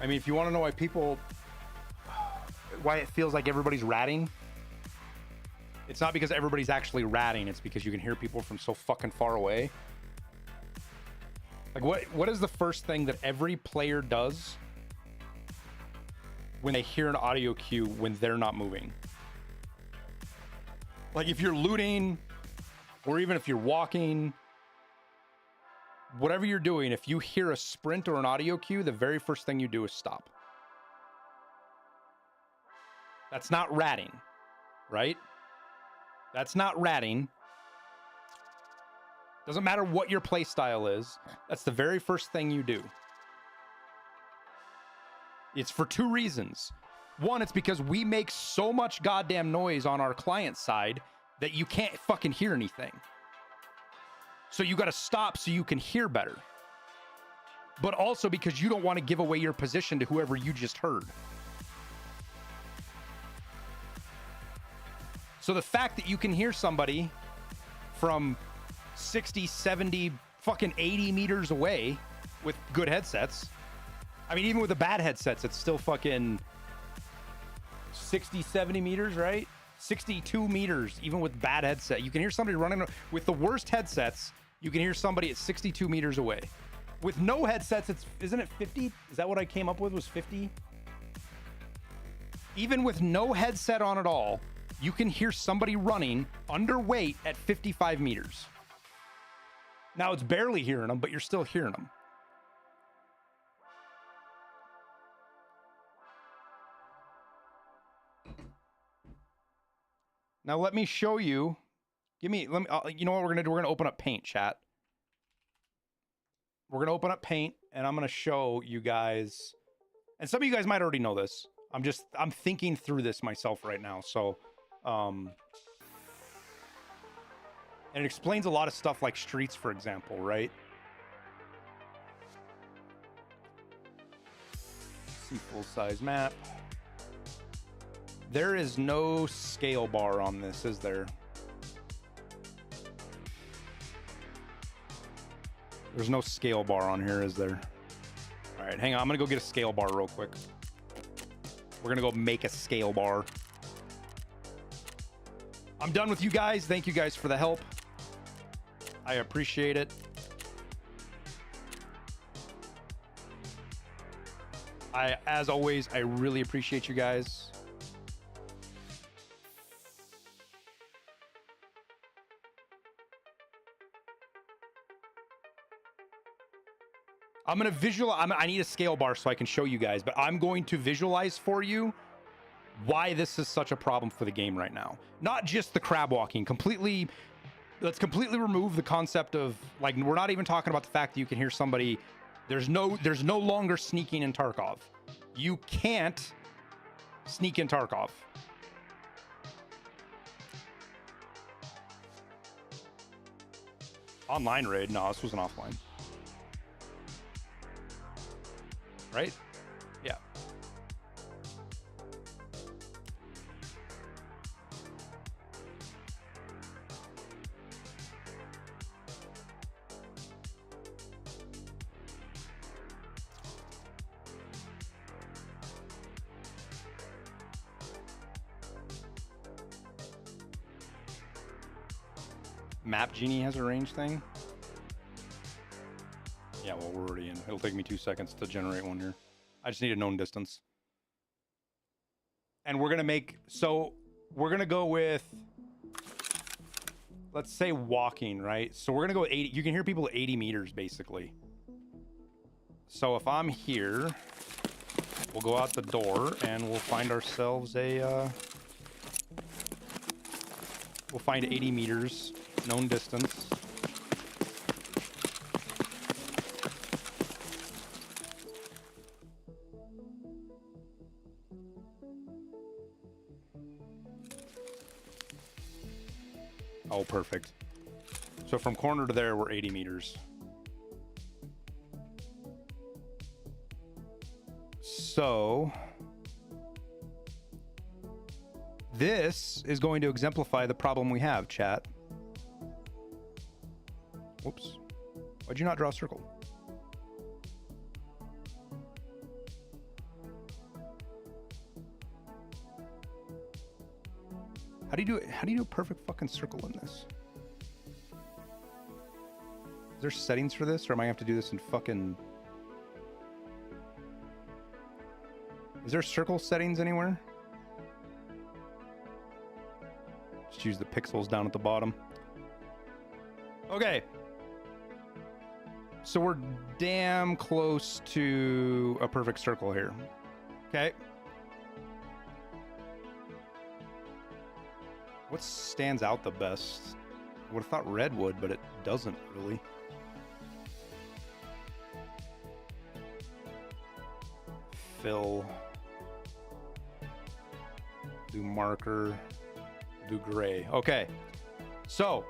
I mean, if you want to know why it feels like everybody's ratting, it's not because everybody's actually ratting. It's because you can hear people from so fucking far away. Like, what is the first thing that every player does when they hear an audio cue when they're not moving? Like, if you're looting, or even if you're walking, whatever you're doing, if you hear a sprint or an audio cue, the very first thing you do is stop. That's not ratting, right? That's not ratting. Doesn't matter what your play style is. That's the very first thing you do. It's for two reasons. One, it's because we make so much goddamn noise on our client side that you can't fucking hear anything. So you got to stop so you can hear better. But also because you don't want to give away your position to whoever you just heard. So the fact that you can hear somebody from 60, 70, fucking 80 meters away with good headsets. I mean, even with the bad headsets, it's still fucking 60, 70 meters, right? 62 meters, even with bad headset. You can hear somebody running with the worst headsets. You can hear somebody at 62 meters away. With no headsets, isn't it 50? Is that what I came up with, was 50? Even with no headset on at all, you can hear somebody running underweight at 55 meters. Now it's barely hearing them, but you're still hearing them. Now let me show you. You know what we're gonna do? We're gonna open up Paint, chat. We're gonna open up Paint, and I'm gonna show you guys. And some of you guys might already know this. I'm thinking through this myself right now. So, and it explains a lot of stuff like streets, for example, right? See full-size map. There is no scale bar on this, is there? There's no scale bar on here, is there? All right, hang on. I'm going to go get a scale bar real quick. We're going to go make a scale bar. I'm done with you guys. Thank you guys for the help. I appreciate it. As always, I really appreciate you guys. I'm gonna visualize. I need a scale bar so I can show you guys, but I'm going to visualize for you why this is such a problem for the game right now. Not just the crab walking. Completely. Let's completely remove the concept of, like, we're not even talking about the fact that you can hear somebody. There's no longer sneaking in Tarkov. You can't sneak in Tarkov. Online raid? No, this wasn't offline. Right? Yeah. Map Genie has a range thing. Yeah, well, we're already in. It'll take me 2 seconds to generate one here. I just need a known distance. And we're going to make... So, we're going to go with... Let's say walking, right? So, we're going to go with 80... You can hear people at 80 meters, basically. So, if I'm here... We'll go out the door, and we'll find ourselves a... We'll find 80 meters, known distance. Oh, perfect. So from corner to there, we're 80 meters. So this is going to exemplify the problem we have, chat. Whoops. Why'd you not draw a circle? How do you do a perfect fucking circle in this? Is there settings for this, or am I gonna have to do this in fucking... Is there circle settings anywhere? Just use the pixels down at the bottom. Okay. So we're damn close to a perfect circle here. Okay. What stands out the best? I would have thought red would, but it doesn't really. Fill. Do marker. Do gray. Okay. So.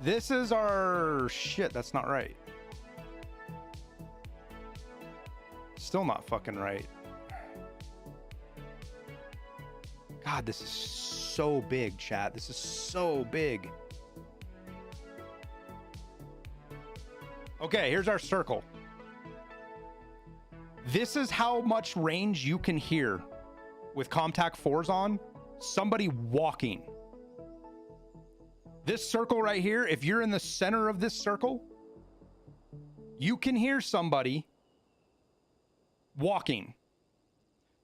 This is our... Shit, that's not right. Still not fucking right. God, this is so big, chat. This is so big. Okay, here's our circle. This is how much range you can hear with Comtac 4s on somebody walking. This circle right here, if you're in the center of this circle, you can hear somebody walking.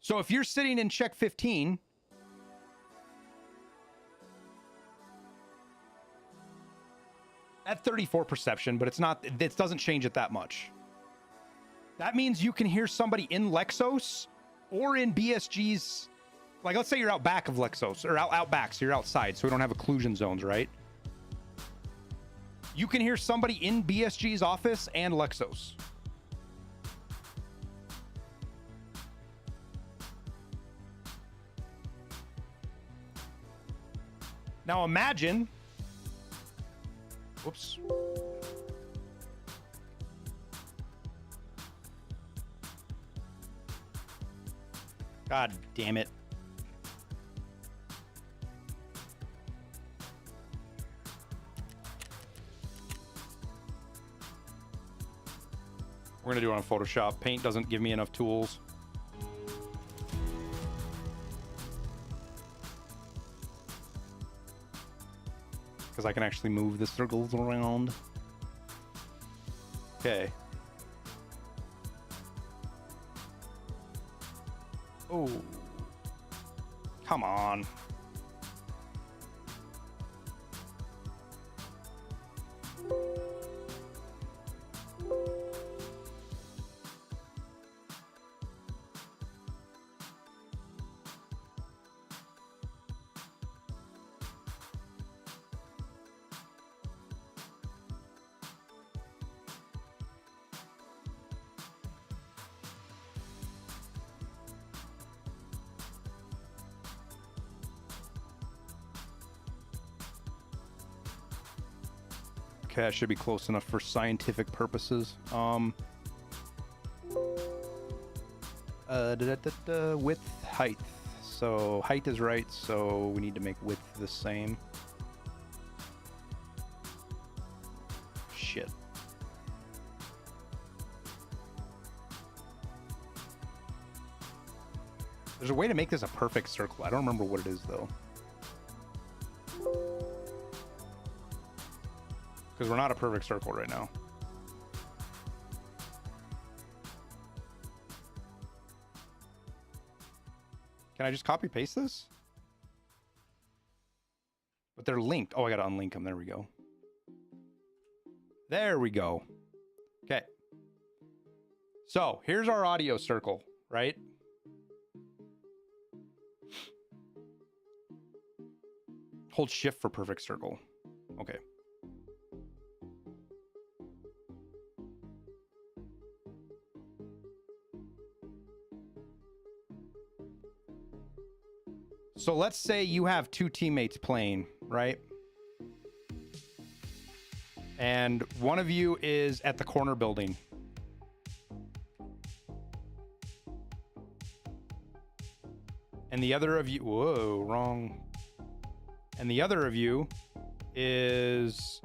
So if you're sitting in check 15, at 34 perception, but it's not, it doesn't change it that much. That means you can hear somebody in Lexos or in BSG's, like let's say you're out back of Lexos, or out back, so you're outside, so we don't have occlusion zones, right? You can hear somebody in BSG's office and Lexos. Now imagine... Whoops. God damn it. We're gonna do it on Photoshop. Paint doesn't give me enough tools. Because I can actually move the circles around. Okay. Oh. Come on. Okay, that should be close enough for scientific purposes. Width, height. So height is right, so we need to make width the same. Shit. There's a way to make this a perfect circle. I don't remember what it is though. Because we're not a perfect circle right now. Can I just copy paste this? But they're linked. Oh, I gotta unlink them. There we go. There we go. Okay. So here's our audio circle, right? Hold shift for perfect circle. Okay. So let's say you have two teammates playing, right? And one of you is at the corner building. And the other of you, whoa, wrong. And the other of you is,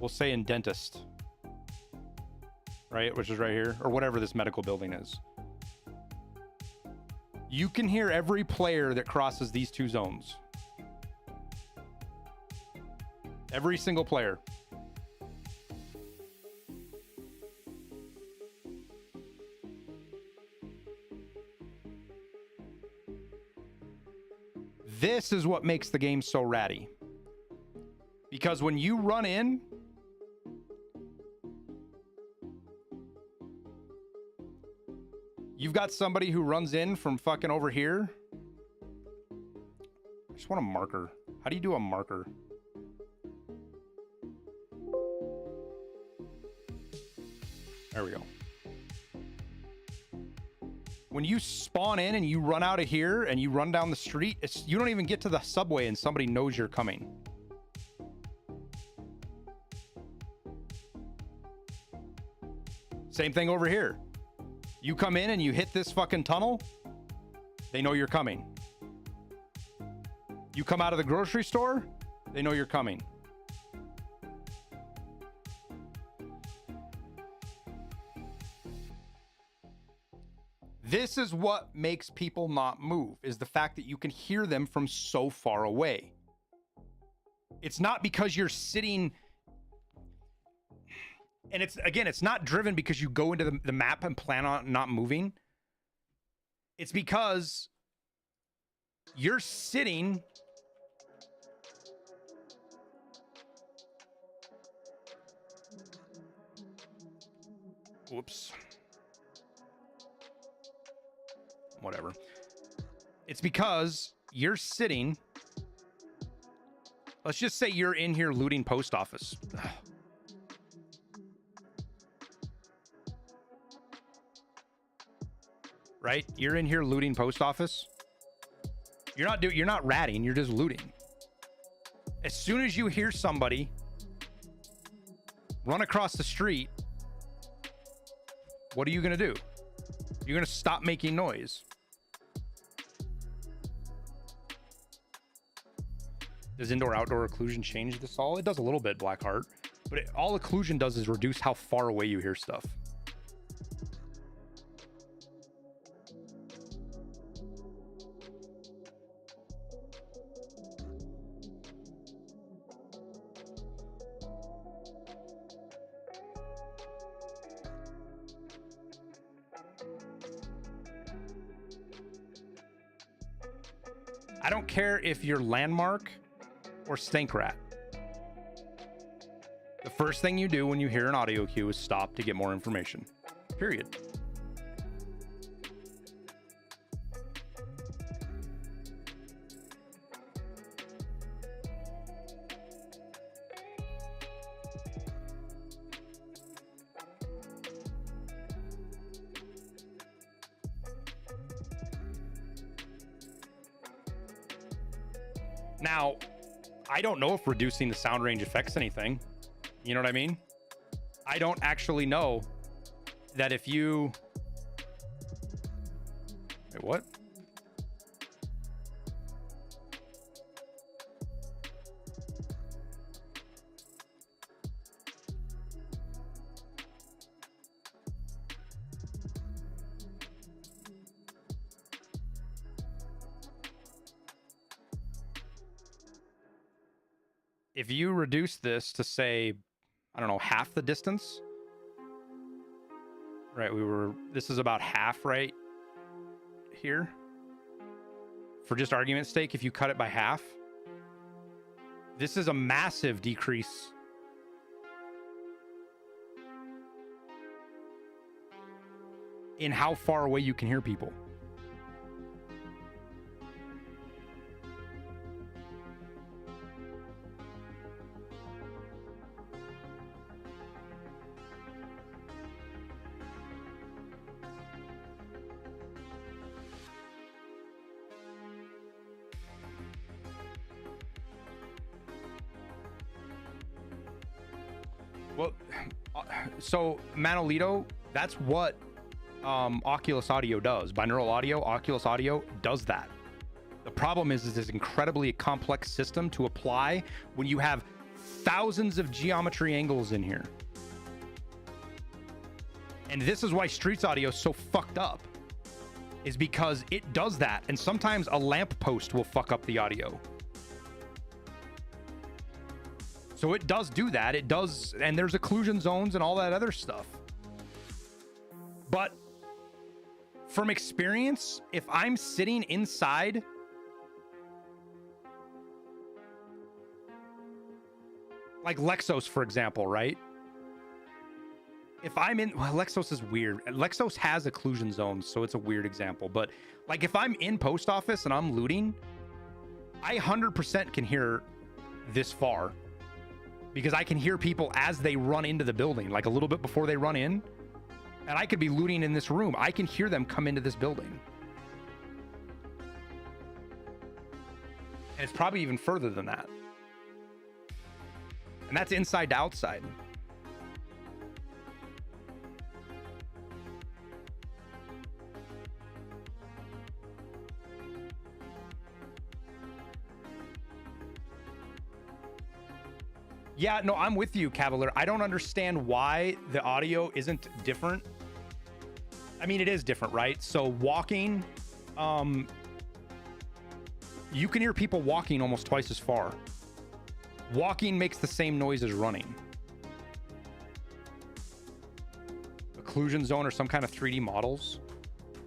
we'll say in dentist, right? Which is right here, or whatever this medical building is. You can hear every player that crosses these two zones. Every single player. This is what makes the game so ratty. Because when you run in, you've got somebody who runs in from fucking over here. I just want a marker. How do you do a marker? There we go. When you spawn in and you run out of here and you run down the street, you don't even get to the subway and somebody knows you're coming. Same thing over here. You come in and you hit this fucking tunnel, they know you're coming. You come out of the grocery store, they know you're coming. This is what makes people not move, is the fact that you can hear them from so far away. It's not because you're sitting, and it's not driven because you go into the map and plan on not moving. It's because you're sitting whoops. Whatever. It's because you're sitting. Let's just say you're in here looting post office. Right? You're in here looting post office. You're not ratting, you're just looting. As soon as you hear somebody run across the street, what are you going to do? You're going to stop making noise. Does indoor-outdoor occlusion change this all? It does a little bit, Blackheart. But all occlusion does is reduce how far away you hear stuff. I don't care if you're Landmark or Stankrat. The first thing you do when you hear an audio cue is stop to get more information. Period. Now, I don't know if reducing the sound range affects anything. You know what I mean? I don't actually know that if you... Wait, what? If you reduce this to, say, I don't know, half the distance, right? This is about half right here. For just argument's sake, if you cut it by half, this is a massive decrease. In how far away you can hear people. Well, so Manolito, that's what Oculus Audio does. Binaural audio, Oculus Audio does that. The problem is it's incredibly complex system to apply when you have thousands of geometry angles in here. And this is why Streets Audio is so fucked up, is because it does that. And sometimes a lamp post will fuck up the audio. So it does do that. It does, and there's occlusion zones and all that other stuff. But from experience, if I'm sitting inside, like Lexos, for example, right? If I'm in, well, Lexos is weird. Lexos has occlusion zones, so it's a weird example. But like if I'm in post office and I'm looting, I 100% can hear this far. Because I can hear people as they run into the building, like a little bit before they run in. And I could be looting in this room. I can hear them come into this building. And it's probably even further than that. And that's inside to outside. Yeah, no, I'm with you, Cavalier. I don't understand why the audio isn't different. I mean, it is different, right? So walking, you can hear people walking almost twice as far. Walking makes the same noise as running. Occlusion zone or some kind of 3D models.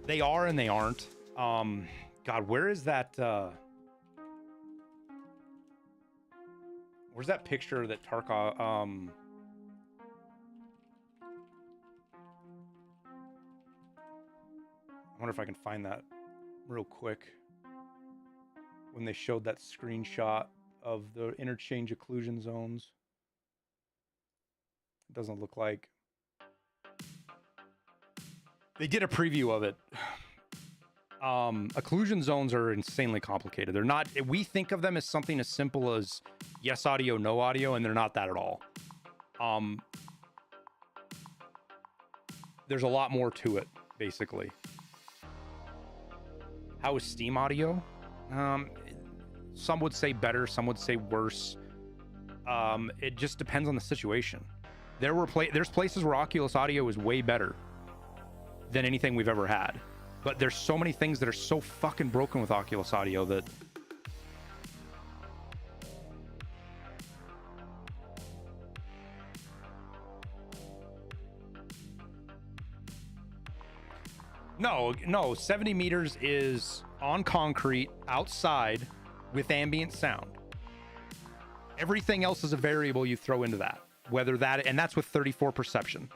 They are and they aren't. God, where is that? Where's that picture that Tarkov, I wonder if I can find that real quick. When they showed that screenshot of the interchange occlusion zones. It doesn't look like. They did a preview of it. Occlusion zones are insanely complicated. They're not, we think of them as something as simple as yes audio, no audio, and they're not that at all. There's a lot more to it, basically. How is Steam audio? Some would say better, some would say worse. It just depends on the situation. There's places where Oculus Audio is way better than anything we've ever had. But there's so many things that are so fucking broken with Oculus Audio that... No, 70 meters is on concrete, outside, with ambient sound. Everything else is a variable you throw into that. Whether that, and that's with 34 perception.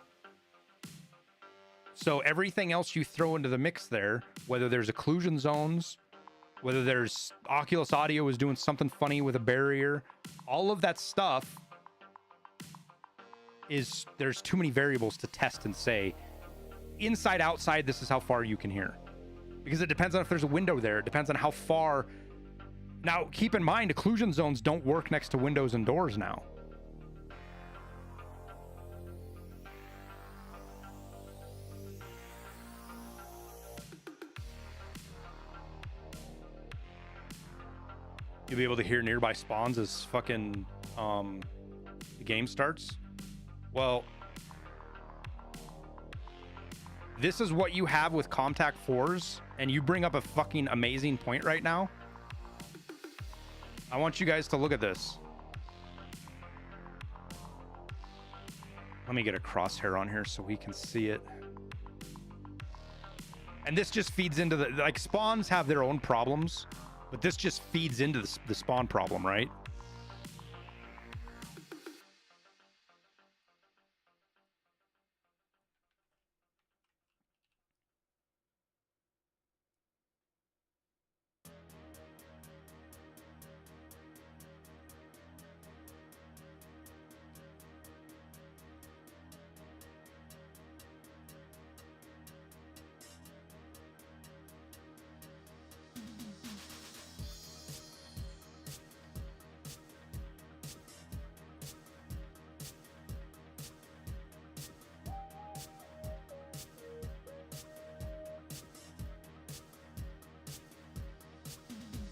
So everything else you throw into the mix there, whether there's occlusion zones, whether there's Oculus Audio is doing something funny with a barrier, all of that stuff is, there's too many variables to test and say, inside, outside, this is how far you can hear. Because it depends on if there's a window there. It depends on how far. Now, keep in mind, occlusion zones don't work next to windows and doors now. You'll be able to hear nearby spawns as fucking the game starts. Well, this is what you have with Comtac 4s, and you bring up a fucking amazing point right now. I want you guys to look at this. Let me get a crosshair on here so we can see it. And this just feeds into the, like, spawns have their own problems, but this just feeds into the spawn problem, right?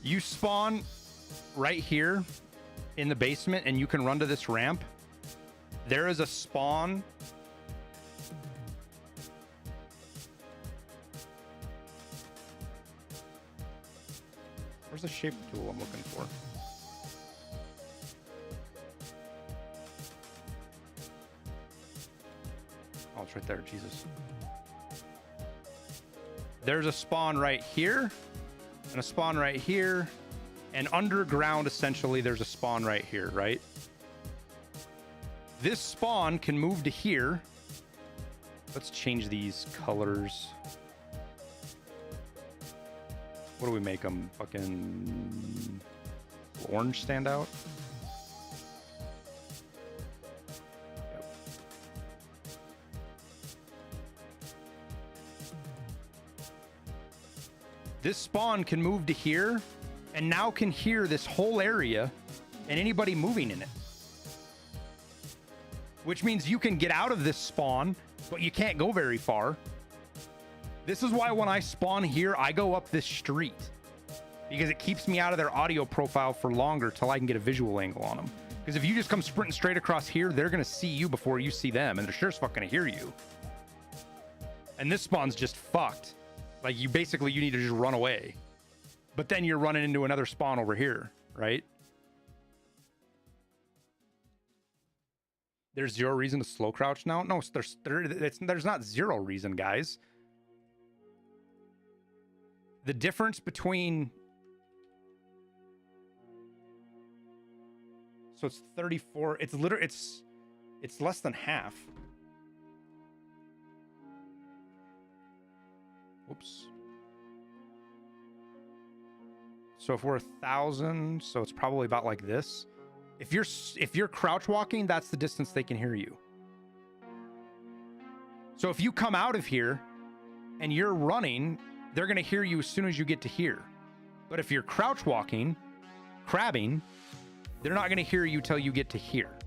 You spawn right here in the basement and you can run to this ramp. There is a spawn. Where's the shape tool I'm looking for? Oh, it's right there. Jesus. There's a spawn right here. And a spawn right here, and underground, essentially, there's a spawn right here, right? This spawn can move to here. Let's change these colors. What do we make them? Fucking orange stand out? Yep. This spawn can move to here and now can hear this whole area and anybody moving in it. Which means you can get out of this spawn, but you can't go very far. This is why when I spawn here, I go up this street. Because it keeps me out of their audio profile for longer till I can get a visual angle on them. Because if you just come sprinting straight across here, they're going to see you before you see them, and they're sure as fuck going to hear you. And this spawn's just fucked. Like, you need to just run away. But then you're running into another spawn over here, right? There's zero reason to slow crouch now? No, there's not zero reason, guys. The difference between... So it's 34. It's literally, it's less than half. Oops. So if we're 1,000, so it's probably about like this. If you're crouch walking, that's the distance they can hear you. So if you come out of here and you're running, they're going to hear you as soon as you get to here. But if you're crouch walking, crabbing, they're not going to hear you till you get to here.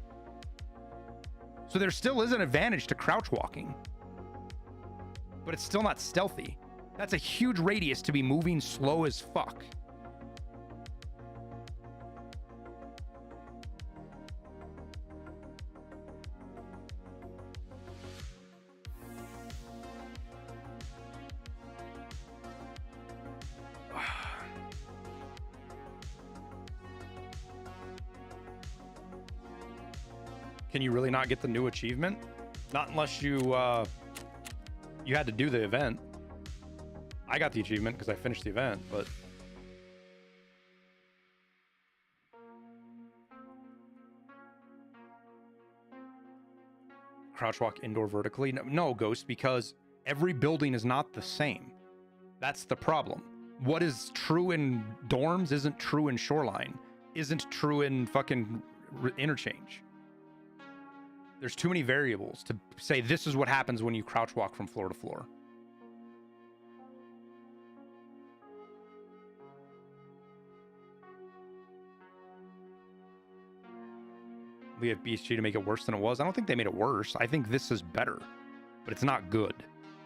So there still is an advantage to crouch walking, but it's still not stealthy. That's a huge radius to be moving slow as fuck. Can you really not get the new achievement? Not unless you you had to do the event. I got the achievement because I finished the event, but crouch walk indoor vertically? No, Ghost, because every building is not the same. That's the problem. What is true in dorms isn't true in Shoreline, isn't true in fucking interchange. There's too many variables to say this is what happens when you crouch walk from floor to floor. We have BSG to make it worse than it was. I don't think they made it worse. I think this is better, but it's not good.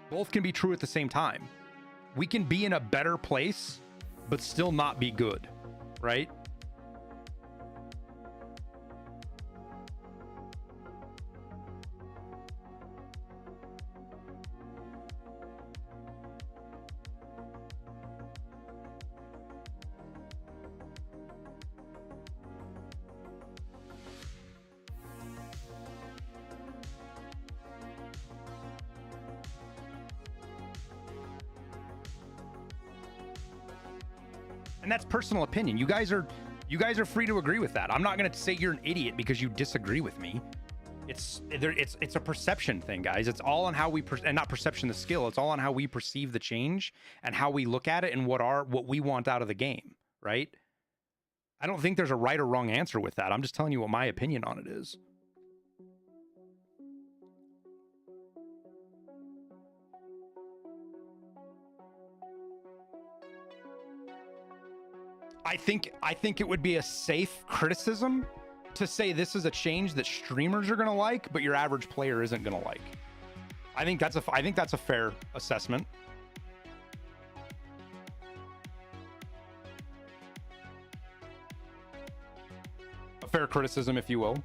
Both can be true at the same time. We can be in a better place, but still not be good, right? And that's personal opinion. You guys are free to agree with that. I'm not going to say you're an idiot because you disagree with me. It's a perception thing, guys. It's all on how we and not perception, the skill. It's all on how we perceive the change and how we look at it and what we want out of the game, right? I don't think there's a right or wrong answer with that. I'm just telling you what my opinion on it is. I think it would be a safe criticism to say this is a change that streamers are gonna like, but your average player isn't gonna like. I think that's a fair assessment. A fair criticism, if you will.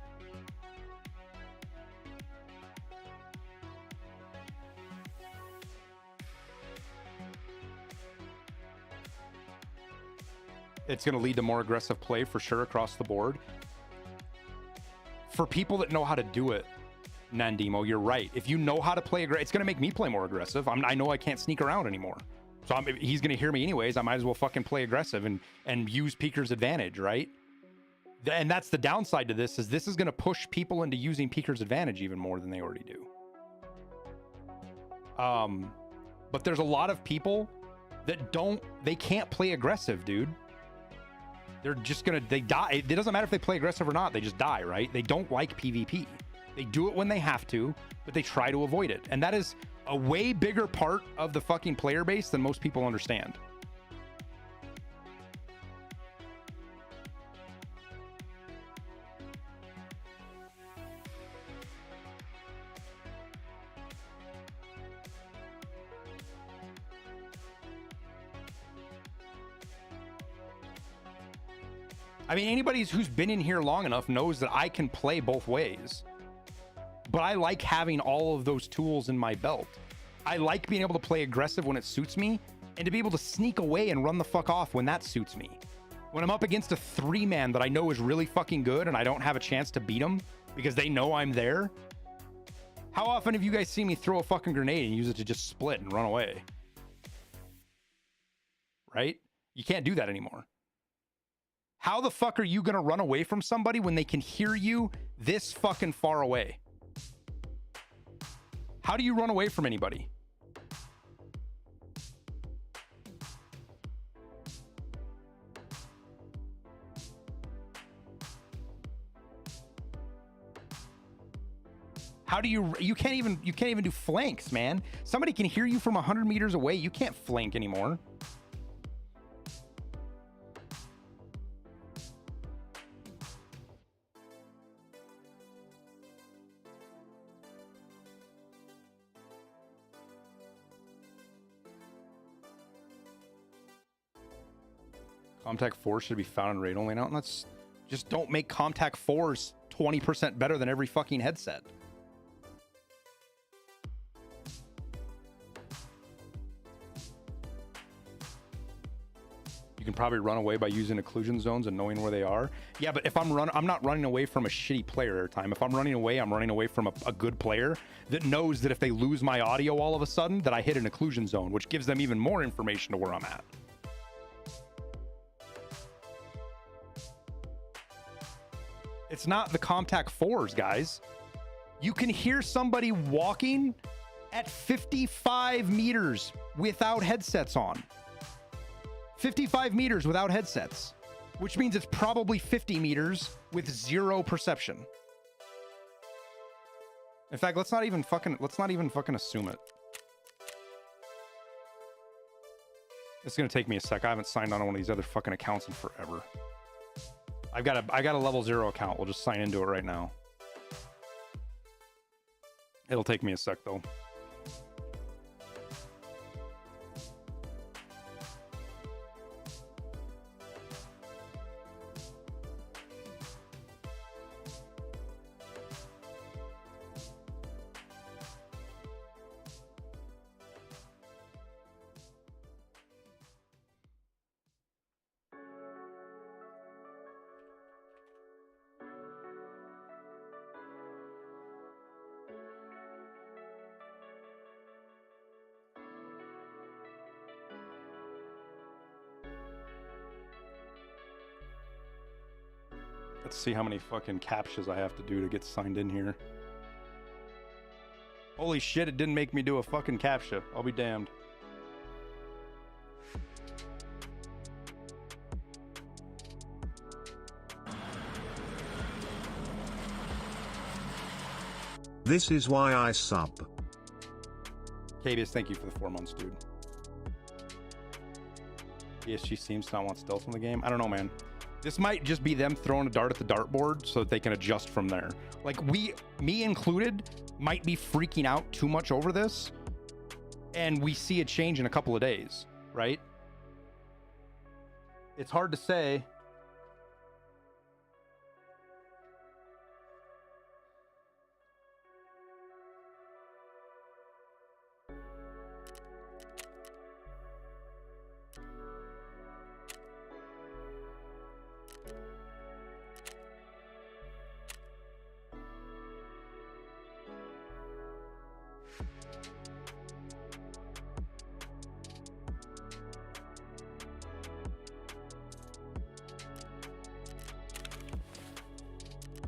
It's going to lead to more aggressive play for sure across the board. For people that know how to do it, Nandimo, you're right. If you know how to play aggressive, it's going to make me play more aggressive. I know I can't sneak around anymore. So he's going to hear me anyways. I might as well fucking play aggressive and use Peeker's advantage, right? And that's the downside to this, is this is going to push people into using Peeker's advantage even more than they already do. But there's a lot of people that they can't play aggressive, dude. They're just they die. It doesn't matter if they play aggressive or not. They just die, right? They don't like PvP. They do it when they have to, but they try to avoid it. And that is a way bigger part of the fucking player base than most people understand. I mean, anybody who's been in here long enough knows that I can play both ways. But I like having all of those tools in my belt. I like being able to play aggressive when it suits me, and to be able to sneak away and run the fuck off when that suits me. When I'm up against a 3-man that I know is really fucking good and I don't have a chance to beat them because they know I'm there. How often have you guys seen me throw a fucking grenade and use it to just split and run away? Right? You can't do that anymore. How the fuck are you gonna run away from somebody when they can hear you this fucking far away? How do you run away from anybody? How do you can't even do flanks, man. Somebody can hear you from 100 meters away. You can't flank anymore. Comtac 4 should be found in raid only now. And let's just don't make Comtac 4s 20% better than every fucking headset. You can probably run away by using occlusion zones and knowing where they are. Yeah, but if I'm not running away from a shitty player every time. If I'm running away from a good player that knows that if they lose my audio all of a sudden, that I hit an occlusion zone, which gives them even more information to where I'm at. It's not the Comtac 4s, guys. You can hear somebody walking at 55 meters without headsets on. 55 meters without headsets, which means it's probably 50 meters with zero perception. In fact, let's not even fucking assume it. It's gonna take me a sec. I haven't signed on to one of these other fucking accounts in forever. I got a level 0 account. We'll just sign into it right now. It'll take me a sec though. Let's see how many fucking captchas I have to do to get signed in here. Holy shit, it didn't make me do a fucking captcha. I'll be damned. This is why I sub. Cabius, thank you for the 4 months, dude. ESG seems to not want stealth in the game. I don't know, man. This might just be them throwing a dart at the dartboard so that they can adjust from there. Like, me included, might be freaking out too much over this, and we see a change in a couple of days, right? It's hard to say.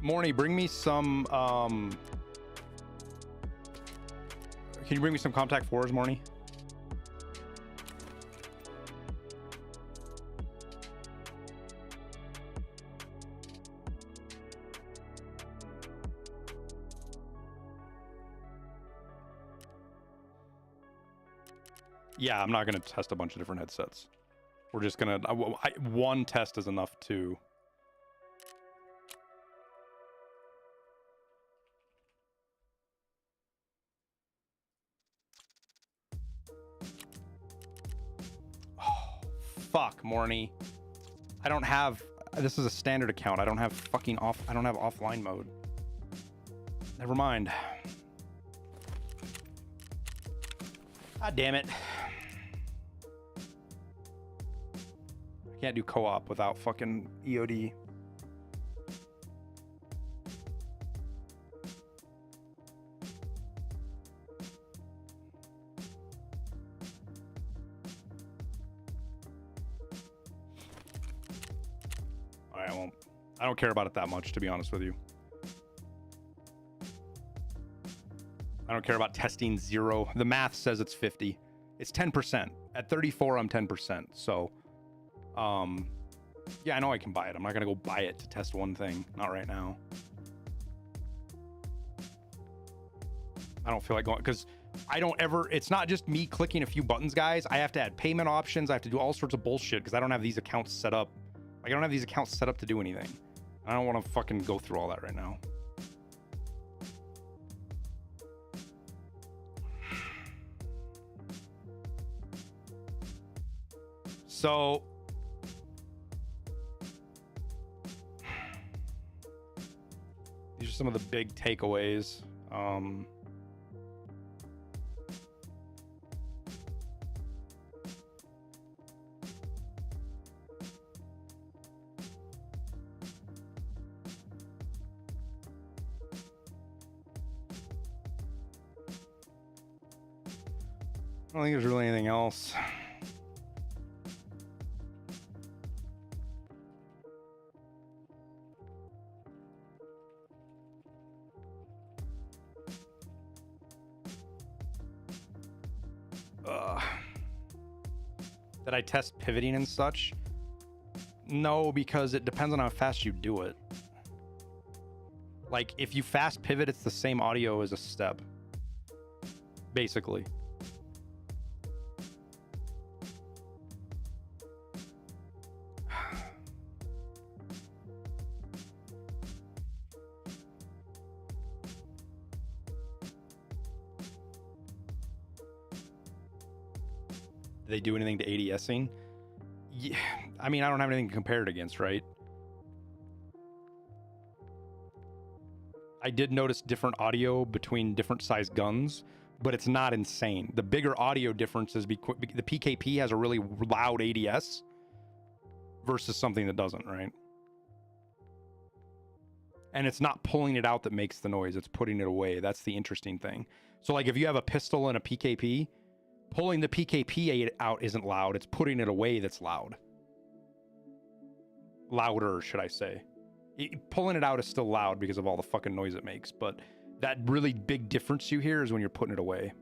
Morny, bring me some, can you bring me some contact 4s, Morny? Yeah, I'm not going to test a bunch of different headsets. We're just going to, one test is enough to... Fuck, Morny. I don't have... This is a standard account. I don't have fucking off... I don't have offline mode. Never mind. God damn it. I can't do co-op without fucking EOD. I don't care about it that much, to be honest with you. I don't care about testing 0. The math says it's 50. It's 10%. At 34, I'm 10%. So, yeah, I know I can buy it. I'm not going to go buy it to test one thing. Not right now. I don't feel like going, because I don't ever, it's not just me clicking a few buttons, guys. I have to add payment options. I have to do all sorts of bullshit because I don't have these accounts set up. Like, I don't have these accounts set up to do anything. I don't want to fucking go through all that right now. So, these are some of the big takeaways. I don't think there's really anything else. Did I test pivoting and such? No, because it depends on how fast you do it. Like, if you fast pivot, it's the same audio as a step, basically. Do they do anything to ADSing? Yeah, I mean, I don't have anything to compare it against, right? I did notice different audio between different size guns, but it's not insane. The bigger audio difference is the PKP has a really loud ADS versus something that doesn't, right? And it's not pulling it out that makes the noise, it's putting it away. That's the interesting thing. So like if you have a pistol and a PKP, pulling the PKP out isn't loud, it's putting it away that's loud. Louder, should I say. Pulling it out is still loud because of all the fucking noise it makes, but that really big difference you hear is when you're putting it away.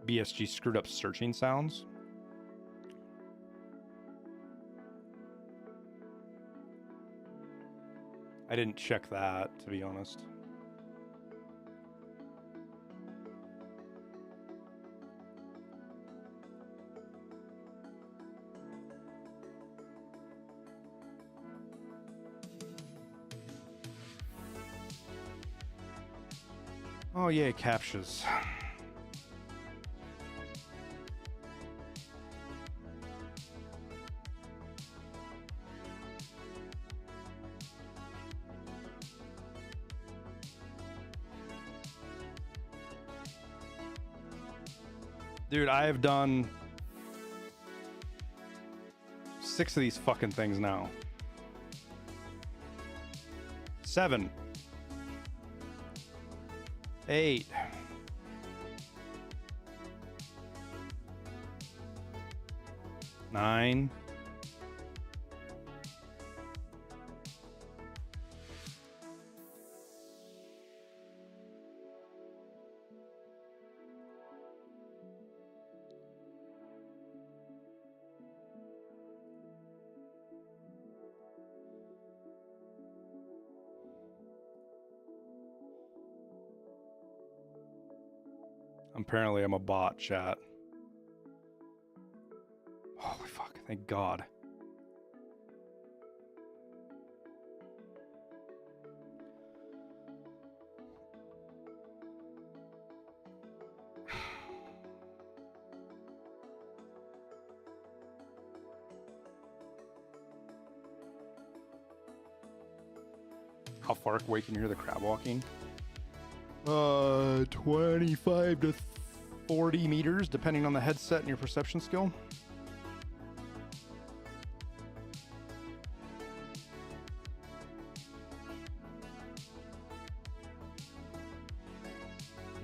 BSG screwed up searching sounds. I didn't check that, to be honest. Oh, yay, captchas. Dude, I have done 6 of these fucking things now. 7. 8. 9. Apparently I'm a bot, chat. Holy fuck, thank God. How far away can you hear the crab walking? 25 to 40 meters, depending on the headset and your perception skill.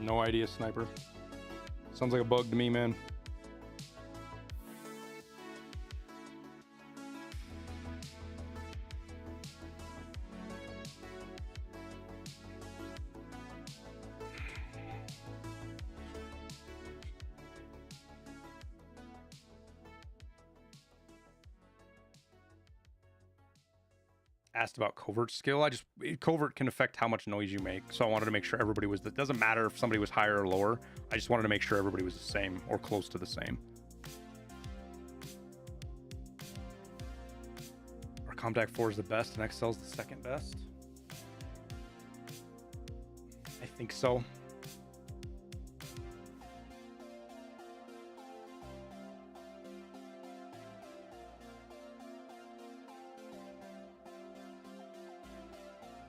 No idea, sniper. Sounds like a bug to me, man. Asked about covert skill. Covert can affect how much noise you make, so I wanted to make sure everybody was. It doesn't matter if somebody was higher or lower. I just wanted to make sure everybody was the same or close to the same. Our Comtac 4 is the best and XL is the second best. I think so.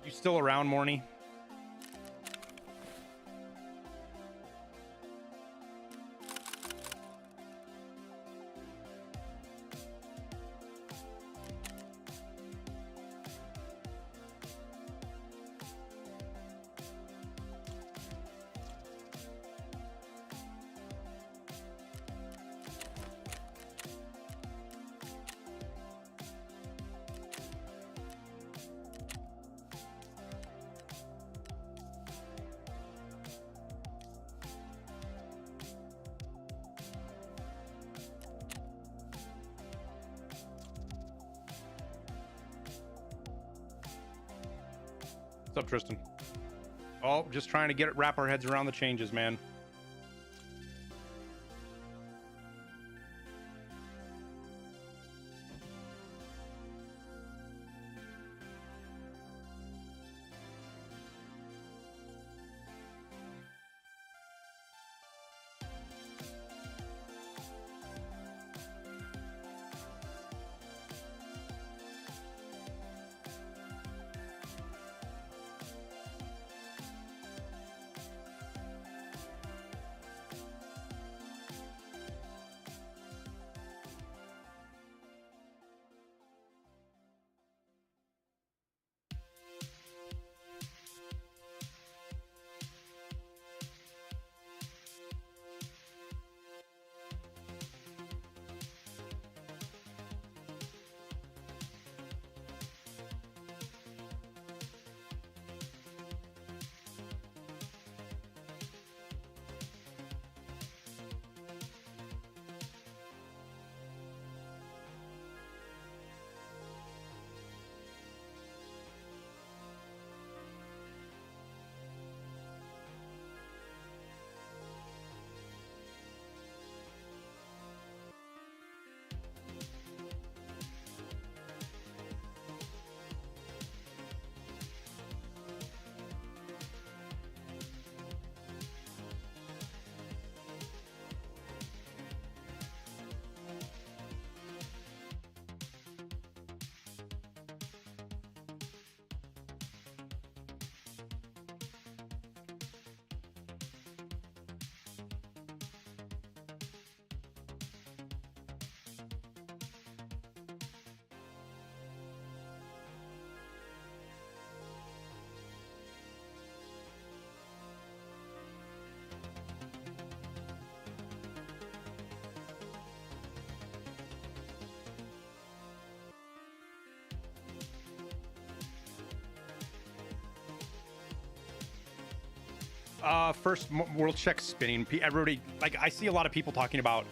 You still around, Morny? What's up, Tristan? Oh, just trying to wrap our heads around the changes, man. First, we'll check spinning. Everybody, like, I see a lot of people talking about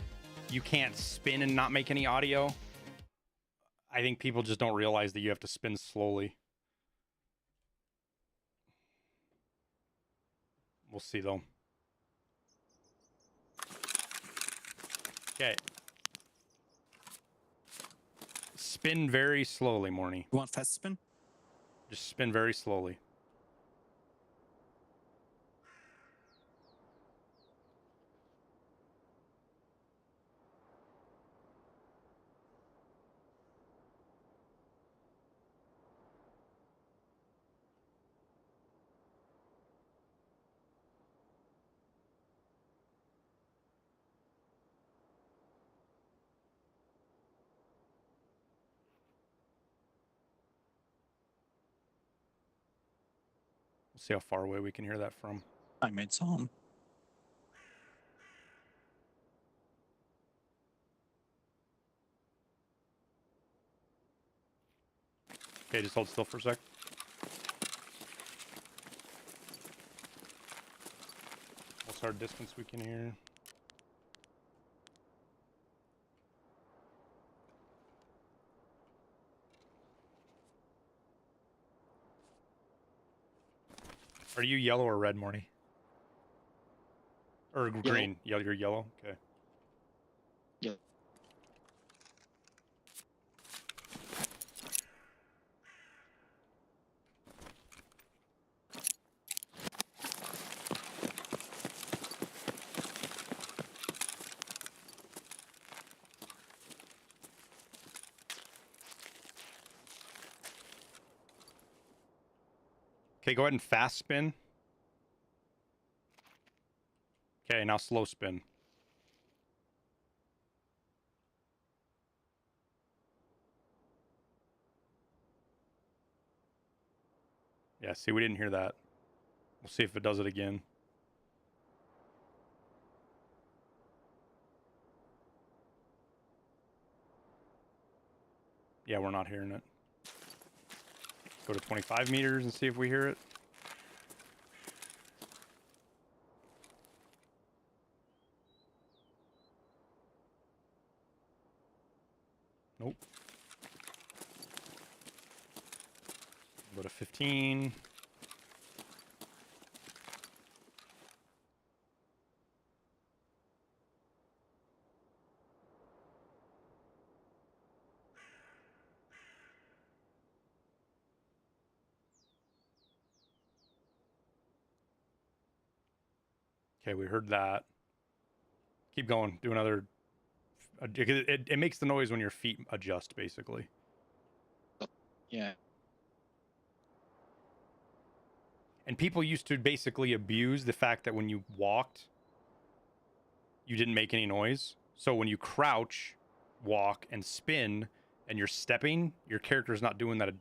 you can't spin and not make any audio. I think people just don't realize that you have to spin slowly. We'll see, though. Okay. Spin very slowly, Morny. You want fast spin? Just spin very slowly. We'll see how far away we can hear that from. I made some. Okay, just hold still for a sec. What's our distance we can hear? Are you yellow or red, Morty? Or green? Yellow. You're yellow? Okay. Yeah. Okay, go ahead and fast spin. Okay, now slow spin. Yeah, see, we didn't hear that. We'll see if it does it again. Yeah, we're not hearing it. Go to 25 meters and see if we hear it. Nope. Go to 15. Okay, we heard that. Keep going. Do another. It makes the noise when your feet adjust, basically. Yeah. And people used to basically abuse the fact that when you walked, you didn't make any noise. So when you crouch, walk, and spin, and you're stepping, your character's not doing that. Of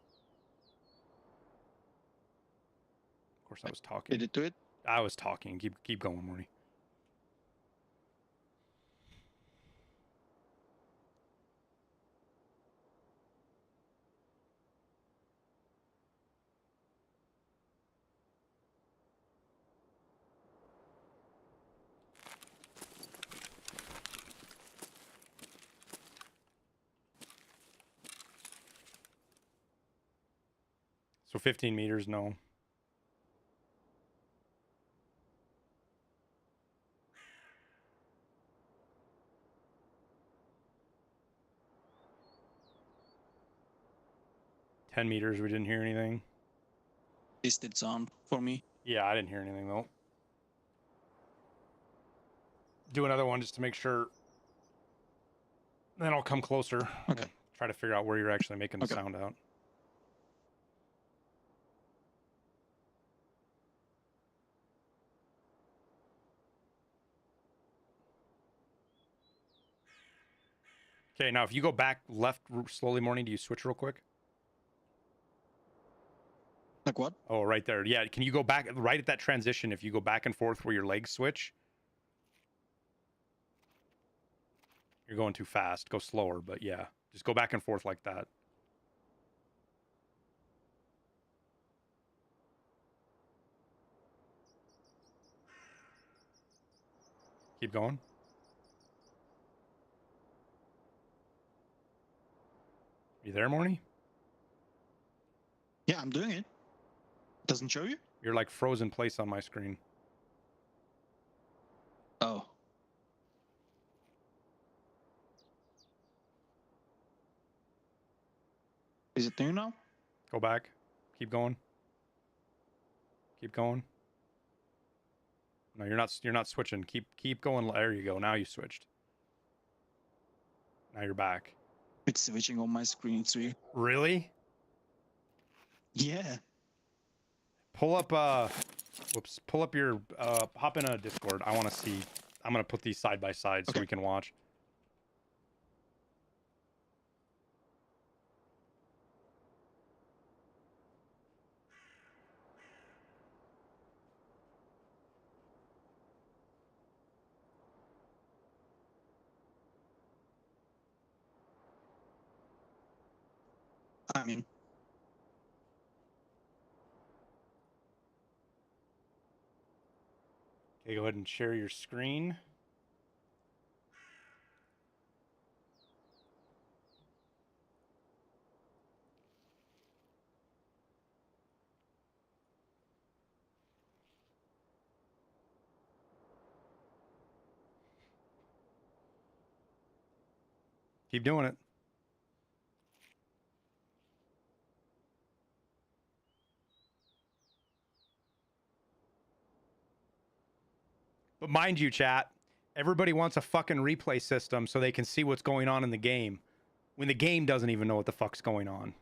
course, I was talking. Did it do it? I was talking. Keep going, Morty. So 15 meters, no. $10 meters, we didn't hear anything. This did sound for me. Yeah, I didn't hear anything, though. Do another one just to make sure. Then I'll come closer. Okay. We'll try to figure out where you're actually making the sound out. Okay, now if you go back left slowly, Morning, do you switch real quick? Like what? Oh, right there. Yeah, can you go back right at that transition? If you go back and forth where your legs switch, you're going too fast. Go slower, but yeah, just go back and forth like that. Keep going. You there, Morny? Yeah, I'm doing it. Doesn't show you? You're like frozen place on my screen. Oh. Is it new now? Go back. Keep going. Keep going. No, you're not switching. Keep going. There you go. Now you switched. Now you're back. It's switching on my screen. It's weird. Really? Yeah. Pull up whoops, pull up your hop in a Discord. I want to see. I'm going to put these side by side so we can watch. I mean, Okay, go ahead and share your screen. Keep doing it. But mind you, chat, everybody wants a fucking replay system so they can see what's going on in the game when the game doesn't even know what the fuck's going on.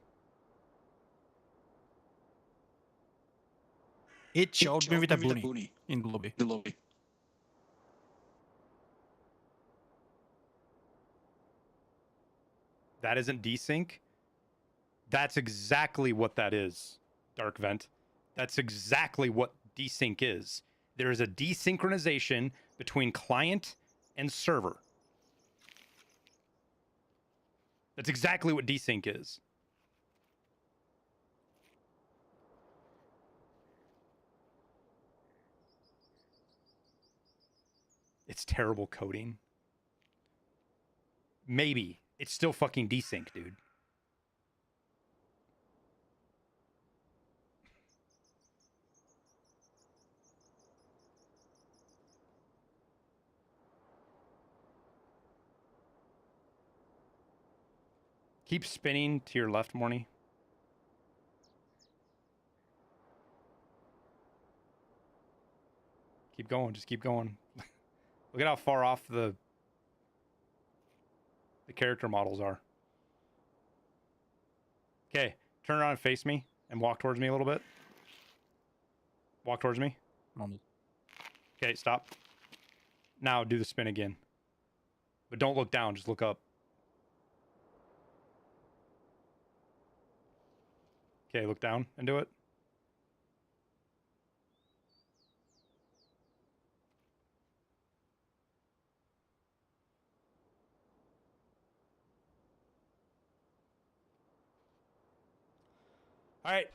it showed me with a boonie in the lobby. The lobby. That isn't desync. That's exactly what that is, Dark Vent. That's exactly what desync is. There is a desynchronization between client and server. That's exactly what desync is. It's terrible coding. Maybe. It's still fucking desync, dude. Keep spinning to your left, Morny. Keep going. Just keep going. Look at how far off the character models are. Okay, turn around and face me and walk towards me a little bit. Walk towards me. Okay, stop. Now do the spin again. But don't look down, just look up. Okay, look down and do it. All right.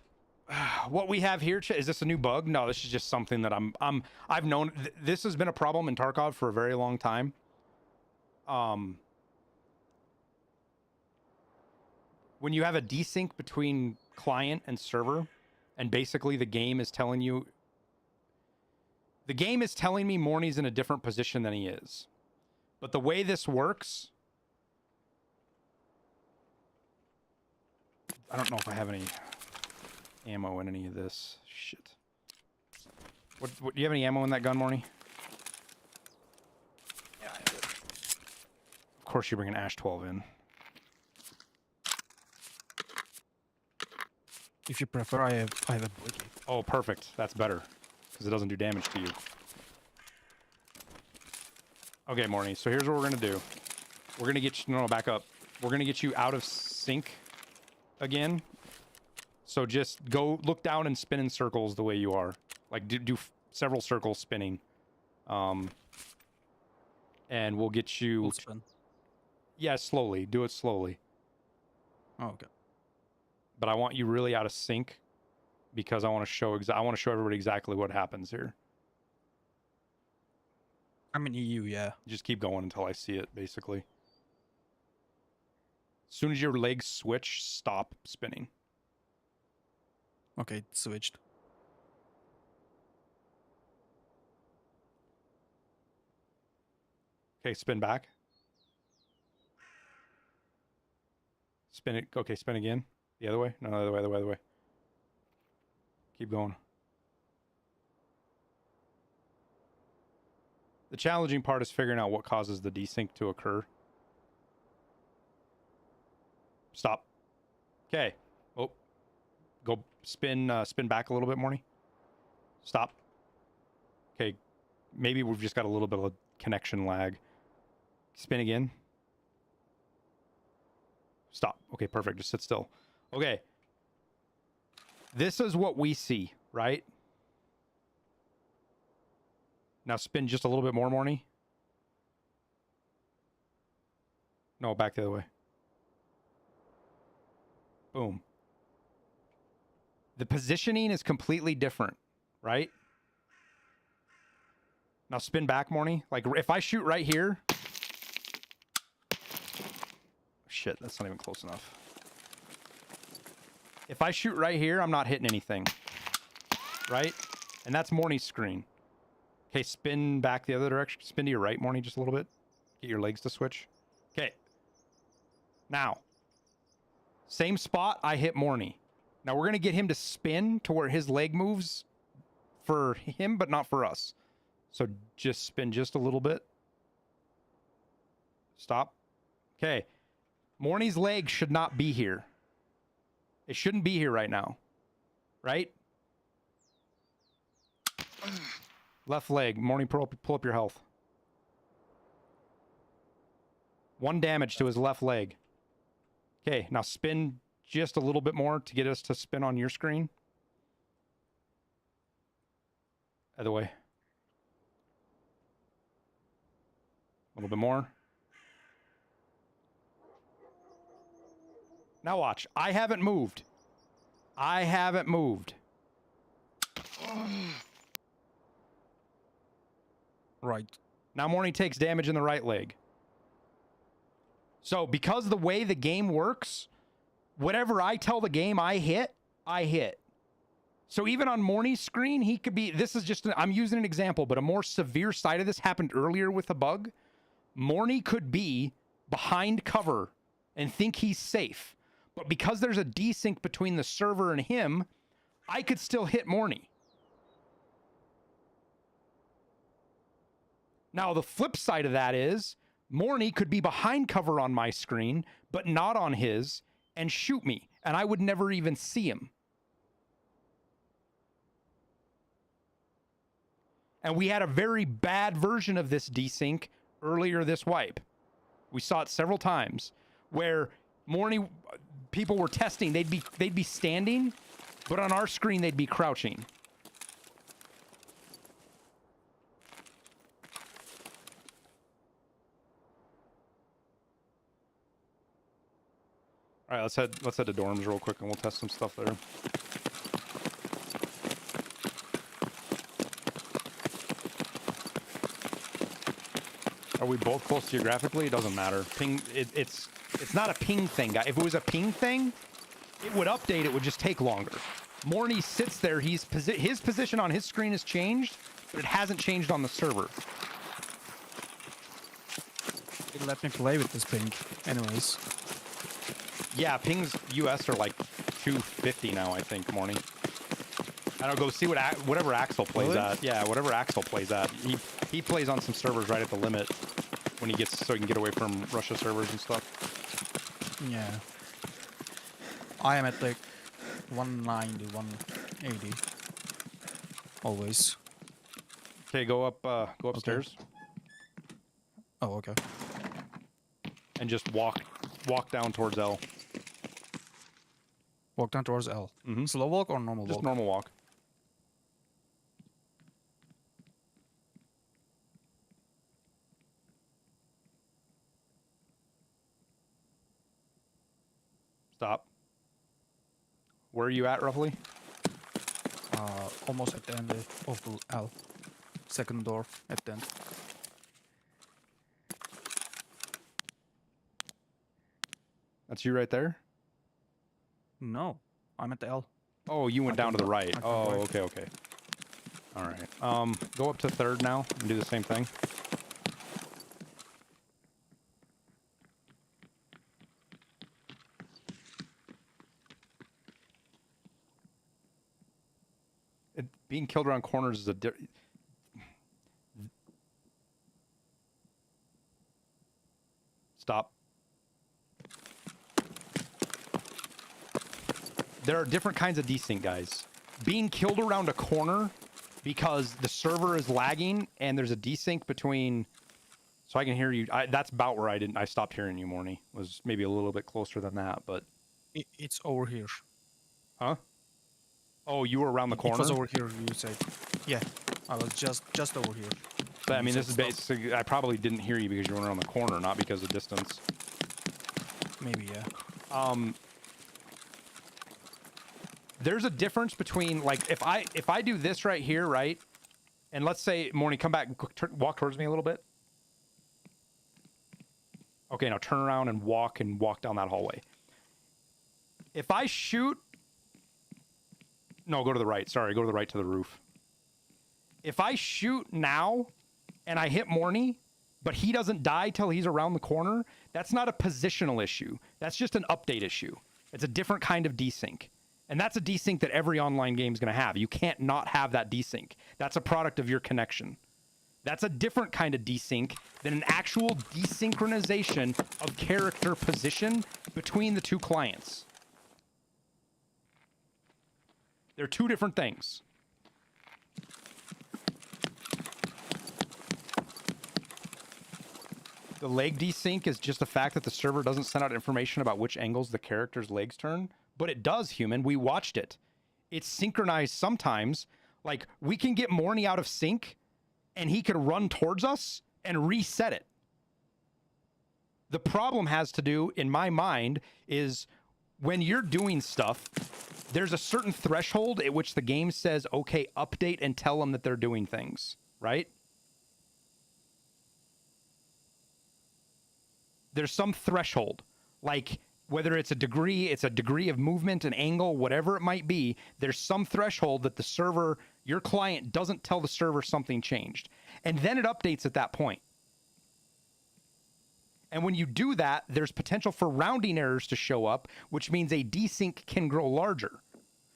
What we have here, is this a new bug? No, this is just something that I've known. This has been a problem in Tarkov for a very long time. When you have a desync between client and server, and basically the game is telling me Morny's in a different position than he is. But the way this works, I don't know if I have any ammo in any of this shit. What do you have any ammo in that gun, Morny? Yeah, I have it. Of course you bring an Ash 12 in. If you prefer, I have a boogie. Oh, perfect. That's better because it doesn't do damage to you. Okay, Morny. So here's what we're gonna do. We're gonna get you. No, back up. We're gonna get you out of sync again. So just go look down and spin in circles the way you are. Like do several circles spinning. And we'll get you. Full spin. Yeah, slowly. Do it slowly. Oh, okay. But I want you really out of sync because I want to show everybody exactly what happens here. I'm in EU, yeah. Just keep going until I see it, basically. As soon as your legs switch, stop spinning. Okay, it switched. Okay, spin back. Spin it. Okay, spin again. The other way? No, the other way, the other way. Keep going. The challenging part is figuring out what causes the desync to occur. Stop. Okay. Oh. Go spin spin back a little bit, Morny. Stop. Okay. Maybe we've just got a little bit of a connection lag. Spin again. Stop. Okay, perfect. Just sit still. Okay. This is what we see, right? Now spin just a little bit more, Morny. No, back the other way. Boom. The positioning is completely different, right? Now spin back, Morny. Like, if I shoot right here... Shit, that's not even close enough. If I shoot right here, I'm not hitting anything. Right? And that's Morny's screen. Okay, spin back the other direction. Spin to your right, Morny, just a little bit. Get your legs to switch. Okay. Now. Same spot, I hit Morny. Now we're going to get him to spin to where his leg moves for him, but not for us. So just spin just a little bit. Stop. Okay. Morny's leg should not be here. It shouldn't be here right now. Right? Left leg. Morny, pull up your health. 1 damage to his left leg. Okay, now spin just a little bit more to get us to spin on your screen. Other way. A little bit more. Now watch. I haven't moved. I haven't moved. Right. Now Morny takes damage in the right leg. So because of the way the game works, whatever I tell the game I hit, I hit. So even on Morny's screen, he could be, this is just, I'm using an example, but a more severe side of this happened earlier with a bug. Morny could be behind cover and think he's safe. But because there's a desync between the server and him, I could still hit Morny. Now, the flip side of that is, Morny could be behind cover on my screen, but not on his, and shoot me, and I would never even see him. And we had a very bad version of this desync earlier this wipe. We saw it several times, where Morny, people were testing, they'd be standing, but on our screen they'd be crouching. All right, let's head to dorms real quick and we'll test some stuff there. Are we both close geographically? It doesn't matter. Ping, it's not a ping thing, guy. If it was a ping thing, it would update. It would just take longer. Morny sits there. His position on his screen has changed, but it hasn't changed on the server. It let me play with this ping, anyways. Yeah, pings US are like 250 now, I think, Morny. I don't go see whatever Axel plays at. Yeah, whatever Axel plays at. He plays on some servers right at the limit when he gets, so he can get away from Russia servers and stuff. Yeah. I am at like 190, 180. Always. Okay, go upstairs. Okay. Oh, okay. And just walk down towards L. Walk down towards L. Mm-hmm. Slow walk or normal walk? Just normal walk. Stop. Where are you at, roughly? Almost at the end of L. Second door at the end. That's you right there? No, I'm at the L. Oh, you went down to the right. I can Oh, work. okay, okay. All right. Go up to third now and do the same thing. Being killed around corners is a Stop. There are different kinds of desync, guys. Being killed around a corner because the server is lagging and there's a desync between... So I can hear you. That's about where I stopped hearing you, Morny. Was maybe a little bit closer than that, but... It's over here. Huh? Oh, you were around the corner? It was over here, you said. Yeah, I was just over here. But, I mean, this is basically... I probably didn't hear you because you were around the corner, not because of distance. Maybe, yeah. There's a difference between, like, if I do this right here, right? And let's say, Morny, come back, walk towards me a little bit. Okay, now turn around and walk down that hallway. If I shoot... No, go to the right. Sorry, go to the right to the roof. If I shoot now and I hit Morny, but he doesn't die till he's around the corner, that's not a positional issue. That's just an update issue. It's a different kind of desync. And that's a desync that every online game is going to have. You can't not have that desync. That's a product of your connection. That's a different kind of desync than an actual desynchronization of character position between the two clients. They're two different things. The leg desync is just the fact that the server doesn't send out information about which angles the character's legs turn. But it does, human. We watched it. It's synchronized sometimes. Like, we can get Morny out of sync, and he could run towards us and reset it. The problem has to do, in my mind, is when you're doing stuff, there's a certain threshold at which the game says, okay, update and tell them that they're doing things, right? There's some threshold, like whether it's a degree of movement, an angle, whatever it might be, there's some threshold that the server, your client doesn't tell the server something changed. And then it updates at that point. And when you do that, there's potential for rounding errors to show up, which means a desync can grow larger.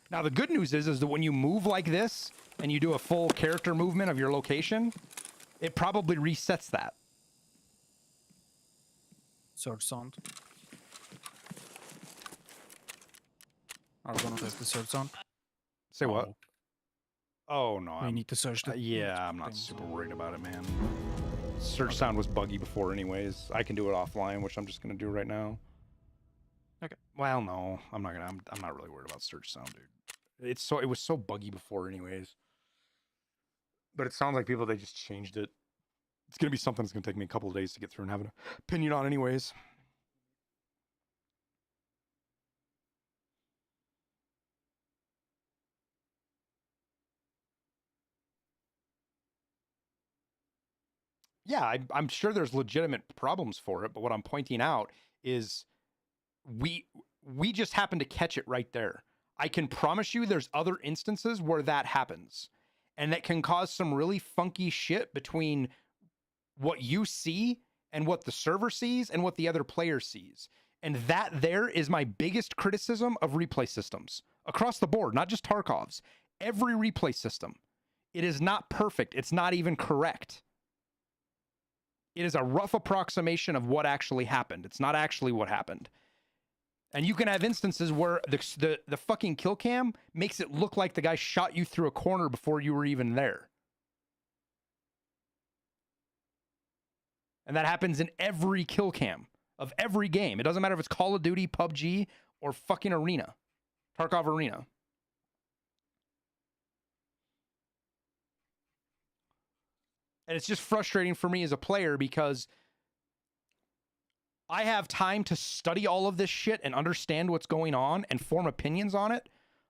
Now, the good news is that when you move like this and you do a full character movement of your location, it probably resets that. Search sound. Are we gonna test the search sound? Say what? Oh, no. We need to search the... yeah, I'm not super worried about it, man. Search sound was buggy before anyways. I can do it offline, which I'm just going to do right now. Okay. Well, no. I'm not really worried about search sound, dude. It was so buggy before anyways. But it sounds like they just changed it. It's going to be something that's going to take me a couple of days to get through and have an opinion on anyways. Yeah, I'm sure there's legitimate problems for it, but what I'm pointing out is we just happen to catch it right there. I can promise you there's other instances where that happens, and that can cause some really funky shit between what you see and what the server sees and what the other player sees. And that there is my biggest criticism of replay systems across the board, not just Tarkov's. Every replay system. It is not perfect. It's not even correct. It is a rough approximation of what actually happened. It's not actually what happened. And you can have instances where the fucking kill cam makes it look like the guy shot you through a corner before you were even there. And that happens in every kill cam of every game. It doesn't matter if it's Call of Duty, PUBG, or fucking Arena. Tarkov Arena. And it's just frustrating for me as a player because I have time to study all of this shit and understand what's going on and form opinions on it.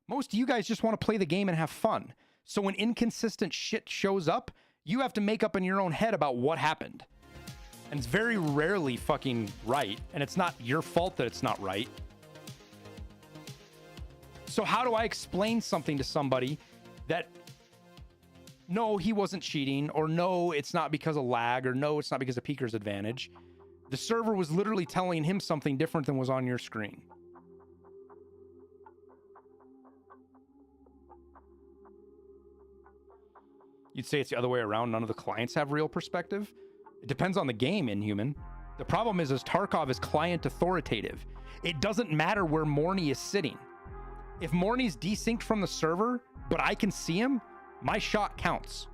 Most of you guys just want to play the game and have fun. So when inconsistent shit shows up, you have to make up in your own head about what happened. And it's very rarely fucking right. And it's not your fault that it's not right. So how do I explain something to somebody that no, he wasn't cheating, or no, it's not because of lag, or no, it's not because of peaker's advantage. The server was literally telling him something different than was on your screen. You'd say it's the other way around. None of the clients have real perspective. It depends on the game, Inhuman. The problem is Tarkov is client authoritative. It doesn't matter where Morny is sitting. If Morny's desynced from the server, but I can see him, my shot counts.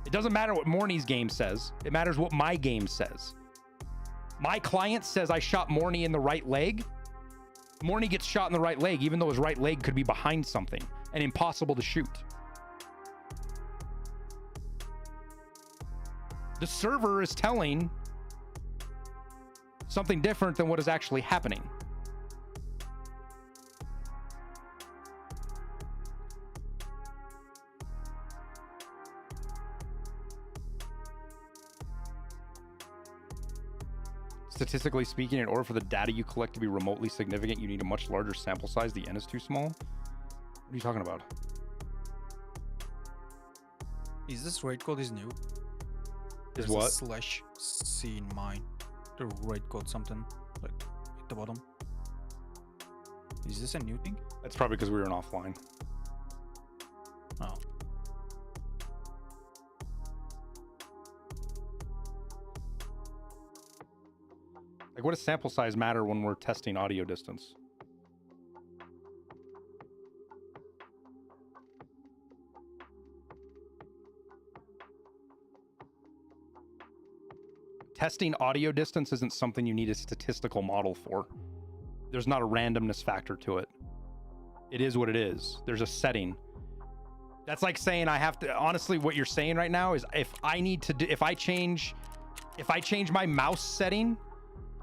It doesn't matter what Morny's game says. It matters what my game says. My client says I shot Morny in the right leg. Morny gets shot in the right leg, even though his right leg could be behind something and impossible to shoot. The server is telling something different than what is actually happening. Statistically speaking, in order for the data you collect to be remotely significant, you need a much larger sample size. The N is too small. What are you talking about? Is this raid code is new? Is There's what? a slash C in mine. The raid code something like at the bottom. Is this a new thing? That's probably because we were in offline. Oh. Like, what does sample size matter when we're testing audio distance? Testing audio distance isn't something you need a statistical model for. There's not a randomness factor to it. It is what it is. There's a setting. That's like saying I have to, honestly, what you're saying right now is if I need to do, if I change my mouse setting,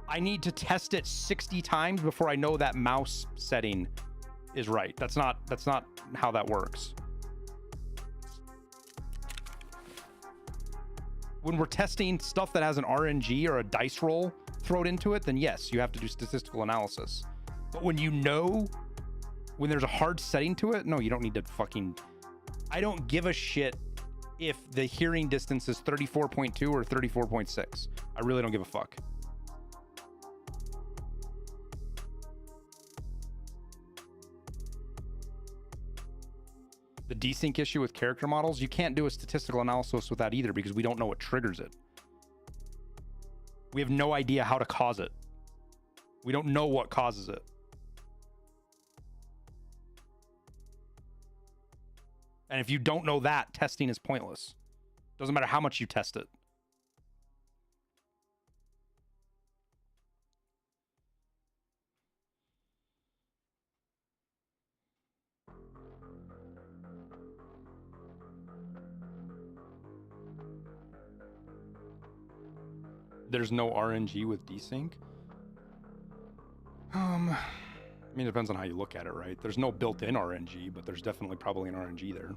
I need to test it 60 times before I know that mouse setting is right. That's not how that works. When we're testing stuff that has an RNG or a dice roll thrown into it, then yes, you have to do statistical analysis. But when you know, when there's a hard setting to it, no, you don't need to fucking... I don't give a shit if the hearing distance is 34.2 or 34.6. I really don't give a fuck. The desync issue with character models, you can't do a statistical analysis with that either because we don't know what triggers it. We have no idea how to cause it. We don't know what causes it. And if you don't know that, testing is pointless. Doesn't matter how much you test it. There's no RNG with desync. I mean, it depends on how you look at it, right? There's no built-in RNG, but there's definitely probably an RNG there.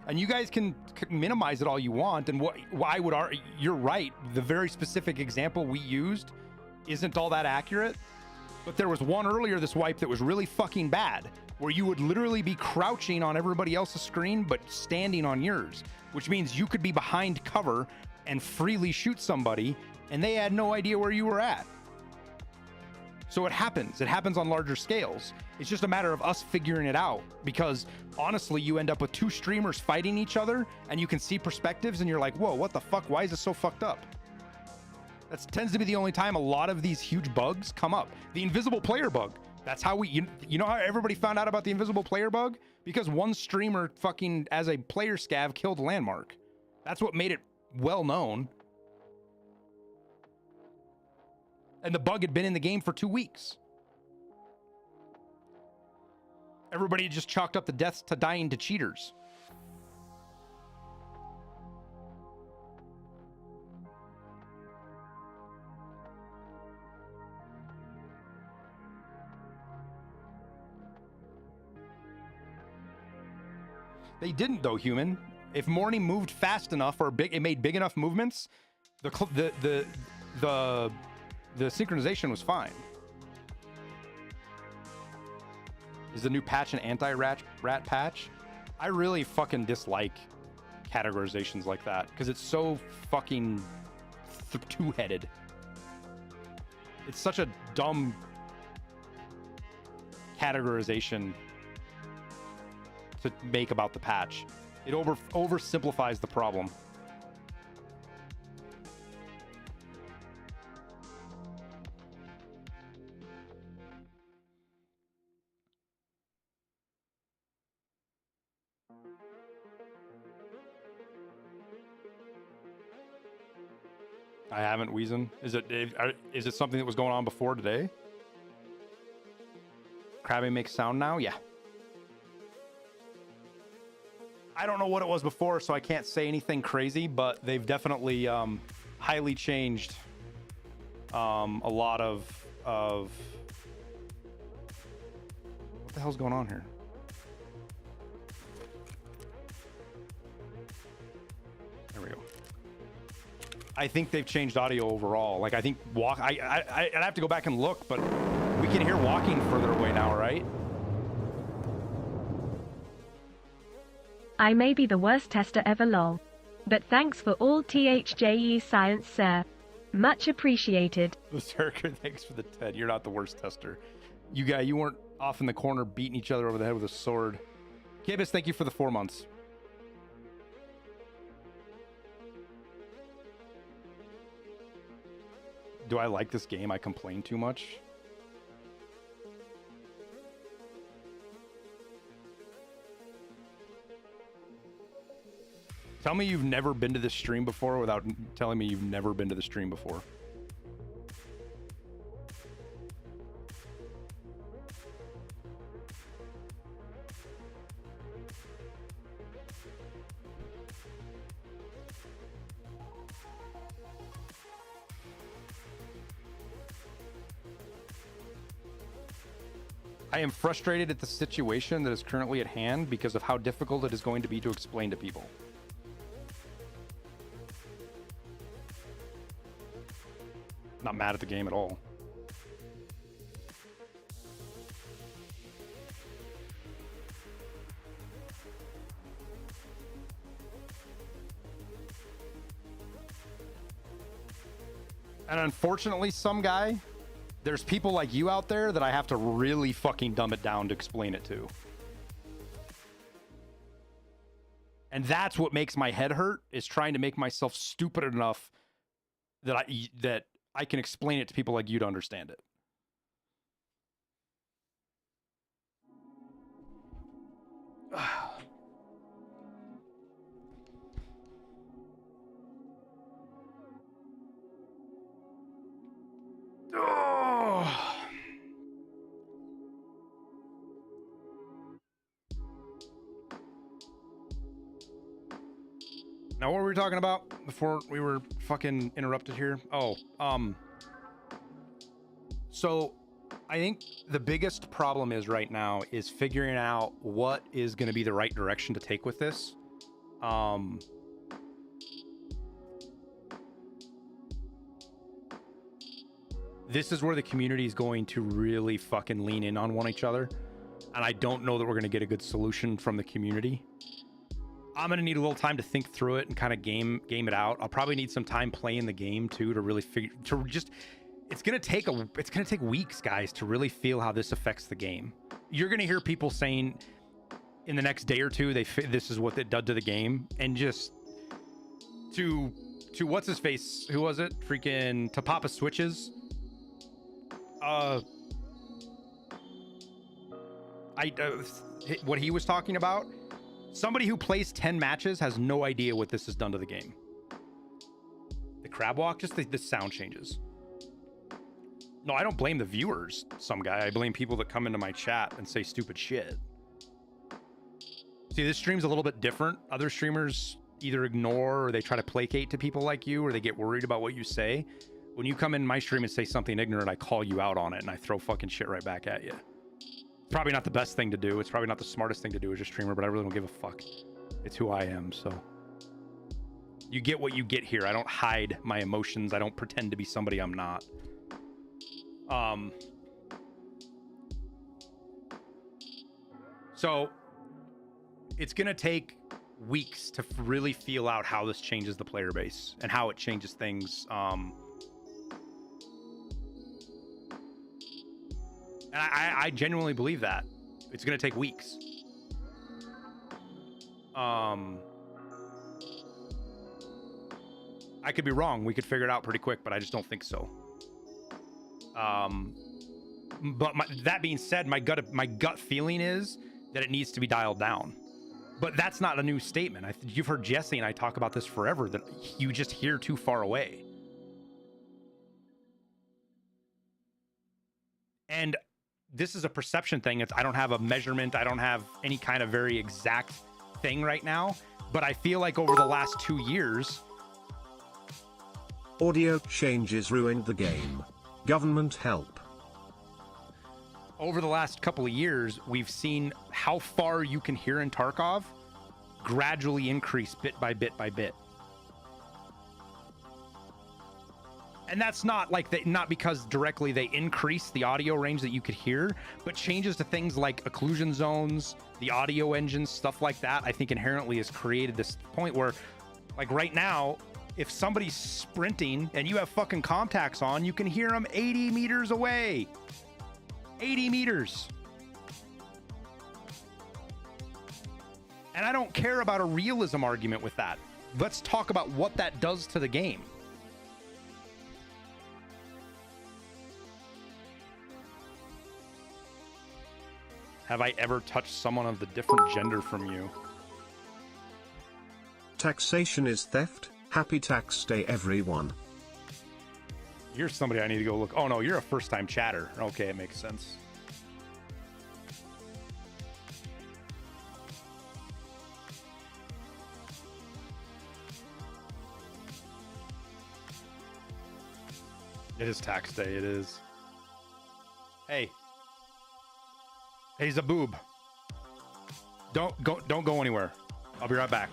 And you guys can minimize it all you want. And what I would argue, you're right. The very specific example we used isn't all that accurate. But there was one earlier this wipe that was really fucking bad, where you would literally be crouching on everybody else's screen, but standing on yours, which means you could be behind cover and freely shoot somebody, and they had no idea where you were at. So it happens. It happens on larger scales. It's just a matter of us figuring it out, because honestly, you end up with two streamers fighting each other, and you can see perspectives, and you're like, whoa, what the fuck? Why is this so fucked up? That tends to be the only time a lot of these huge bugs come up. The invisible player bug. That's how we, you know how everybody found out about the invisible player bug? Because one streamer fucking, as a player scav, killed Landmark. That's what made it well known. And the bug had been in the game for 2 weeks. Everybody just chalked up the deaths to dying to cheaters. They didn't though, human. If Morning moved fast enough or it made big enough movements, the synchronization was fine. Is the new patch an anti-rat patch? I really fucking dislike categorizations like that because it's so fucking two-headed. It's such a dumb categorization to make about the patch. It oversimplifies the problem. I haven't, Weezin. Is it something that was going on before today? Krabby makes sound now? Yeah. I don't know what it was before, so I can't say anything crazy, but they've definitely highly changed a lot of what the hell's going on here? There we go. I think they've changed audio overall. Like I think I'd have to go back and look, but we can hear walking further away now, right? I may be the worst tester ever, lol. But thanks for all THJE science, sir. Much appreciated. Berserker, thanks for the 10. You're not the worst tester. You weren't off in the corner beating each other over the head with a sword. Gibbous, thank you for the 4 months. Do I like this game? I complain too much. Tell me you've never been to this stream before without telling me you've never been to the stream before. I am frustrated at the situation that is currently at hand because of how difficult it is going to be to explain to people. Not mad at the game at all. And unfortunately, there's people like you out there that I have to really fucking dumb it down to explain it to. And that's what makes my head hurt, is trying to make myself stupid enough that I can explain it to people like you to understand it. Now, what were we talking about before we were fucking interrupted here? So I think the biggest problem is right now is figuring out what is going to be the right direction to take with this. This is where the community is going to really fucking lean in on each other. And I don't know that we're going to get a good solution from the community. I'm going to need a little time to think through it and kind of game it out. I'll probably need some time playing the game too to really it's going to take weeks, guys, to really feel how this affects the game. You're going to hear people saying in the next day or two, this is what it did to the game. And just to what's his face? Who was it? Freaking to Papa Switches. What he was talking about. Somebody who plays 10 matches has no idea what this has done to the game. The crab walk, just the sound changes. No, I don't blame the viewers, some guy. I blame people that come into my chat and say stupid shit. See, this stream's a little bit different. Other streamers either ignore or they try to placate to people like you, or they get worried about what you say. When you come in my stream and say something ignorant, I call you out on it and I throw fucking shit right back at you. Probably not the best thing to do. It's probably not the smartest thing to do as a streamer, but I really don't give a fuck. It's who I am, so. You get what you get here. I don't hide my emotions. I don't pretend to be somebody I'm not. So it's going to take weeks to really feel out how this changes the player base and how it changes things. And I genuinely believe that. It's going to take weeks. I could be wrong. We could figure it out pretty quick, but I just don't think so. But that being said, my gut feeling is that it needs to be dialed down. But that's not a new statement. You've heard Jesse and I talk about this forever, that you just hear too far away. And this is a perception thing. I don't have a measurement. I don't have any kind of very exact thing right now. But I feel like over the last 2 years... Audio changes ruined the game. Government help. Over the last couple of years, we've seen how far you can hear in Tarkov gradually increase bit by bit by bit. And that's not like not because directly they increase the audio range that you could hear, but changes to things like occlusion zones, the audio engines, stuff like that, I think inherently has created this point where, like right now, if somebody's sprinting and you have fucking contacts on, you can hear them 80 meters away. 80 meters. And I don't care about a realism argument with that. Let's talk about what that does to the game. Have I ever touched someone of the different gender from you? Taxation is theft. Happy tax day, everyone. You're somebody I need to go look. Oh no, you're a first-time chatter. Okay, it makes sense. It is tax day, it is. Hey. Hey, Zaboob. Don't go anywhere. I'll be right back.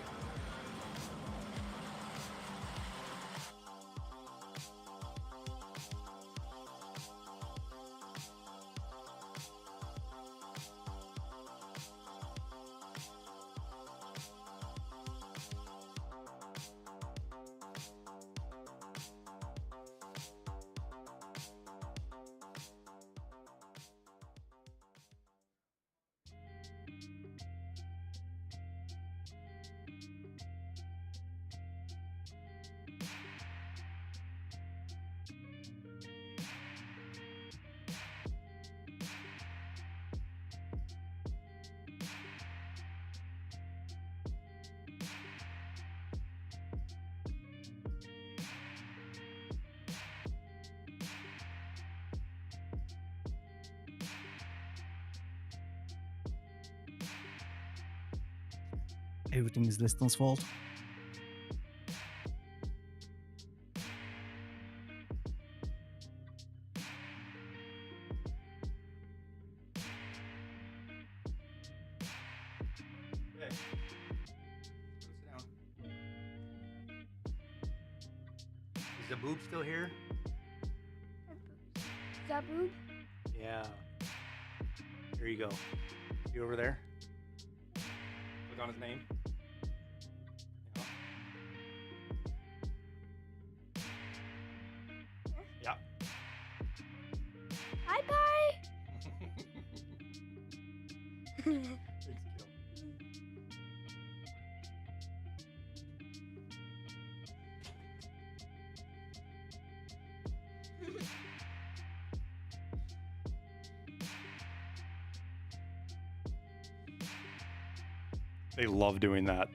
Everything is Liston's fault. Is the boob still here? Zaboob? Yeah. Here you go. See over there? Click on his name. Yeah. Hi, bye. Thanks, Gil. They love doing that.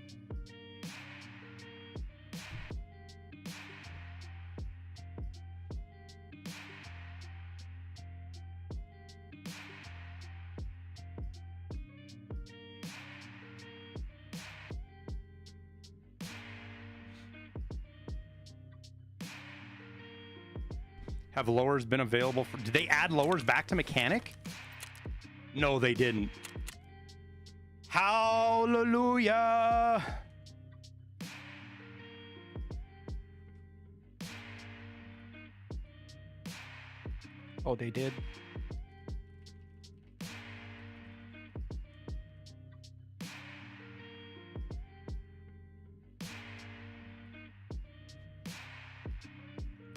Have lowers been available for... Did they add lowers back to mechanic? No, they didn't. Hallelujah. Oh, they did.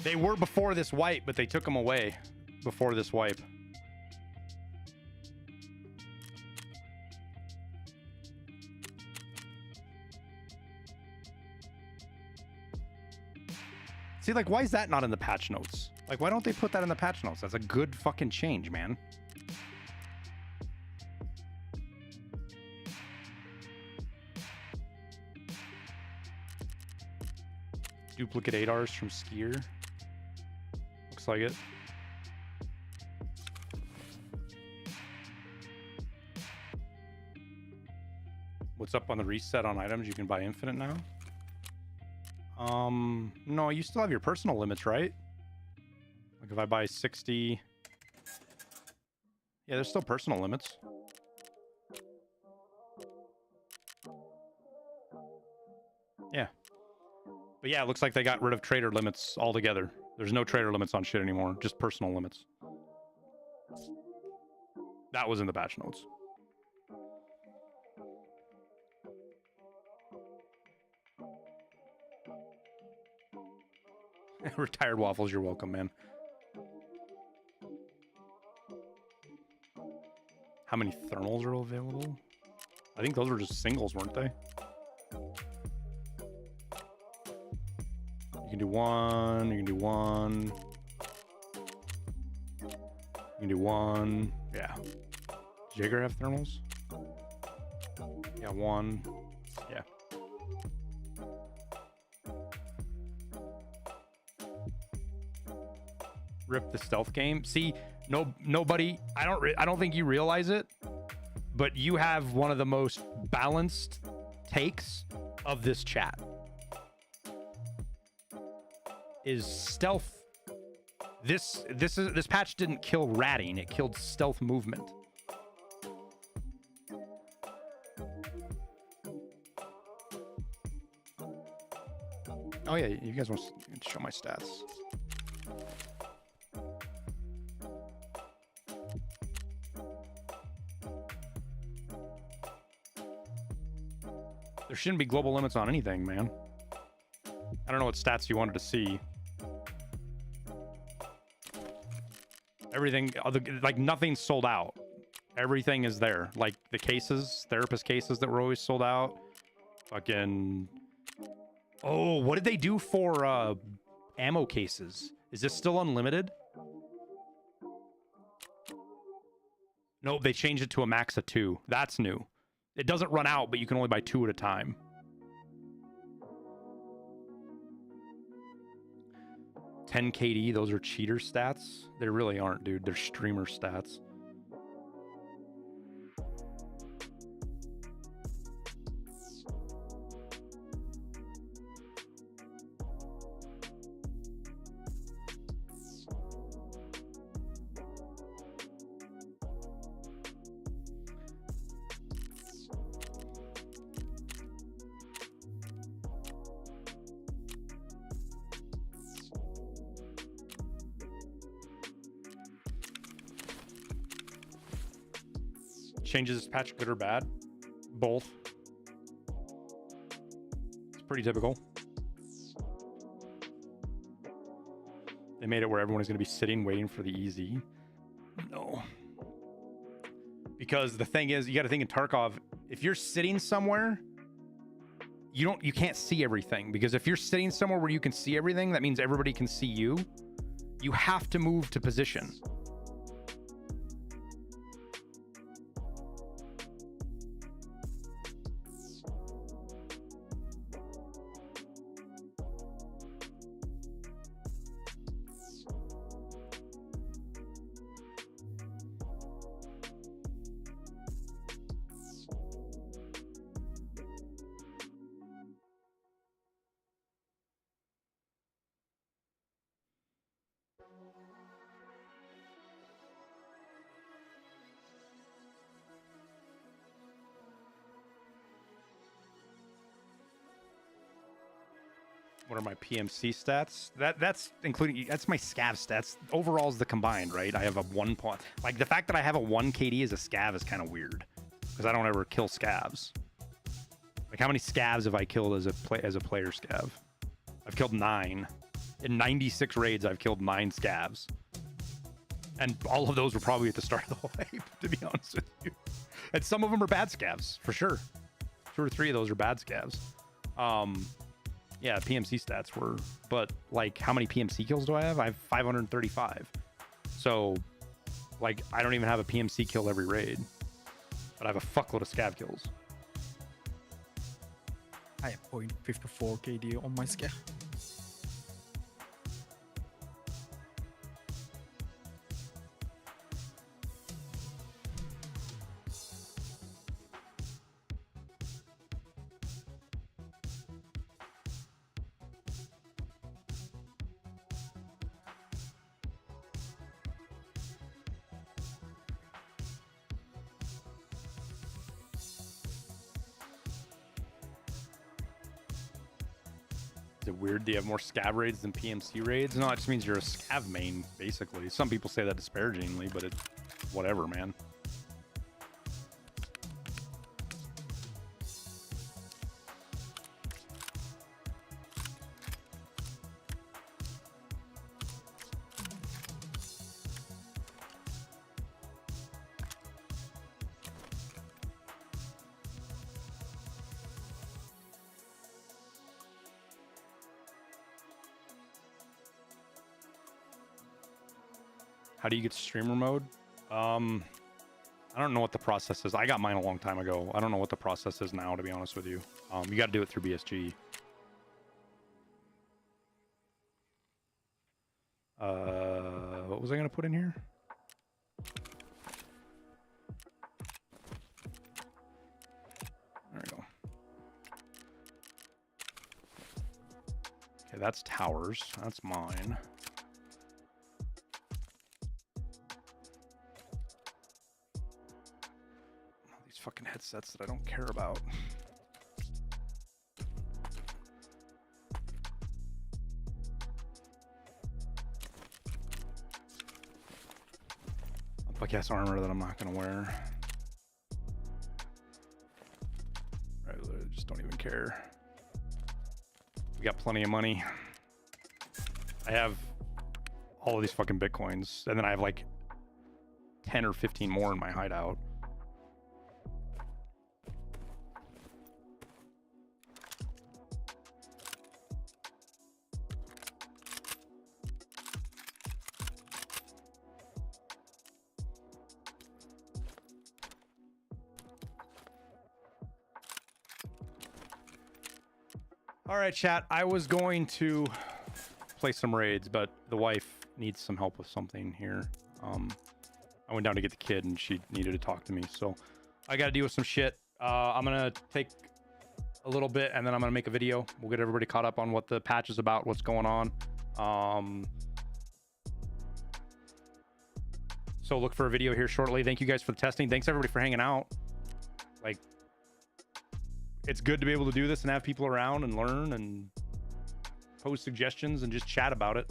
They were before this wipe, but they took them away before this wipe. See, like, why is that not in the patch notes? Like, why don't they put that in the patch notes? That's a good fucking change, man. Duplicate ADARs from Skier. Looks like it. What's up on the reset on items? You can buy infinite now. No, you still have your personal limits, right? Like if I buy 60... Yeah, there's still personal limits. Yeah. But yeah, it looks like they got rid of trader limits altogether. There's no trader limits on shit anymore, just personal limits. That was in the patch notes. Retired Waffles, you're welcome, man. How many thermals are available? I think those were just singles, weren't they? You can do one, you can do one. You can do one. Yeah. Does Jaeger have thermals? Yeah, one. Yeah. Rip the stealth game. See, nobody. I don't think you realize it, but you have one of the most balanced takes of this chat. Is stealth. This patch didn't kill ratting. It killed stealth movement. Oh yeah, you guys want to show my stats? There shouldn't be global limits on anything, man. I don't know what stats you wanted to see. Everything, like nothing's sold out. Everything is there. Like the cases, therapist cases that were always sold out. Fucking... Oh, what did they do for ammo cases? Is this still unlimited? Nope, they changed it to a max of 2. That's new. It doesn't run out, but you can only buy 2 at a time. $10 KD, those are cheater stats? They really aren't, dude. They're streamer stats. Changes this patch good or bad? Both. It's pretty typical. They made it where everyone is going to be sitting waiting for the EZ. No. Because the thing is, you got to think in Tarkov, if you're sitting somewhere, you can't see everything. Because if you're sitting somewhere where you can see everything, that means everybody can see you. You have to move to position. What are my PMC stats? That's including, that's my scav stats. Overall is the combined, right? I have a 1 point. Like the fact that I have a 1 KD as a scav is kind of weird because I don't ever kill scavs. Like how many scavs have I killed as a player scav? I've killed 9. In 96 raids, I've killed 9 scavs. And all of those were probably at the start of the wipe, to be honest with you. And some of them are bad scavs, for sure. 2 or 3 of those are bad scavs. Yeah, PMC stats were, but like how many PMC kills do I have? I have 535. So like I don't even have a PMC kill every raid, but I have a fuckload of scav kills. I have 0.54 KD on my scav. Is it weird? Do you have more scav raids than PMC raids? No, it just means you're a scav main, basically. Some people say that disparagingly, but it's whatever, man. How do you get streamer mode? I don't know what the process is. I got mine a long time ago. I don't know what the process is now, to be honest with you. You got to do it through BSG. What was I going to put in here? There we go. Okay, that's towers. That's mine. Fucking headsets that I don't care about. Podcast armor that I'm not gonna wear. I just don't even care. We got plenty of money. I have all of these fucking bitcoins, and then I have like 10 or 15 more in my hideout. All right, chat. I was going to play some raids, but the wife needs some help with something here. I went down to get the kid, and she needed to talk to me, so I got to deal with some shit. I'm gonna take a little bit, and then I'm gonna make a video. We'll get everybody caught up on what the patch is about, what's going on. So look for a video here shortly. Thank you guys for the testing. Thanks everybody for hanging out. Like, it's good to be able to do this and have people around and learn and pose suggestions and just chat about it.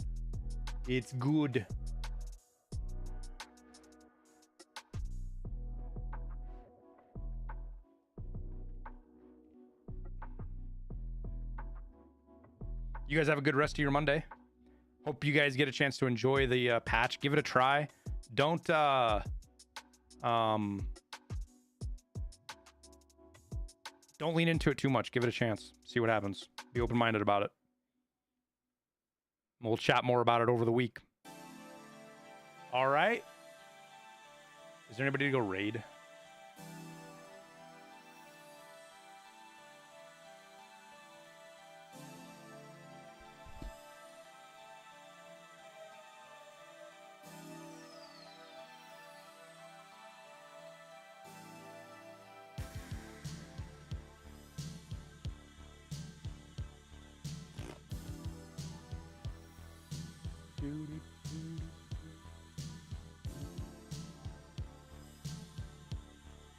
It's good. You guys have a good rest of your Monday. Hope you guys get a chance to enjoy the patch. Give it a try. Don't lean into it too much. Give it a chance. See what happens. Be open-minded about it. We'll chat more about it over the week. All right. Is there anybody to go raid?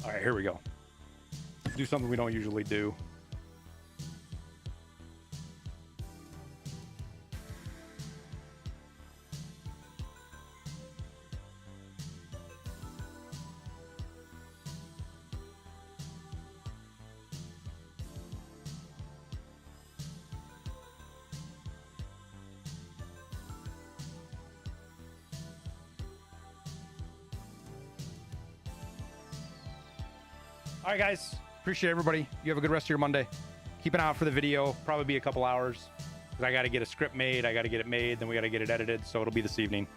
All right, here we go. Do something we don't usually do. All right, guys. Appreciate everybody. You have a good rest of your Monday. Keep an eye out for the video. Probably be a couple hours. I got to get a script made. I got to get it made. Then we got to get it edited. So it'll be this evening.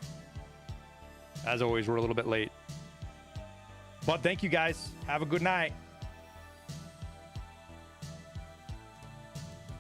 As always, we're a little bit late. But thank you, guys. Have a good night.